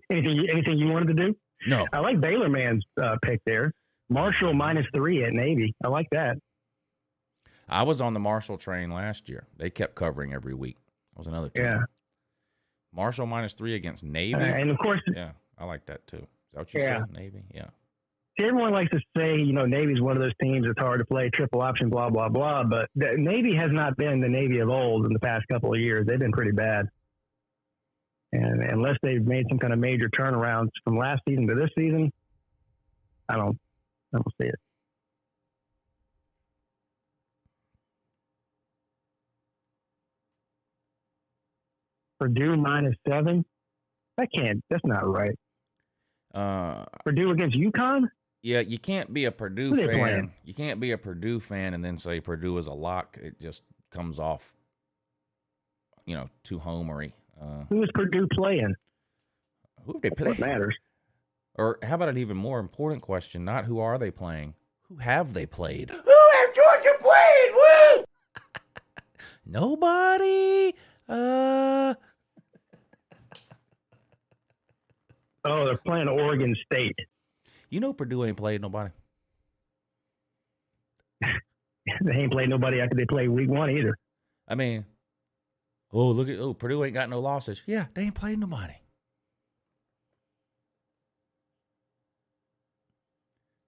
S2: anything you wanted to do?
S1: No.
S2: I like Baylor man's pick there. Marshall -3 at Navy. I like that.
S1: I was on the Marshall train last year. They kept covering every week. That was another team.
S2: Yeah.
S1: Marshall -3 against Navy.
S2: And of course,
S1: Yeah, I like that too. Is that what you
S2: Yeah.
S1: said, Navy? Yeah.
S2: everyone likes to say, Navy's one of those teams that's hard to play, triple option, blah, blah, blah. But the Navy has not been the Navy of old in the past couple of years. They've been pretty bad. And unless they've made some kind of major turnarounds from last season to this season, I don't see it. Purdue -7? That's not right. Purdue against UConn?
S1: Yeah, you can't be a Purdue
S2: Who they
S1: fan.
S2: playing?
S1: You can't be a Purdue fan and then say Purdue is a lock. It just comes off, too homery.
S2: Who is Purdue playing?
S1: Who have they
S2: What
S1: played?
S2: matters?
S1: Or how about an even more important question? Not who are they playing? Who have they played? Who have Georgia played? Woo! Nobody.
S2: Oh, they're playing Oregon State.
S1: Purdue ain't played nobody.
S2: They ain't played nobody after they played week 1 either.
S1: I mean, Purdue ain't got no losses. Yeah, they ain't played nobody.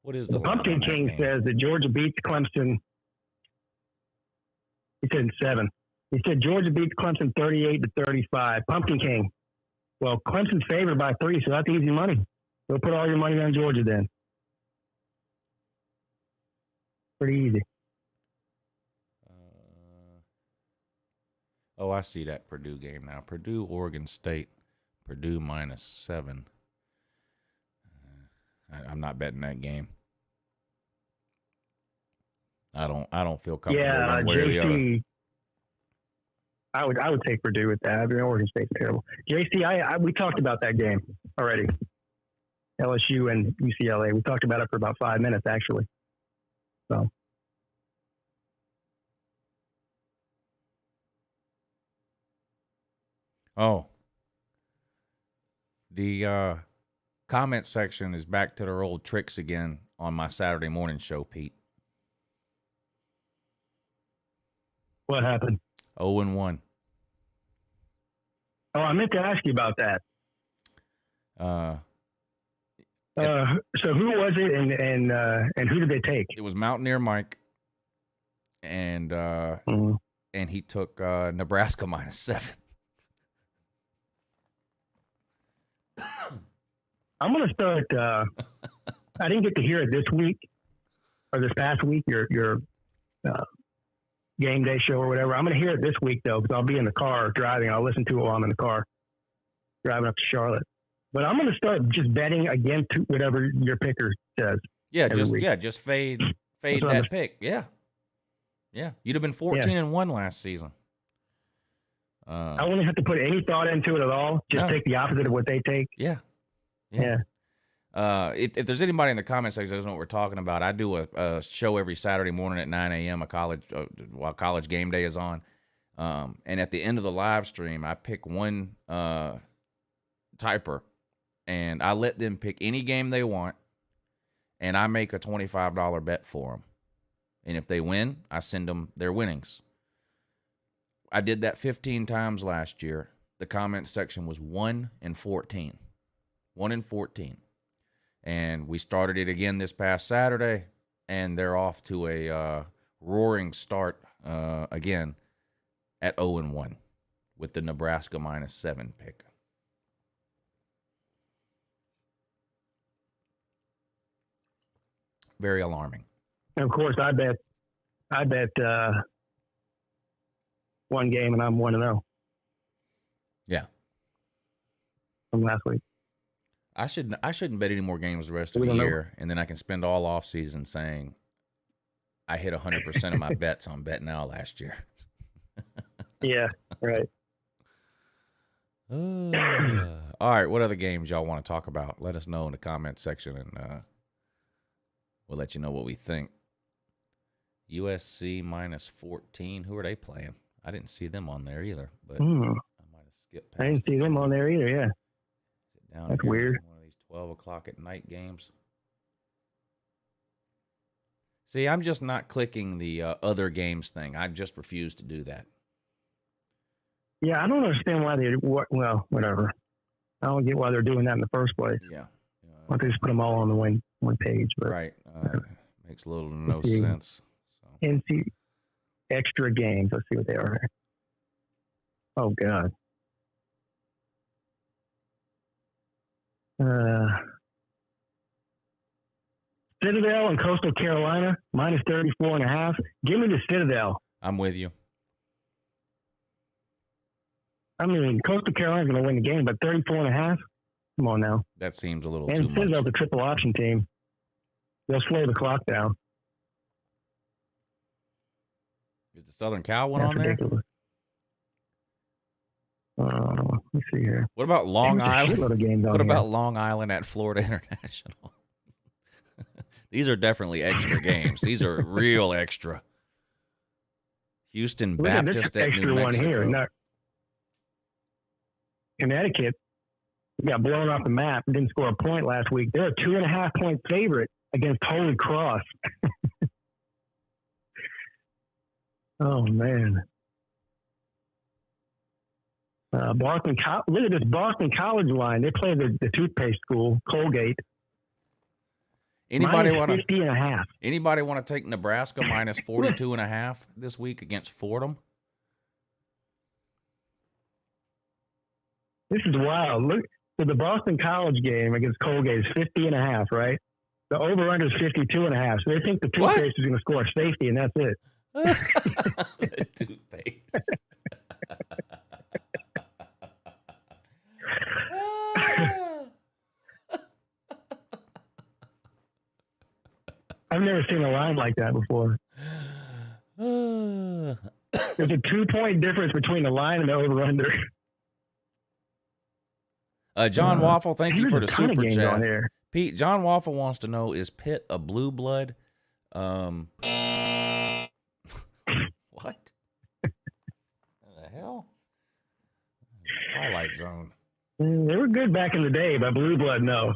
S1: What is the
S2: Pumpkin King says that Georgia beats Clemson. He said 7. He said Georgia beats Clemson 38-35. Pumpkin King. Well, Clemson's favored by 3, so that's easy money. Go put all your money on Georgia then. Pretty easy.
S1: I see that Purdue game now. Purdue, Oregon State. Purdue -7. I'm not betting that game. I don't feel comfortable one way or the other.
S2: JC. I would take Purdue with that. I mean, Oregon State's terrible. JC, we talked about that game already. LSU and UCLA. We talked about it for about 5 minutes actually. So.
S1: Oh. The comment section is back to their old tricks again on my Saturday morning show, Pete.
S2: What happened?
S1: 0-1.
S2: Oh, I meant to ask you about that. So who was it, and who did they take?
S1: It was Mountaineer Mike, and and he took Nebraska -7.
S2: I'm going to start. I didn't get to hear it this week or this past week. Your game day show or whatever. I'm going to hear it this week though, because I'll be in the car driving. I'll listen to it while I'm in the car driving up to Charlotte. But I'm going to start just betting against whatever your picker says.
S1: Yeah, just fade that pick. Yeah. You'd have been 14-1 last season.
S2: I wouldn't have to put any thought into it at all. Just take the opposite of what they take.
S1: Yeah. If there's anybody in the comment section that doesn't know what we're talking about, I do a show every Saturday morning at 9 a.m. While college game day is on. And at the end of the live stream, I pick one typer, and I let them pick any game they want, and I make a $25 bet for them. And if they win, I send them their winnings. I did that 15 times last year. The comment section was 1 in 14. 1 in 14. And we started it again this past Saturday, and they're off to a roaring start again at 0-1 with the Nebraska -7 pick. Very alarming.
S2: And of course, I bet one game, and I'm 1-0.
S1: Yeah.
S2: From last week.
S1: I shouldn't bet any more games the rest of the year, and then I can spend all off season saying I hit 100% of my bets on Bet Now last year.
S2: Yeah, right.
S1: All right, what other games y'all want to talk about? Let us know in the comment section, and we'll let you know what we think. USC -14. Who are they playing? I didn't see them on there either, but I might have skipped past.
S2: I didn't see them on there either, yeah. That's weird.
S1: One of these 12 o'clock at night games. See, I'm just not clicking the other games thing. I just refuse to do that.
S2: Yeah, I don't understand why they. Well, whatever. I don't get why they're doing that in the first place.
S1: Yeah.
S2: Why don't they just put them all on the one page? But
S1: Right. Makes little to no
S2: see.
S1: sense. So.
S2: NC extra games. Let's see what they are. Oh God. Citadel and Coastal Carolina minus 34.5. Give me the Citadel.
S1: I'm with you.
S2: I mean, Coastal Carolina's going to win the game, but 34.5. Come on now.
S1: That seems a little
S2: And
S1: too much.
S2: Citadel's a triple option team. They'll slow the clock down.
S1: Is the Southern Cal one
S2: That's
S1: on there?
S2: ridiculous. Let me see here.
S1: What about Long Island? What about
S2: here.
S1: Long Island at Florida International? These are definitely extra games. These are real extra. Houston
S2: Look at this
S1: Baptist at
S2: extra
S1: New
S2: one
S1: Mexico.
S2: here. No, Connecticut got blown off the map. Didn't score a point last week. They're a 2.5 point favorite against Holy Cross. Oh man. Look at this Boston College line. They play the toothpaste school, Colgate.
S1: Anybody want to
S2: 50.5.
S1: Anybody want to take Nebraska minus 42.5 this week against Fordham?
S2: This is wild. Look, so the Boston College game against Colgate is 50.5, right? The over-under is 52.5. So they think the toothpaste is going to score safety, and that's it.
S1: The toothpaste.
S2: I've never seen a line like that before. There's a 2-point difference between the line and the over-under.
S1: John Waffle, thank you for the
S2: ton of
S1: super
S2: games on
S1: chat.
S2: here.
S1: Pete, John Waffle wants to know, is Pitt a blue blood? What? What the hell? Twilight Zone.
S2: They were good back in the day, but blue blood, no.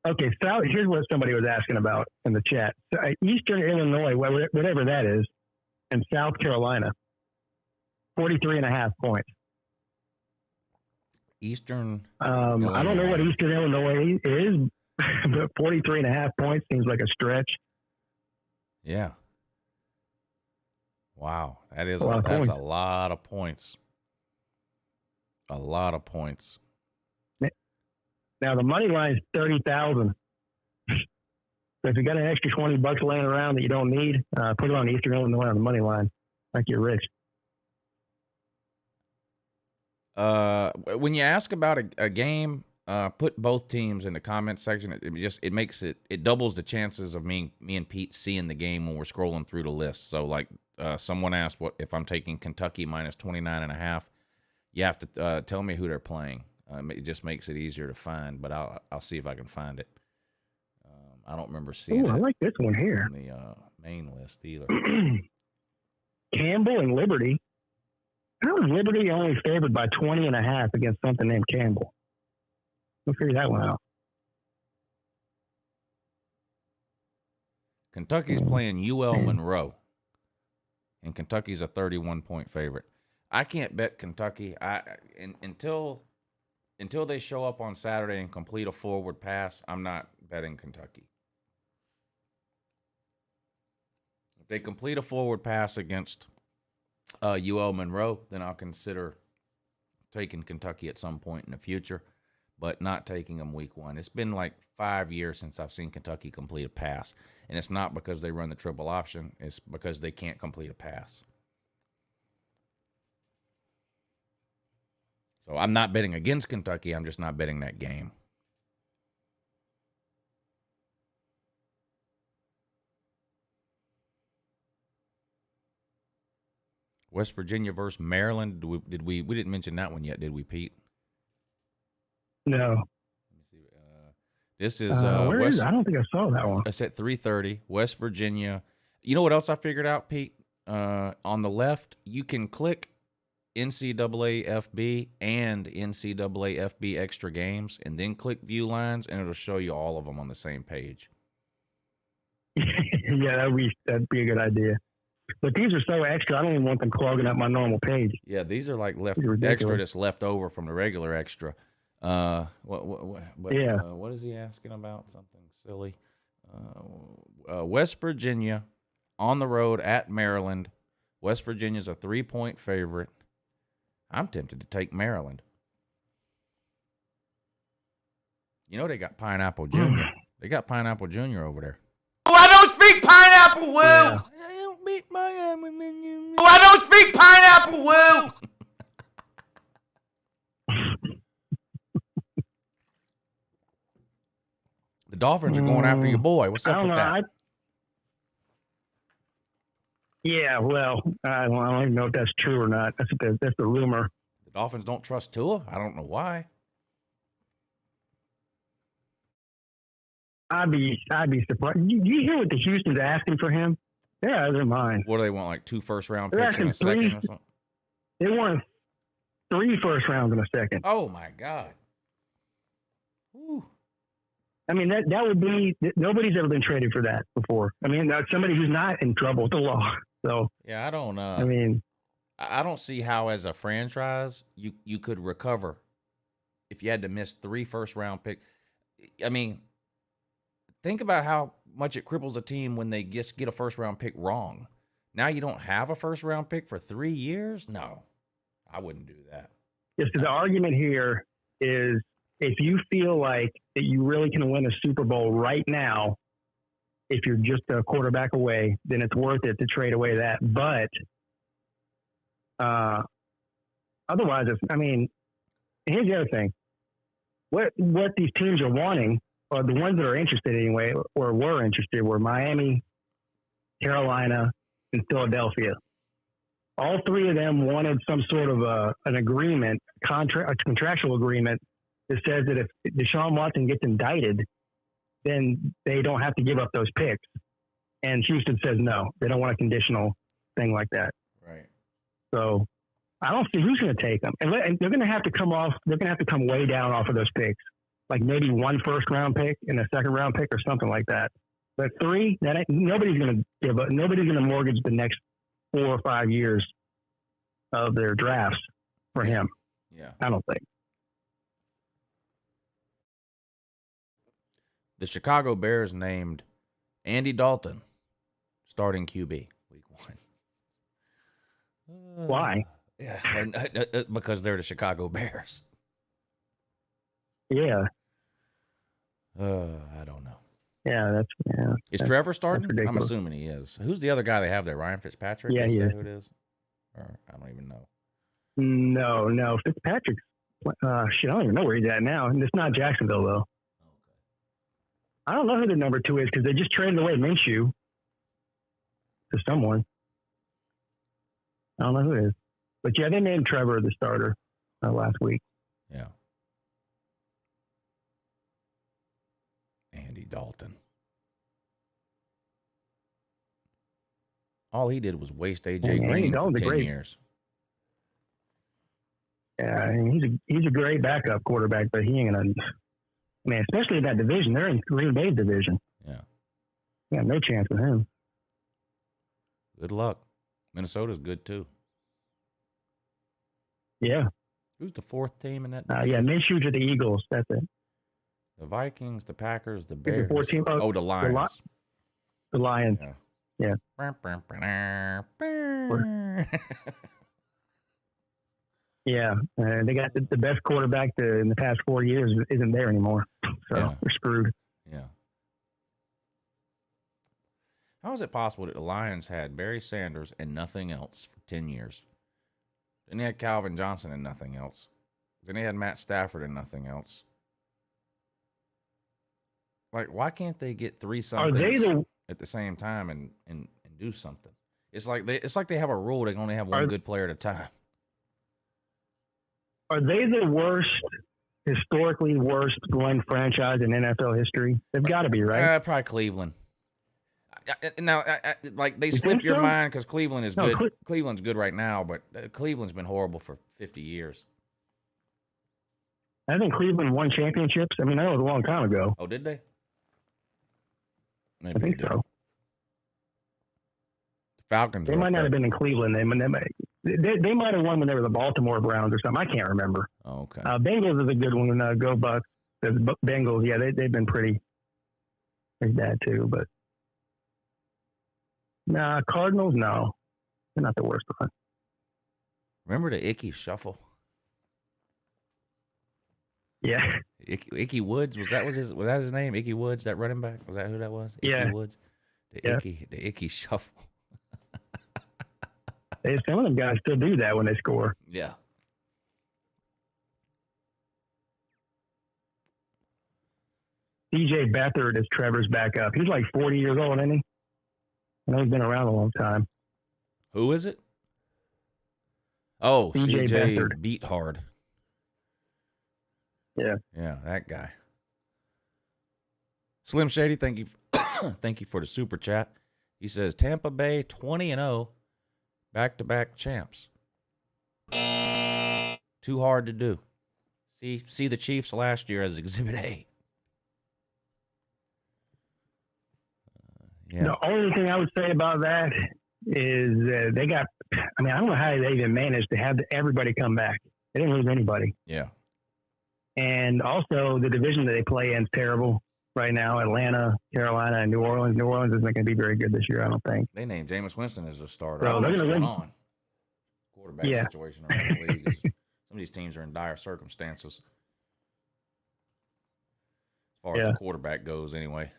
S2: Okay, so here's what somebody was asking about in the chat. So, Eastern Illinois, whatever that is, and South Carolina, 43.5 points.
S1: Eastern.
S2: I don't know what Eastern Illinois is, but 43.5 points seems like a stretch.
S1: Yeah. Wow, that's
S2: a
S1: lot of points. A lot of points.
S2: Now the money line is 30,000. So if you got an extra $20 laying around that you don't need, put it on Eastern Illinois on the money line, like you're rich.
S1: When you ask about a game, put both teams in the comment section. It doubles the chances of me and Pete seeing the game when we're scrolling through the list. So like someone asked what if I'm taking Kentucky minus 29.5. You have to tell me who they're playing. It just makes it easier to find, but I'll see if I can find it. I don't remember seeing it.
S2: I like this one here.
S1: On the main list either.
S2: Campbell and Liberty. How is Liberty only favored by 20.5 against something named Campbell? We'll figure that one out.
S1: Kentucky's playing UL Monroe, and Kentucky's a 31-point favorite. I can't bet Kentucky. Until they show up on Saturday and complete a forward pass, I'm not betting Kentucky. If they complete a forward pass against UL Monroe, then I'll consider taking Kentucky at some point in the future, but not taking them week one. It's been like 5 years since I've seen Kentucky complete a pass, and it's not because they run the triple option. It's because they can't complete a pass. So I'm not betting against Kentucky. I'm just not betting that game. West Virginia versus Maryland. We didn't mention that one yet, did we, Pete?
S2: No.
S1: Let me see. This is
S2: where
S1: West,
S2: is it? I don't think I saw that one.
S1: It's at 3:30. West Virginia. You know what else I figured out, Pete? On the left, you can click NCAA FB and NCAA FB extra games, and then click view lines, and it'll show you all of them on the same page.
S2: Yeah, that'd be a good idea. But these are so extra, I don't even want them clogging up my normal page.
S1: Yeah, these are like
S2: Ridiculous.
S1: extra that's left over from the regular extra. What is he asking about? Something silly. West Virginia on the road at Maryland. West Virginia's a 3-point favorite. I'm tempted to take Maryland. You know they got Pineapple Jr. They got Pineapple Jr. over there. Oh, I don't speak pineapple, woo! Yeah. I don't speak pineapple, woo! Oh, I don't speak pineapple, woo! The Dolphins are going after your boy. What's up with that?
S2: Yeah, well, I don't even know if that's true or not. That's the rumor.
S1: The Dolphins don't trust Tua? I don't know why.
S2: I'd be surprised. You hear what the Houston's asking for him? They're out of their mind.
S1: What do they want, like 2 first-round picks in a second or something?
S2: They want 3 first rounds in a second.
S1: Oh, my God. Ooh.
S2: I mean, that would be – nobody's ever been traded for that before. I mean, that's somebody who's not in trouble with the law. So
S1: yeah, I don't know.
S2: I mean –
S1: I don't see how, as a franchise, you could recover if you had to miss 3 first-round picks. I mean – think about how much it cripples a team when they just get a first-round pick wrong. Now you don't have a first-round pick for 3 years? No, I wouldn't do that.
S2: Yes, the argument here is if you feel like that you really can win a Super Bowl right now, if you're just a quarterback away, then it's worth it to trade away that. But otherwise, here's the other thing. What these teams are wanting, or the ones that are interested anyway, or were interested, were Miami, Carolina, and Philadelphia. All 3 of them wanted some sort of an agreement, a contractual agreement that says that if Deshaun Watson gets indicted, then they don't have to give up those picks. And Houston says no, they don't want a conditional thing like that.
S1: Right.
S2: So I don't see who's going to take them, and they're going to have to come off. They're going to have to come way down off of those picks. Like maybe 1 first-round pick and a second-round pick or something like that. But 3, nobody's going to give up. Nobody's going to mortgage the next 4 or 5 years of their drafts for him.
S1: Yeah,
S2: I don't think.
S1: The Chicago Bears named Andy Dalton starting QB week 1.
S2: Why?
S1: Yeah, because they're the Chicago Bears.
S2: Yeah.
S1: I don't know.
S2: Yeah,
S1: Is Trevor starting? I'm
S2: ridiculous.
S1: assuming he is. Who's the other guy they have there? Ryan Fitzpatrick?
S2: Yeah, he is.
S1: Who it is? Or I don't even know.
S2: No. Fitzpatrick's. I don't even know where he's at now. And it's not Jacksonville though. Okay. I don't know who the number 2 is because they just traded away Minshew to someone. I don't know who it is, but yeah, they named Trevor the starter last week.
S1: Yeah. Andy Dalton. All he did was waste A.J. Green for 10 years.
S2: Yeah, he's a great backup quarterback, but he ain't gonna. Especially in that division, they're in Green Bay's division.
S1: Yeah.
S2: Yeah, no chance with him.
S1: Good luck. Minnesota's good too.
S2: Yeah.
S1: Who's the 4th team in that?
S2: Yeah, Minshew to the Eagles. That's it.
S1: The Vikings, the Packers, the Bears.
S2: The 14,
S1: the Lions.
S2: The Lions. Yeah. Yeah. They got the best quarterback in the past 4 years isn't there anymore. So we're screwed.
S1: Yeah. How is it possible that the Lions had Barry Sanders and nothing else for 10 years? Then they had Calvin Johnson and nothing else. Then they had Matt Stafford and nothing else. Like, why can't they get 3 somethings at the same time and do something? It's like they have a rule. They can only have one good player at a time.
S2: Are they the historically worst run franchise in NFL history? They've got to be, right?
S1: Probably Cleveland. Like they
S2: You
S1: slip
S2: think
S1: your
S2: so?
S1: mind because Cleveland is
S2: No,
S1: good. Cleveland's good right now, but Cleveland's been horrible for 50 years.
S2: I think Cleveland won championships. I mean, that was a long time ago.
S1: Oh, did they? Maybe
S2: I think
S1: they did.
S2: so.
S1: The Falcons.
S2: They might not have been in Cleveland. They might have won when they were the Baltimore Browns or something. I can't remember.
S1: Oh, okay.
S2: Bengals is a good one. Go Bucks. The Bengals, yeah, they've been pretty bad too. But nah, Cardinals, no, they're not the worst one.
S1: Remember the Icky Shuffle?
S2: Yeah,
S1: Icky Woods, was that his name? Icky Woods, that running back? Was that who that was? Icky
S2: Yeah.
S1: Woods.
S2: Yeah.
S1: The Icky Shuffle.
S2: some of them guys still do that when they score.
S1: Yeah.
S2: DJ Beathard is Trevor's backup. He's like 40 years old, isn't he? I know he's been around a long time.
S1: Who is it? Oh,
S2: CJ
S1: CJ
S2: Beathard.
S1: Beat Hard.
S2: Yeah.
S1: Yeah, that guy. Slim Shady, thank you thank you for the super chat. He says Tampa Bay 20-0, back-to-back champs. Too hard to do. See the Chiefs last year as Exhibit A. Yeah.
S2: The only thing I would say about that is they got, I mean, I don't know how they even managed to have everybody come back. They didn't lose anybody.
S1: Yeah.
S2: And also the division that they play in is terrible right now. Atlanta, Carolina, and New Orleans. New Orleans isn't going to be very good this year, I don't think.
S1: They named Jameis Winston as a starter.
S2: So
S1: I don't know
S2: they're
S1: what's
S2: gonna
S1: going
S2: win.
S1: on. Quarterback situation around the league. Some of these teams are in dire circumstances. As far as the quarterback goes, anyway.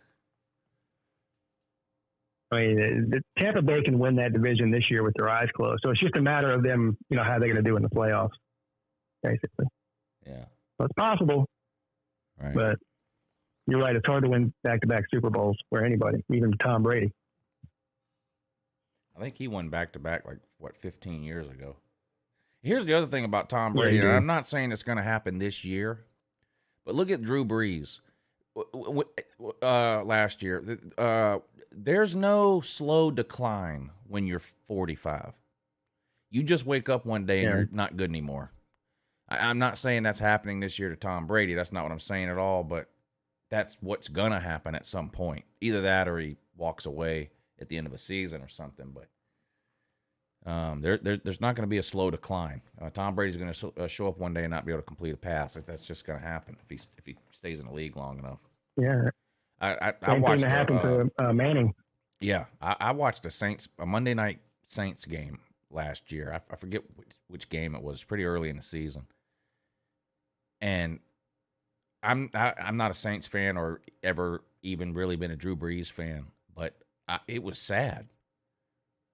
S2: I mean, the Tampa Bay can win that division this year with their eyes closed. So it's just a matter of them, how they're going to do in the playoffs, basically.
S1: Yeah.
S2: So it's possible,
S1: Right.
S2: but you're right. It's hard to win back-to-back Super Bowls for anybody, even Tom Brady.
S1: I think he won back-to-back, 15 years ago. Here's the other thing about Tom
S2: Yeah,
S1: Brady,
S2: he
S1: and
S2: did.
S1: I'm not saying it's going to happen this year, but look at Drew Brees last year. There's no slow decline when you're 45. You just wake up one day and you're not good anymore. I'm not saying that's happening this year to Tom Brady. That's not what I'm saying at all, but that's what's going to happen at some point. Either that or he walks away at the end of a season or something, but there's not going to be a slow decline. Tom Brady's going to show up one day and not be able to complete a pass. That's just going to happen if he stays in the league long enough.
S2: Yeah.
S1: I
S2: Same
S1: watched
S2: thing that happened to Manning.
S1: Yeah, I watched a Monday night Saints game last year. I forget which game it was. Pretty early in the season, and I'm not a Saints fan or ever even really been a Drew Brees fan, but it was sad.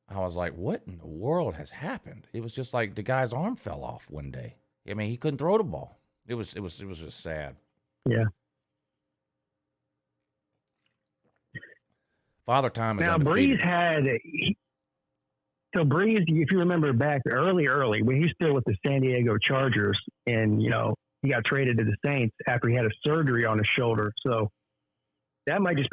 S1: I was like, what in the world has happened? It was just like the guy's arm fell off one day. I mean, he couldn't throw the ball. It was just sad.
S2: Yeah.
S1: Father Time is
S2: Now,
S1: undefeated.
S2: Brees, if you remember back early, when he's still with the San Diego Chargers, and, he got traded to the Saints after he had a surgery on his shoulder. So that might have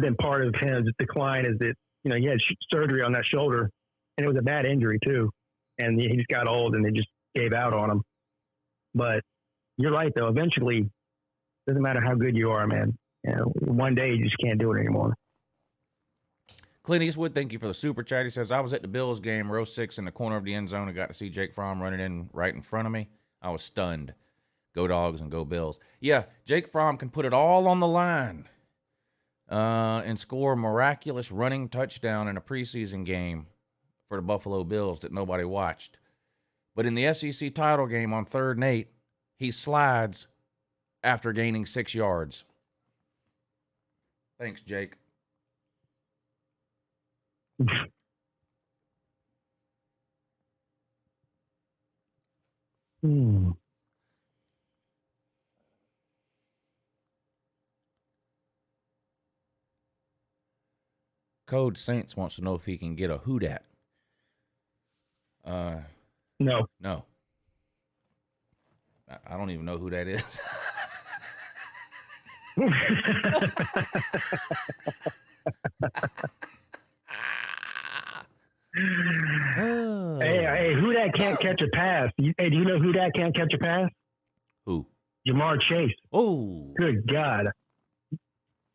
S2: been part of his decline, is that, he had surgery on that shoulder, and it was a bad injury too. And he just got old and they just gave out on him. But you're right, though. Eventually, doesn't matter how good you are, man. One day you just can't do it anymore.
S1: Clint Eastwood, thank you for the super chat. He says, I was at the Bills game, row 6 in the corner of the end zone, and got to see Jake Fromm running in right in front of me. I was stunned. Go Dogs and go Bills. Yeah, Jake Fromm can put it all on the line and score a miraculous running touchdown in a preseason game for the Buffalo Bills that nobody watched. But in the SEC title game on 3rd and 8, he slides after gaining 6 yards. Thanks, Jake. Code Saints wants to know if he can get a who dat.
S2: No.
S1: No. I don't even know who that is.
S2: Hey, who that can't catch a pass? Hey, do you know who that can't catch a pass?
S1: Who?
S2: Jamar Chase.
S1: Oh,
S2: Good God.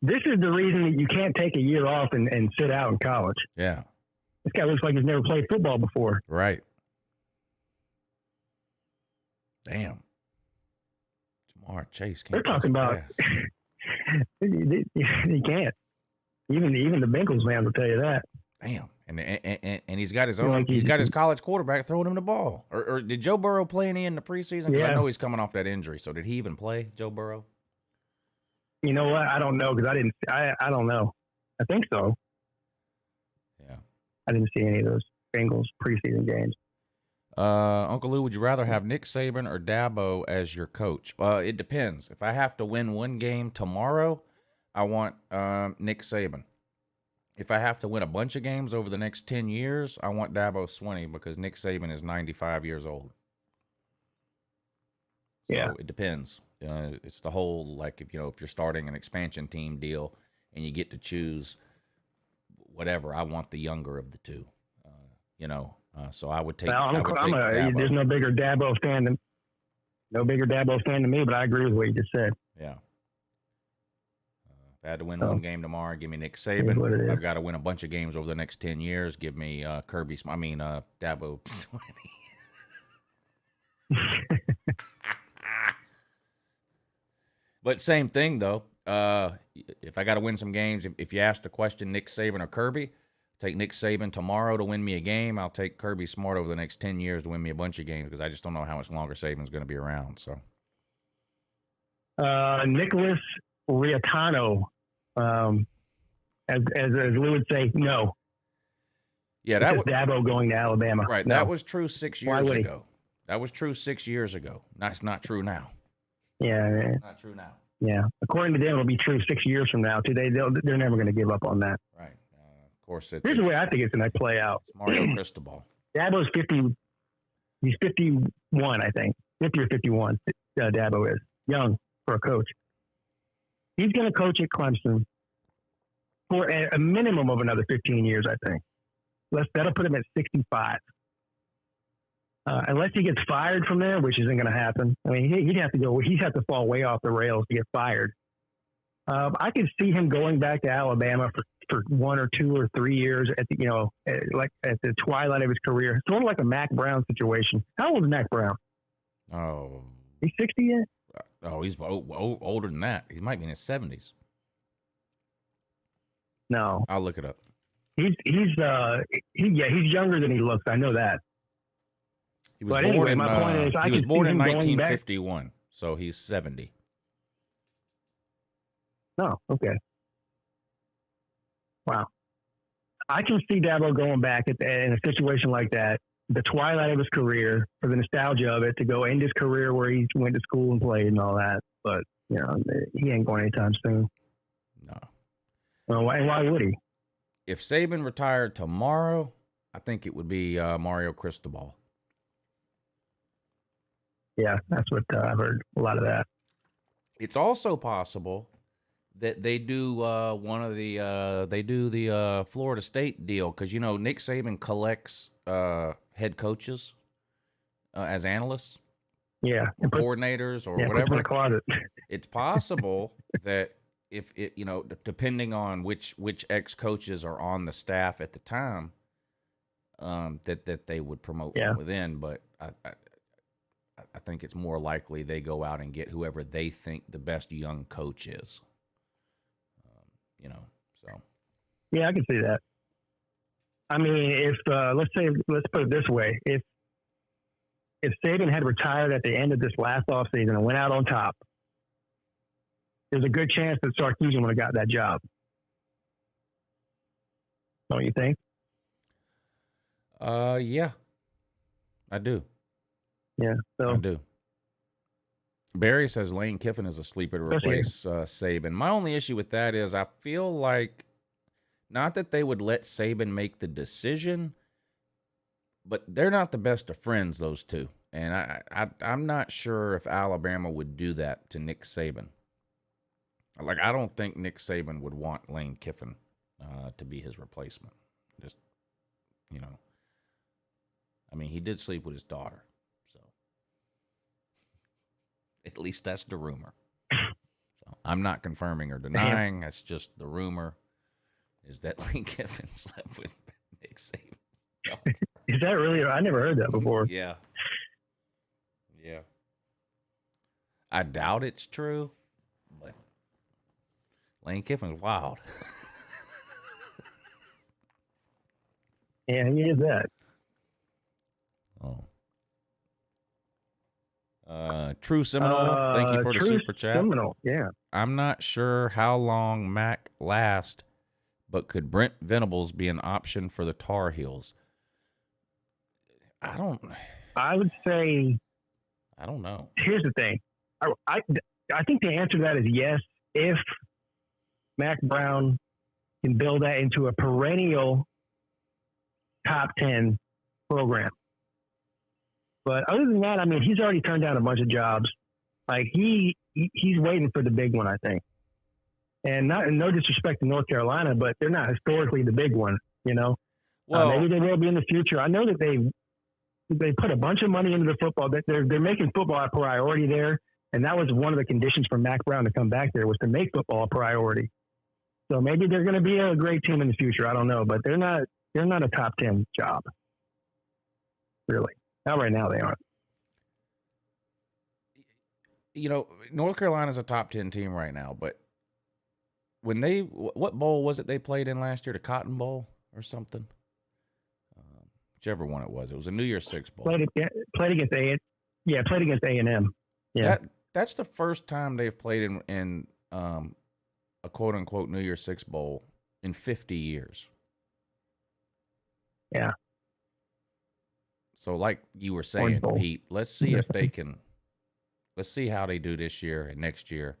S2: This is the reason that you can't take a year off and sit out in college.
S1: yeah,
S2: This guy looks like he's never played football before.
S1: right. Damn. Jamar Chase can't.
S2: They're talking about he can't. Even the Bengals fans will tell you that.
S1: Damn. And he's got his own. He's got his college quarterback throwing him the ball. Or did Joe Burrow play any in the preseason? Because I know he's coming off that injury. So did he even play, Joe Burrow?
S2: You know what? I don't know because I don't know. I think so.
S1: Yeah.
S2: I didn't see any of those Bengals preseason games.
S1: Uncle Lou, would you rather have Nick Saban or Dabo as your coach? It depends. If I have to win one game tomorrow, I want Nick Saban. If I have to win a bunch of games over the next 10 years, I want Dabo Swinney because Nick Saban is 95 years old. So
S2: yeah.
S1: It depends. It's the whole, like, if you're starting an expansion team deal and you get to choose whatever, I want the younger of the two, so I would take, Dabo.
S2: There's no bigger Dabo fan than me, but I agree with what you just said.
S1: Yeah. If I had to win one game tomorrow, give me Nick Saban. If I've got to win a bunch of games over the next 10 years, give me Dabo Swinney. But same thing, though. If I got to win some games, if you ask the question Nick Saban or Kirby, take Nick Saban tomorrow to win me a game. I'll take Kirby Smart over the next 10 years to win me a bunch of games because I just don't know how much longer Saban's going to be around. So,
S2: Nicholas Riatano, as Lou would say, no.
S1: Yeah, that was
S2: Dabo going to Alabama.
S1: Right,
S2: no.
S1: That was true 6 years ago. That was true 6 years ago. That's not true now.
S2: Yeah,
S1: not true now.
S2: Yeah, according to them, it'll be true 6 years from now. Too, they're never going to give up on that.
S1: Right. Of course,
S2: here's the way I think it's going to play out.
S1: It's Mario Cristobal.
S2: Dabo's 50. He's 51, I think. 50 or 51. Dabo is young for a coach. He's going to coach at Clemson for a minimum of another 15 years, I think. That'll put him at 65. Unless he gets fired from there, which isn't going to happen. I mean, he'd have to fall way off the rails to get fired. I could see him going back to Alabama for 1 or 2 or 3 years at the twilight of his career, sort of like a Mac Brown situation. How old is Mac Brown?
S1: Oh,
S2: he's 60 yet?
S1: Oh, he's older than that. He might be in his 70s.
S2: No,
S1: I'll look it up.
S2: He's younger than he looks. I know that.
S1: He was born in 1951, so he's 70.
S2: Oh, okay. Wow. I can see Dabo going back in a situation like that, the twilight of his career, for the nostalgia of it, to go end his career where he went to school and played and all that. But, he ain't going anytime soon.
S1: No.
S2: Well, why would he?
S1: If Saban retired tomorrow, I think it would be Mario Cristobal.
S2: Yeah, that's what I've heard, a lot of that.
S1: It's also possible that they do the Florida State deal because Nick Saban collects head coaches as analysts, or coordinators, or whatever.
S2: In the closet.
S1: It's possible that if it depending on which ex coaches are on the staff at the time, that they would promote from within, but I think it's more likely they go out and get whoever they think the best young coach is. So.
S2: Yeah, I can see that. I mean, if let's put it this way: if Saban had retired at the end of this last offseason and went out on top, there's a good chance that Sarkisian would have got that job. Don't you think?
S1: Yeah, I do.
S2: Yeah, so
S1: I do. Barry says Lane Kiffin is a sleeper to replace Saban. My only issue with that is I feel like, not that they would let Saban make the decision, but they're not the best of friends, those two. And I'm not sure if Alabama would do that to Nick Saban. Like, I don't think Nick Saban would want Lane Kiffin to be his replacement. Just, you know, I mean, he did sleep with his daughter, so at least that's the rumor. So I'm not confirming or denying. That's just the rumor. Is that Lane Kiffin slept with Nick Saban's daughter?
S2: Is that really? I never heard that before.
S1: Yeah. I doubt it's true, but Lane Kiffin's wild.
S2: Yeah, he is that.
S1: Oh. True Seminole, thank you for the super chat.
S2: Seminole, yeah.
S1: I'm not sure how long Mac lasts, but could Brent Venables be an option for the Tar Heels?
S2: I would say.
S1: I don't know.
S2: Here's the thing. I think the answer to that is yes, if Mac Brown can build that into a perennial top 10 program. But other than that, I mean, he's already turned down a bunch of jobs. Like he's waiting for the big one, I think. And no disrespect to North Carolina, but they're not historically the big one, you know.
S1: Well,
S2: maybe they will be in the future. I know that they put a bunch of money into the football. That they're making football a priority there, and that was one of the conditions for Mac Brown to come back there was to make football a priority. So maybe they're going to be a great team in the future. I don't know, but they're not a top 10 job, really. Not right now. They aren't.
S1: You know, North Carolina's a top 10 team right now, but when what bowl was it they played in last year? The Cotton Bowl or something? Whichever one it was. It was a New Year's Six bowl.
S2: Played against A&M. Yeah.
S1: That's the first time they've played in a quote-unquote New Year's Six bowl in 50 years.
S2: Yeah.
S1: So like you were saying, Pete, let's see if they can – let's see how they do this year and next year.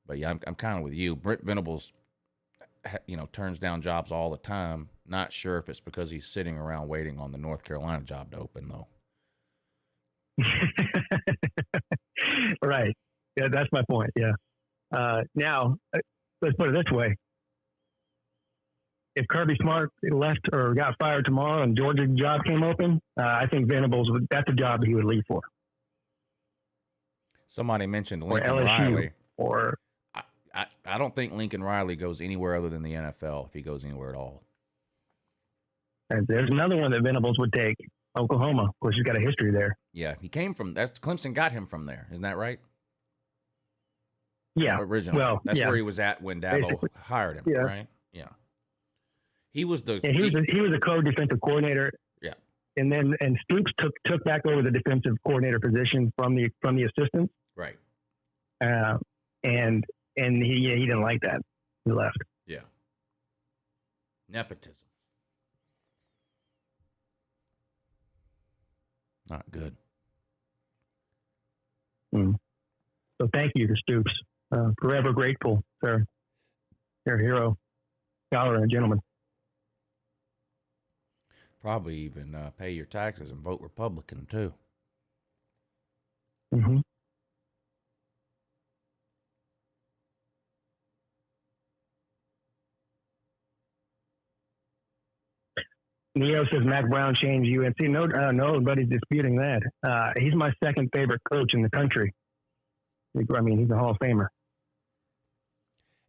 S1: But, yeah, I'm kind of with you. Brent Venables, you know, turns down jobs all the time. Not sure if it's because he's sitting around waiting on the North Carolina job to open, though.
S2: Right. Yeah, that's my point. Yeah. Now, let's put it this way. If Kirby Smart left or got fired tomorrow and Georgia's job came open, I think Venables that's a job he would leave for.
S1: Somebody mentioned Lincoln Riley. I don't think Lincoln Riley goes anywhere other than the NFL if he goes anywhere at all.
S2: And there's another one that Venables would take, Oklahoma. Of course, he's got a history there.
S1: Yeah, he came from that's Clemson got him from there. Isn't that right?
S2: Yeah.
S1: Originally. Well, that's where he was at when Dabo hired him, right? Yeah. He was the
S2: he was a co-defensive coordinator.
S1: Yeah.
S2: And Stoops took back over the defensive coordinator position from the assistant.
S1: Right.
S2: And he didn't like that. He left.
S1: Yeah. Nepotism. Not good.
S2: So thank you to Stoops. Forever grateful, sir. You're a hero, scholar, and a gentleman.
S1: Probably even pay your taxes and vote Republican, too.
S2: Mm-hmm. Neo says Mac Brown changed UNC. Nobody's disputing that. He's my second favorite coach in the country. I mean, he's a Hall of Famer.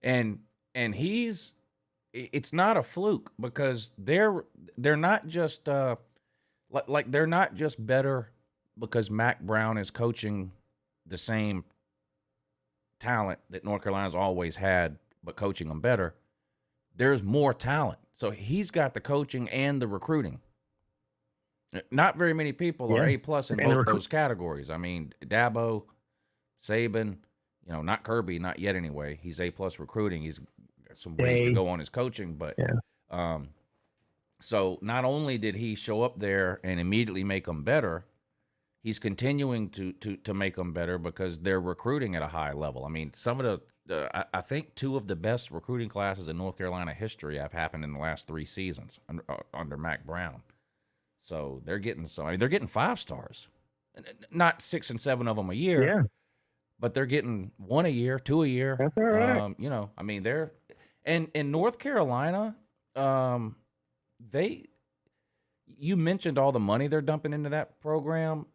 S1: And it's not a fluke because they're not just they're not just better because Mac Brown is coaching the same talent that North Carolina's always had, but coaching them better. There's more talent. So he's got the coaching and the recruiting. Not very many people are A+ in both those categories. I mean, Dabo, Saban, not Kirby, not yet anyway. He's A+ recruiting. He's got some ways to go on his coaching, but so not only did he show up there and immediately make them better, he's continuing to make them better because they're recruiting at a high level. I mean, some of I think two of the best recruiting classes in North Carolina history have happened in the last 3 seasons under Mac Brown. So they're getting they're getting 5 stars, not 6 and 7 of them a year.
S2: Yeah.
S1: but they're getting 1 a year, 2 a year.
S2: That's all right.
S1: You know, I mean, they're and in North Carolina, you mentioned all the money they're dumping into that program.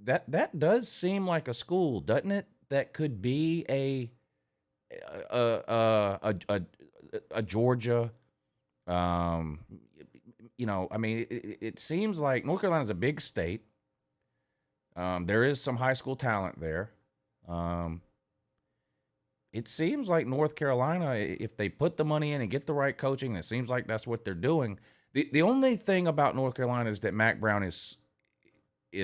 S1: That does seem like a school, doesn't it? That could be a Georgia. You know, I mean, it seems like North Carolina is a big state. There is some high school talent there. It seems like North Carolina, if they put the money in and get the right coaching, it seems like that's what they're doing. The only thing about North Carolina is that Mac Brown is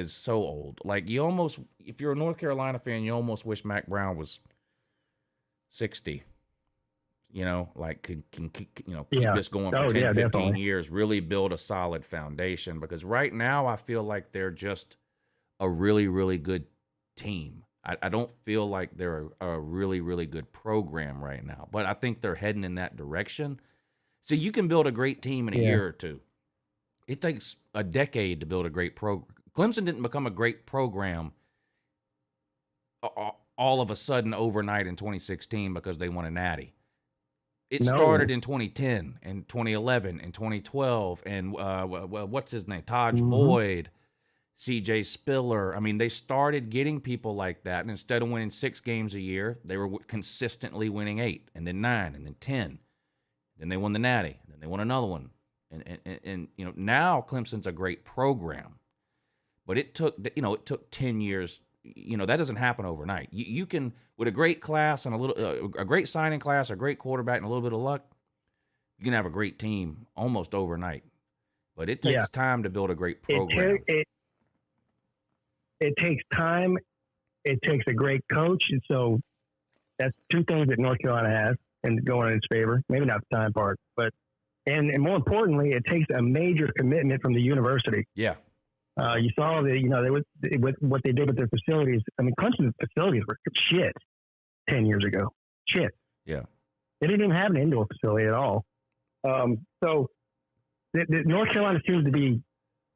S1: so old. Like, you almost, if you're a North Carolina fan, you almost wish Mac Brown was 60. You know, like can keep this going for 10, 15
S2: definitely.
S1: years, really build a solid foundation. Because right now I feel like they're just a really, really good team. I don't feel like they're a really, really good program right now, but I think they're heading in that direction. So you can build a great team in a year or two. It takes a decade to build a great program. Clemson didn't become a great program all of a sudden overnight in 2016 because they won a natty. It started in 2010 and 2011 and 2012 and what's his name? Taj Boyd, CJ Spiller. I mean, they started getting people like that, and instead of winning 6 games a year, they were consistently winning 8 and then 9 and then 10. Then they won the natty, and then they won another one. And you know, now Clemson's a great program. But it took 10 years. You know, that doesn't happen overnight. You can, with a great class and a great signing class, a great quarterback, and a little bit of luck, you can have a great team almost overnight. But it takes time to build a great program.
S2: It takes time. It takes a great coach. And so that's 2 things that North Carolina has and going in its favor. Maybe not the time part, but and more importantly, it takes a major commitment from the university.
S1: Yeah.
S2: You saw with what they did with their facilities. I mean, Clemson's facilities were shit 10 years ago. Shit.
S1: Yeah.
S2: They didn't even have an indoor facility at all. So the North Carolina seems to be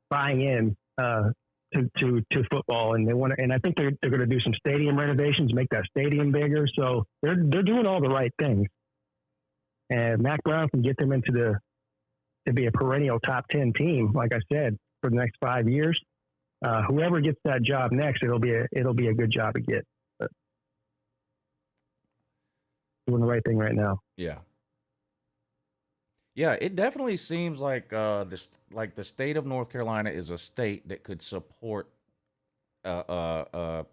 S2: buying in to football, and they want to. And I think they're going to do some stadium renovations, make that stadium bigger. So they're doing all the right things. And Mac Brown can get them to be a perennial top 10 team, like I said, for the next 5 years. Whoever gets that job next, it'll be a good job to get. But doing the right thing right now.
S1: Yeah. Yeah, it definitely seems like the state of North Carolina is a state that could support a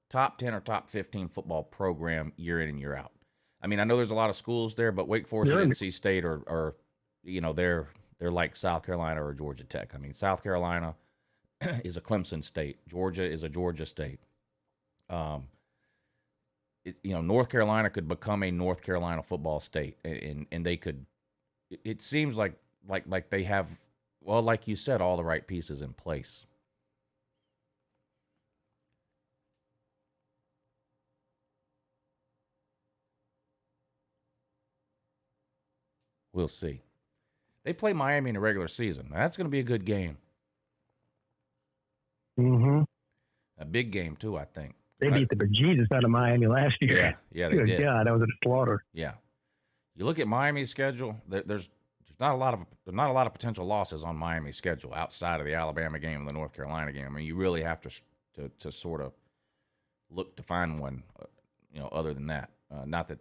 S1: top 10 or top 15 football program year in and year out. I mean, I know there's a lot of schools there, but Wake Forest and NC State are they're like South Carolina or Georgia Tech. I mean, South Carolina is a Clemson state. Georgia is a Georgia state. North Carolina could become a North Carolina football state, and they could. It seems like they have, well, like you said, all the right pieces in place. We'll see. They play Miami in the regular season. Now, that's going to be a good game.
S2: Mm-hmm.
S1: A big game, too, I think.
S2: They beat the bejesus out of Miami last year.
S1: Yeah, they did.
S2: God, that was a slaughter.
S1: Yeah. You look at Miami's schedule, there's not a lot of potential losses on Miami's schedule outside of the Alabama game and the North Carolina game. I mean, you really have to sort of look to find one, other than that. Not that,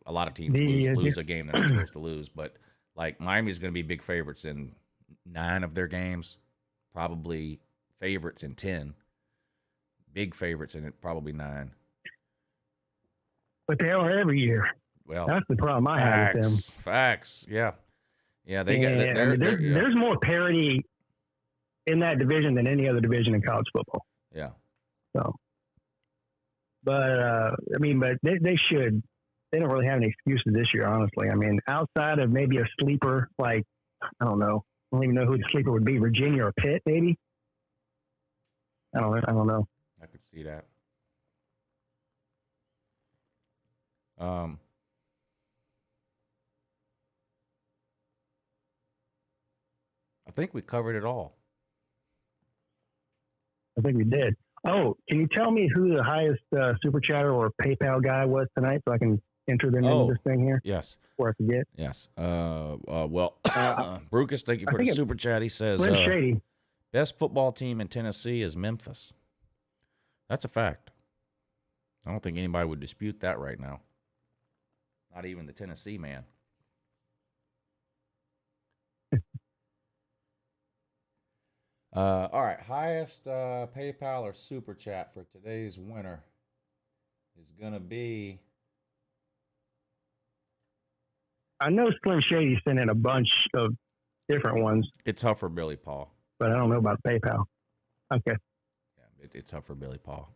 S1: a lot of teams lose a game that they're supposed to lose, but like Miami's going to be big favorites in 9 of their games, probably favorites in 10, big favorites in probably 9.
S2: But they are every year.
S1: Well,
S2: that's the problem I have with them.
S1: Facts, yeah.
S2: There's more parity in that division than any other division in college football.
S1: Yeah.
S2: So, but they should. They don't really have any excuses this year, honestly. I mean, outside of maybe a sleeper, like I don't know, I don't even know who the sleeper would be. Virginia or Pitt, maybe. I don't know.
S1: I could see that. I think we covered it all.
S2: I think we did. Oh, Can you tell me who the highest super chatter or PayPal guy was tonight, so I can enter them into this thing here?
S1: Yes.
S2: Before I forget.
S1: Yes. Well, Brucus, thank you for the super chat. He says,
S2: Shady.
S1: best football team in Tennessee is Memphis. That's a fact. I don't think anybody would dispute that right now. Not even the Tennessee man. All right. Highest PayPal or super chat for today's winner is going to be.
S2: I know Slim Shady sent in a bunch of different ones.
S1: It's tough for Billy Paul.
S2: But I don't know about PayPal. Okay.
S1: Yeah, it's tough for Billy Paul.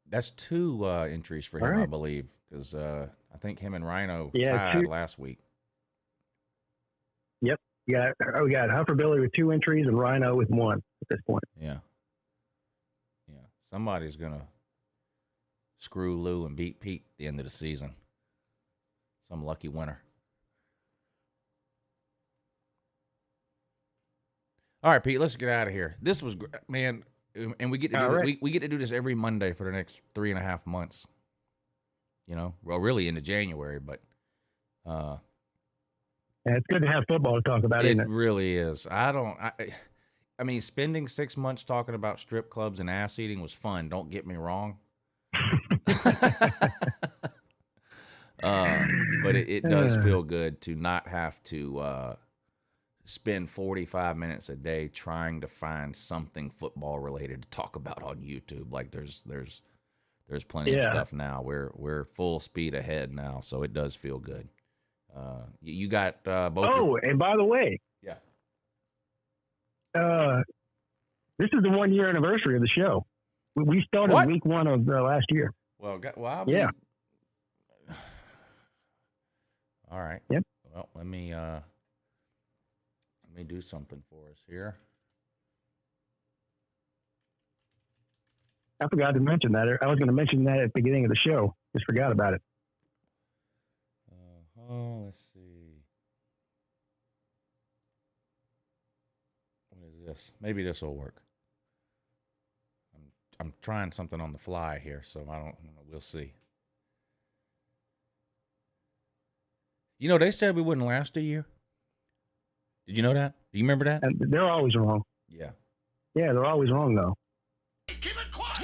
S1: That's 2 entries for him, right. I believe, because I think him and Rhino tied last week.
S2: Yep. We got Huffer Billy with 2 entries and Rhino with 1 at this point.
S1: Yeah. Yeah. Somebody's going to screw Lou and beat Pete at the end of the season. Some lucky winner. All right, Pete, let's get out of here. This was, man, and we get to do this, we get to do this every Monday for the next 3.5 months. You know, well, really into January, but
S2: yeah, it's good to have football to talk about. Isn't it?
S1: It really is. I mean, spending 6 months talking about strip clubs and ass eating was fun. Don't get me wrong. But it does feel good to not have to spend 45 minutes a day trying to find something football related to talk about on YouTube. Like there's plenty of stuff now. We're full speed ahead now, so it does feel good. You got both.
S2: Oh, and by the way,
S1: yeah,
S2: this is the 1-year anniversary of the show. We started week 1 of last year.
S1: Well, all right.
S2: Yep.
S1: Well, let me do something for us here.
S2: I forgot to mention that. I was going to mention that at the beginning of the show. Just forgot about it.
S1: Let's see. What is this? Maybe this will work. I'm trying something on the fly here, so I don't know. We'll see. You know, they said we wouldn't last a year. Did you know that? Do you remember that?
S2: And they're always wrong.
S1: Yeah.
S2: Yeah, they're always wrong, though.
S4: Keep it quiet.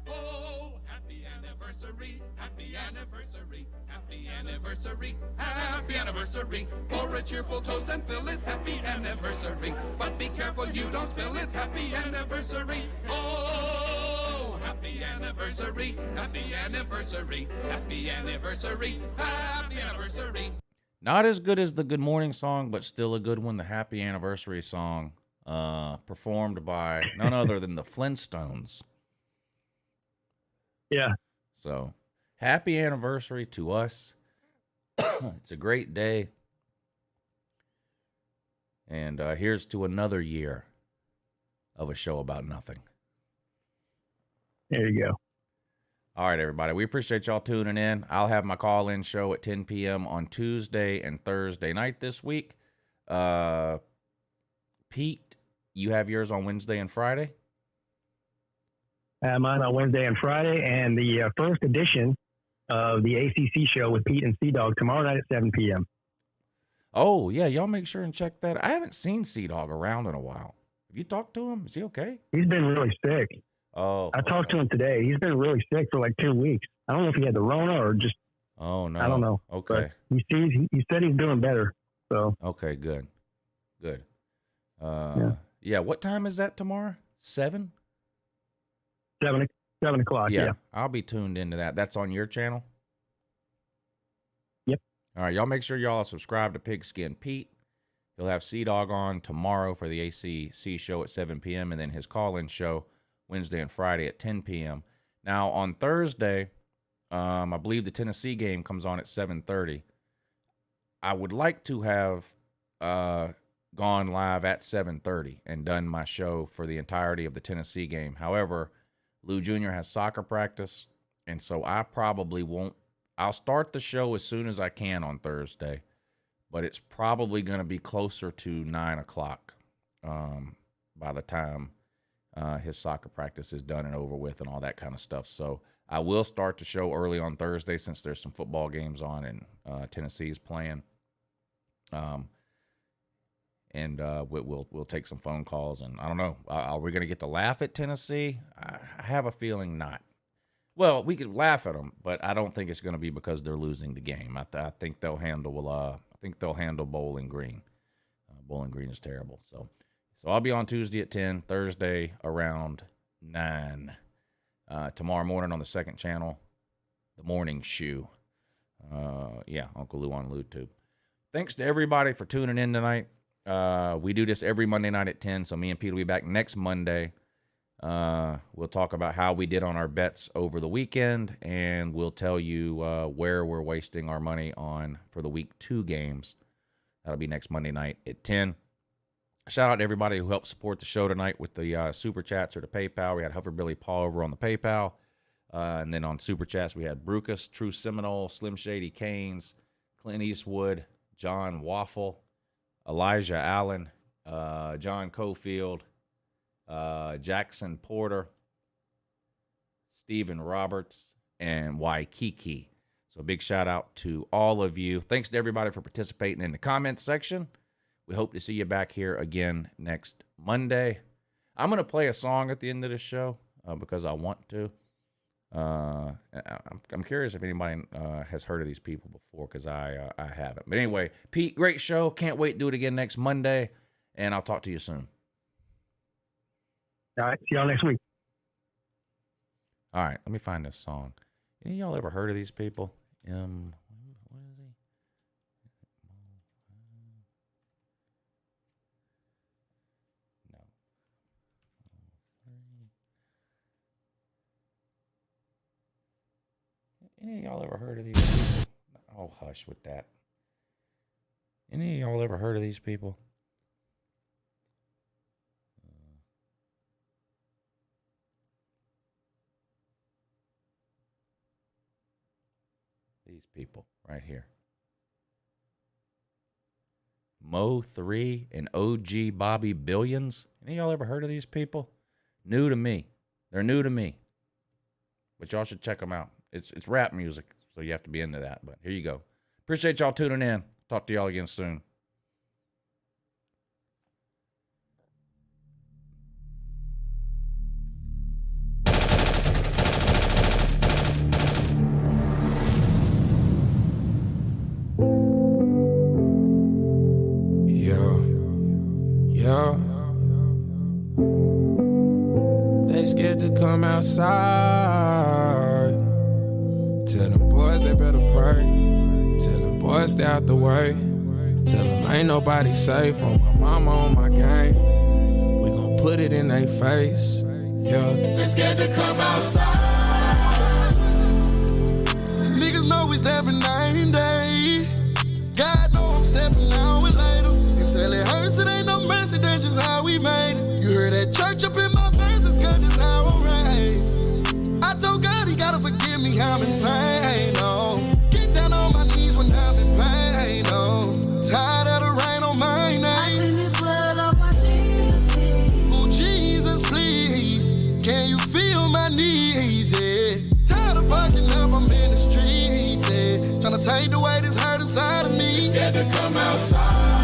S4: Oh, happy anniversary, happy anniversary, happy anniversary, happy anniversary. Pour a cheerful toast and fill it, happy anniversary. But be careful you don't spill it, happy anniversary. Oh, happy anniversary, happy anniversary, happy anniversary, happy anniversary.
S1: Not as good as the Good Morning song, but still a good one. The Happy Anniversary song, performed by none other than the Flintstones.
S2: Yeah.
S1: So, happy anniversary to us. It's a great day. And here's to another year of a show about nothing.
S2: There you go.
S1: All right, everybody. We appreciate y'all tuning in. I'll have my call-in show at 10 p.m. on Tuesday and Thursday night this week. Pete, you have yours on Wednesday and Friday?
S2: Mine on Wednesday and Friday, and the first edition of the ACC show with Pete and Sea-Dog tomorrow night at 7 p.m.
S1: Oh, yeah. Y'all make sure and check that. I haven't seen Sea-Dog around in a while. Have you talked to him? Is he okay?
S2: He's been really sick.
S1: Oh,
S2: I talked to him today. He's been really sick for like 2 weeks. I don't know if he had the Rona or just.
S1: Oh no.
S2: I don't know.
S1: Okay.
S2: But he said he's doing better. So.
S1: Okay. Good. Yeah. What time is that tomorrow? 7?
S2: 7 o'clock. Yeah.
S1: I'll be tuned into that. That's on your channel.
S2: Yep.
S1: All right. Y'all make sure y'all subscribe to Pigskin Pete. He'll have Sea-Dog on tomorrow for the ACC show at 7 p.m. and then his call-in show Wednesday and Friday at 10 p.m. Now, on Thursday, I believe the Tennessee game comes on at 7:30. I would like to have gone live at 7:30 and done my show for the entirety of the Tennessee game. However, Lou Jr. has soccer practice, and so I probably won't I'll start the show as soon as I can on Thursday, but it's probably going to be closer to 9 o'clock by the time his soccer practice is done and over with and all that kind of stuff. So I will start the show early on Thursday since there's some football games on and Tennessee's playing. And we'll take some phone calls. And I don't know, are we going to get to laugh at Tennessee? I have a feeling not. Well, we could laugh at them, but I don't think it's going to be because they're losing the game. I think they'll handle. I think they'll handle Bowling Green. Bowling Green is terrible. So I'll be on Tuesday at 10, Thursday around 9. Tomorrow morning on the second channel, the morning shoe. UncleLou on LouTube. Thanks to everybody for tuning in tonight. We do this every Monday night at 10, so me and Pete will be back next Monday. We'll talk about how we did on our bets over the weekend, and we'll tell you where we're wasting our money on for the week 2 games. That'll be next Monday night at 10. Shout out to everybody who helped support the show tonight with the Super Chats or the PayPal. We had Hufferbilly Paul over on the PayPal. And then on Super Chats, we had Brucus, True Seminole, Slim Shady Canes, Clint Eastwood, John Waffle, Elijah Allen, John Cofield, Jackson Porter, Stephen Roberts, and Waikiki. So a big shout out to all of you. Thanks to everybody for participating in the comments section. We hope to see you back here again next Monday. I'm going to play a song at the end of the show because I want to. I'm curious if anybody has heard of these people before because I haven't. But anyway, Pete, great show. Can't wait to do it again next Monday. And I'll talk to you soon.
S2: All right. See y'all next week.
S1: All right. Let me find this song. Any of y'all ever heard of these people? What is he? Any of y'all ever heard of these people? Oh, hush with that. Any of y'all ever heard of these people? These people right here. Mo3 and OG Bobby Billions. Any of y'all ever heard of these people? New to me. They're new to me. But y'all should check them out. It's rap music, so you have to be into that. But here you go. Appreciate y'all tuning in. Talk to y'all again soon.
S5: Yeah. They scared to come outside. Tell them boys they better pray. Tell them boys stay out the way. Tell them ain't nobody safe on my mama on my game. We gon' put it in their face. Yeah. They scared to come outside.
S6: Niggas know we stepping 90. God know I'm stepping out with later. Until it hurts, it ain't no mercy, that's just how we made it. You heard that church up in my verses, God, this how I'm raised. I told God he gotta forgive me, I'm insane, oh. Get down on my knees when I'm in pain, oh. Tired of the rain on my name.
S4: I clean this blood off my Jesus, please.
S6: Oh, Jesus, please. Can you feel my needs, yeah? Tired of fucking up, I'm in the streets, yeah. Tryna take the weight that's hurt inside of me.
S5: Scared to come outside.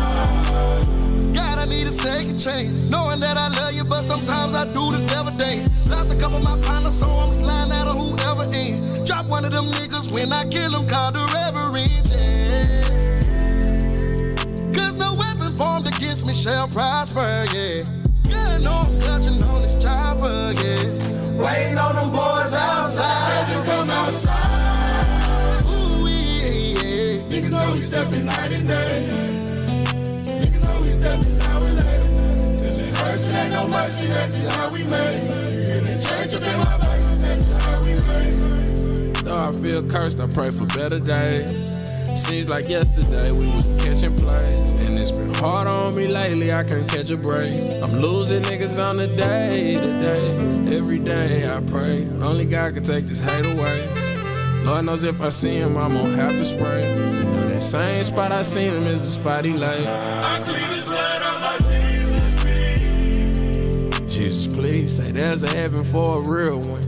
S6: God, I need a second chance. Knowing that I love you, but sometimes I do the devil dance. Lost a couple of my partners, so I'm sliding out of whoever in. Drop one of them niggas when I kill them, call the reverend, yeah. Cause no weapon formed against me shall prosper, yeah. God know I'm clutching on this chopper, yeah. Waiting on them boys outside.
S5: Scared to come outside.
S6: Ooh, yeah.
S5: Niggas know we stepping night and day. Niggas know we stepping now and later. Until it hurts, it ain't no mercy, that's just how we made it. You hear the church up in my verses, that's just how we made it. Though I feel cursed, I pray for better days. Seems like yesterday we was catching plays. And it's been hard on me lately, I can't catch a break. I'm losing niggas on the day to day. Every day I pray, only God can take this hate away. Lord knows if I see him, I'm gonna have to spray. You know that same spot I seen him is the spot he lay. I clean his blood on my Jesus, please. Jesus, please, say there's a heaven for a real one.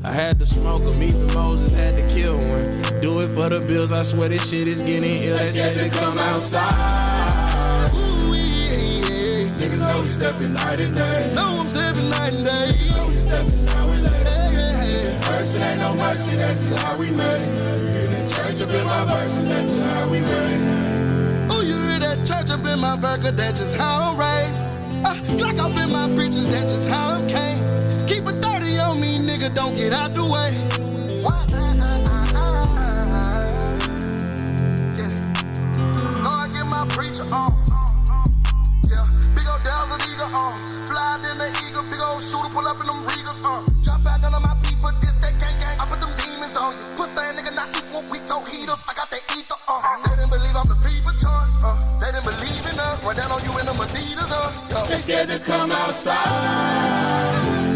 S5: I had to smoke him, even Moses had to kill one. Do it for the bills, I swear this shit is getting ill. They scared to come outside.
S6: Ooh, yeah.
S5: Niggas know we stepping night and day.
S6: Know I'm stepping night and day.
S5: Know we stepping now and later.
S6: Yeah.
S5: First, it ain't no mercy, that's just how we made. You hear that church up in my verses, that's just how we made.
S6: Oh, you hear that church up in my burger, that's just how I'm raised. Glock off in my breeches, that's just how I'm came. Keep a 30 on me, nigga, don't get out the way. Yeah. Know I get my preacher on. Yeah, big old Dow's an eagle on. Fly in the eagle, big old shooter, pull up in them Regals on. Drop out none of my people, this that gang. I put them demons on you. Pussy nigga not equal, we told heaters. I got that ether on. They didn't believe I'm the people choice. They didn't believe in us. Run down on you in them Adidas.
S5: They scared to come outside.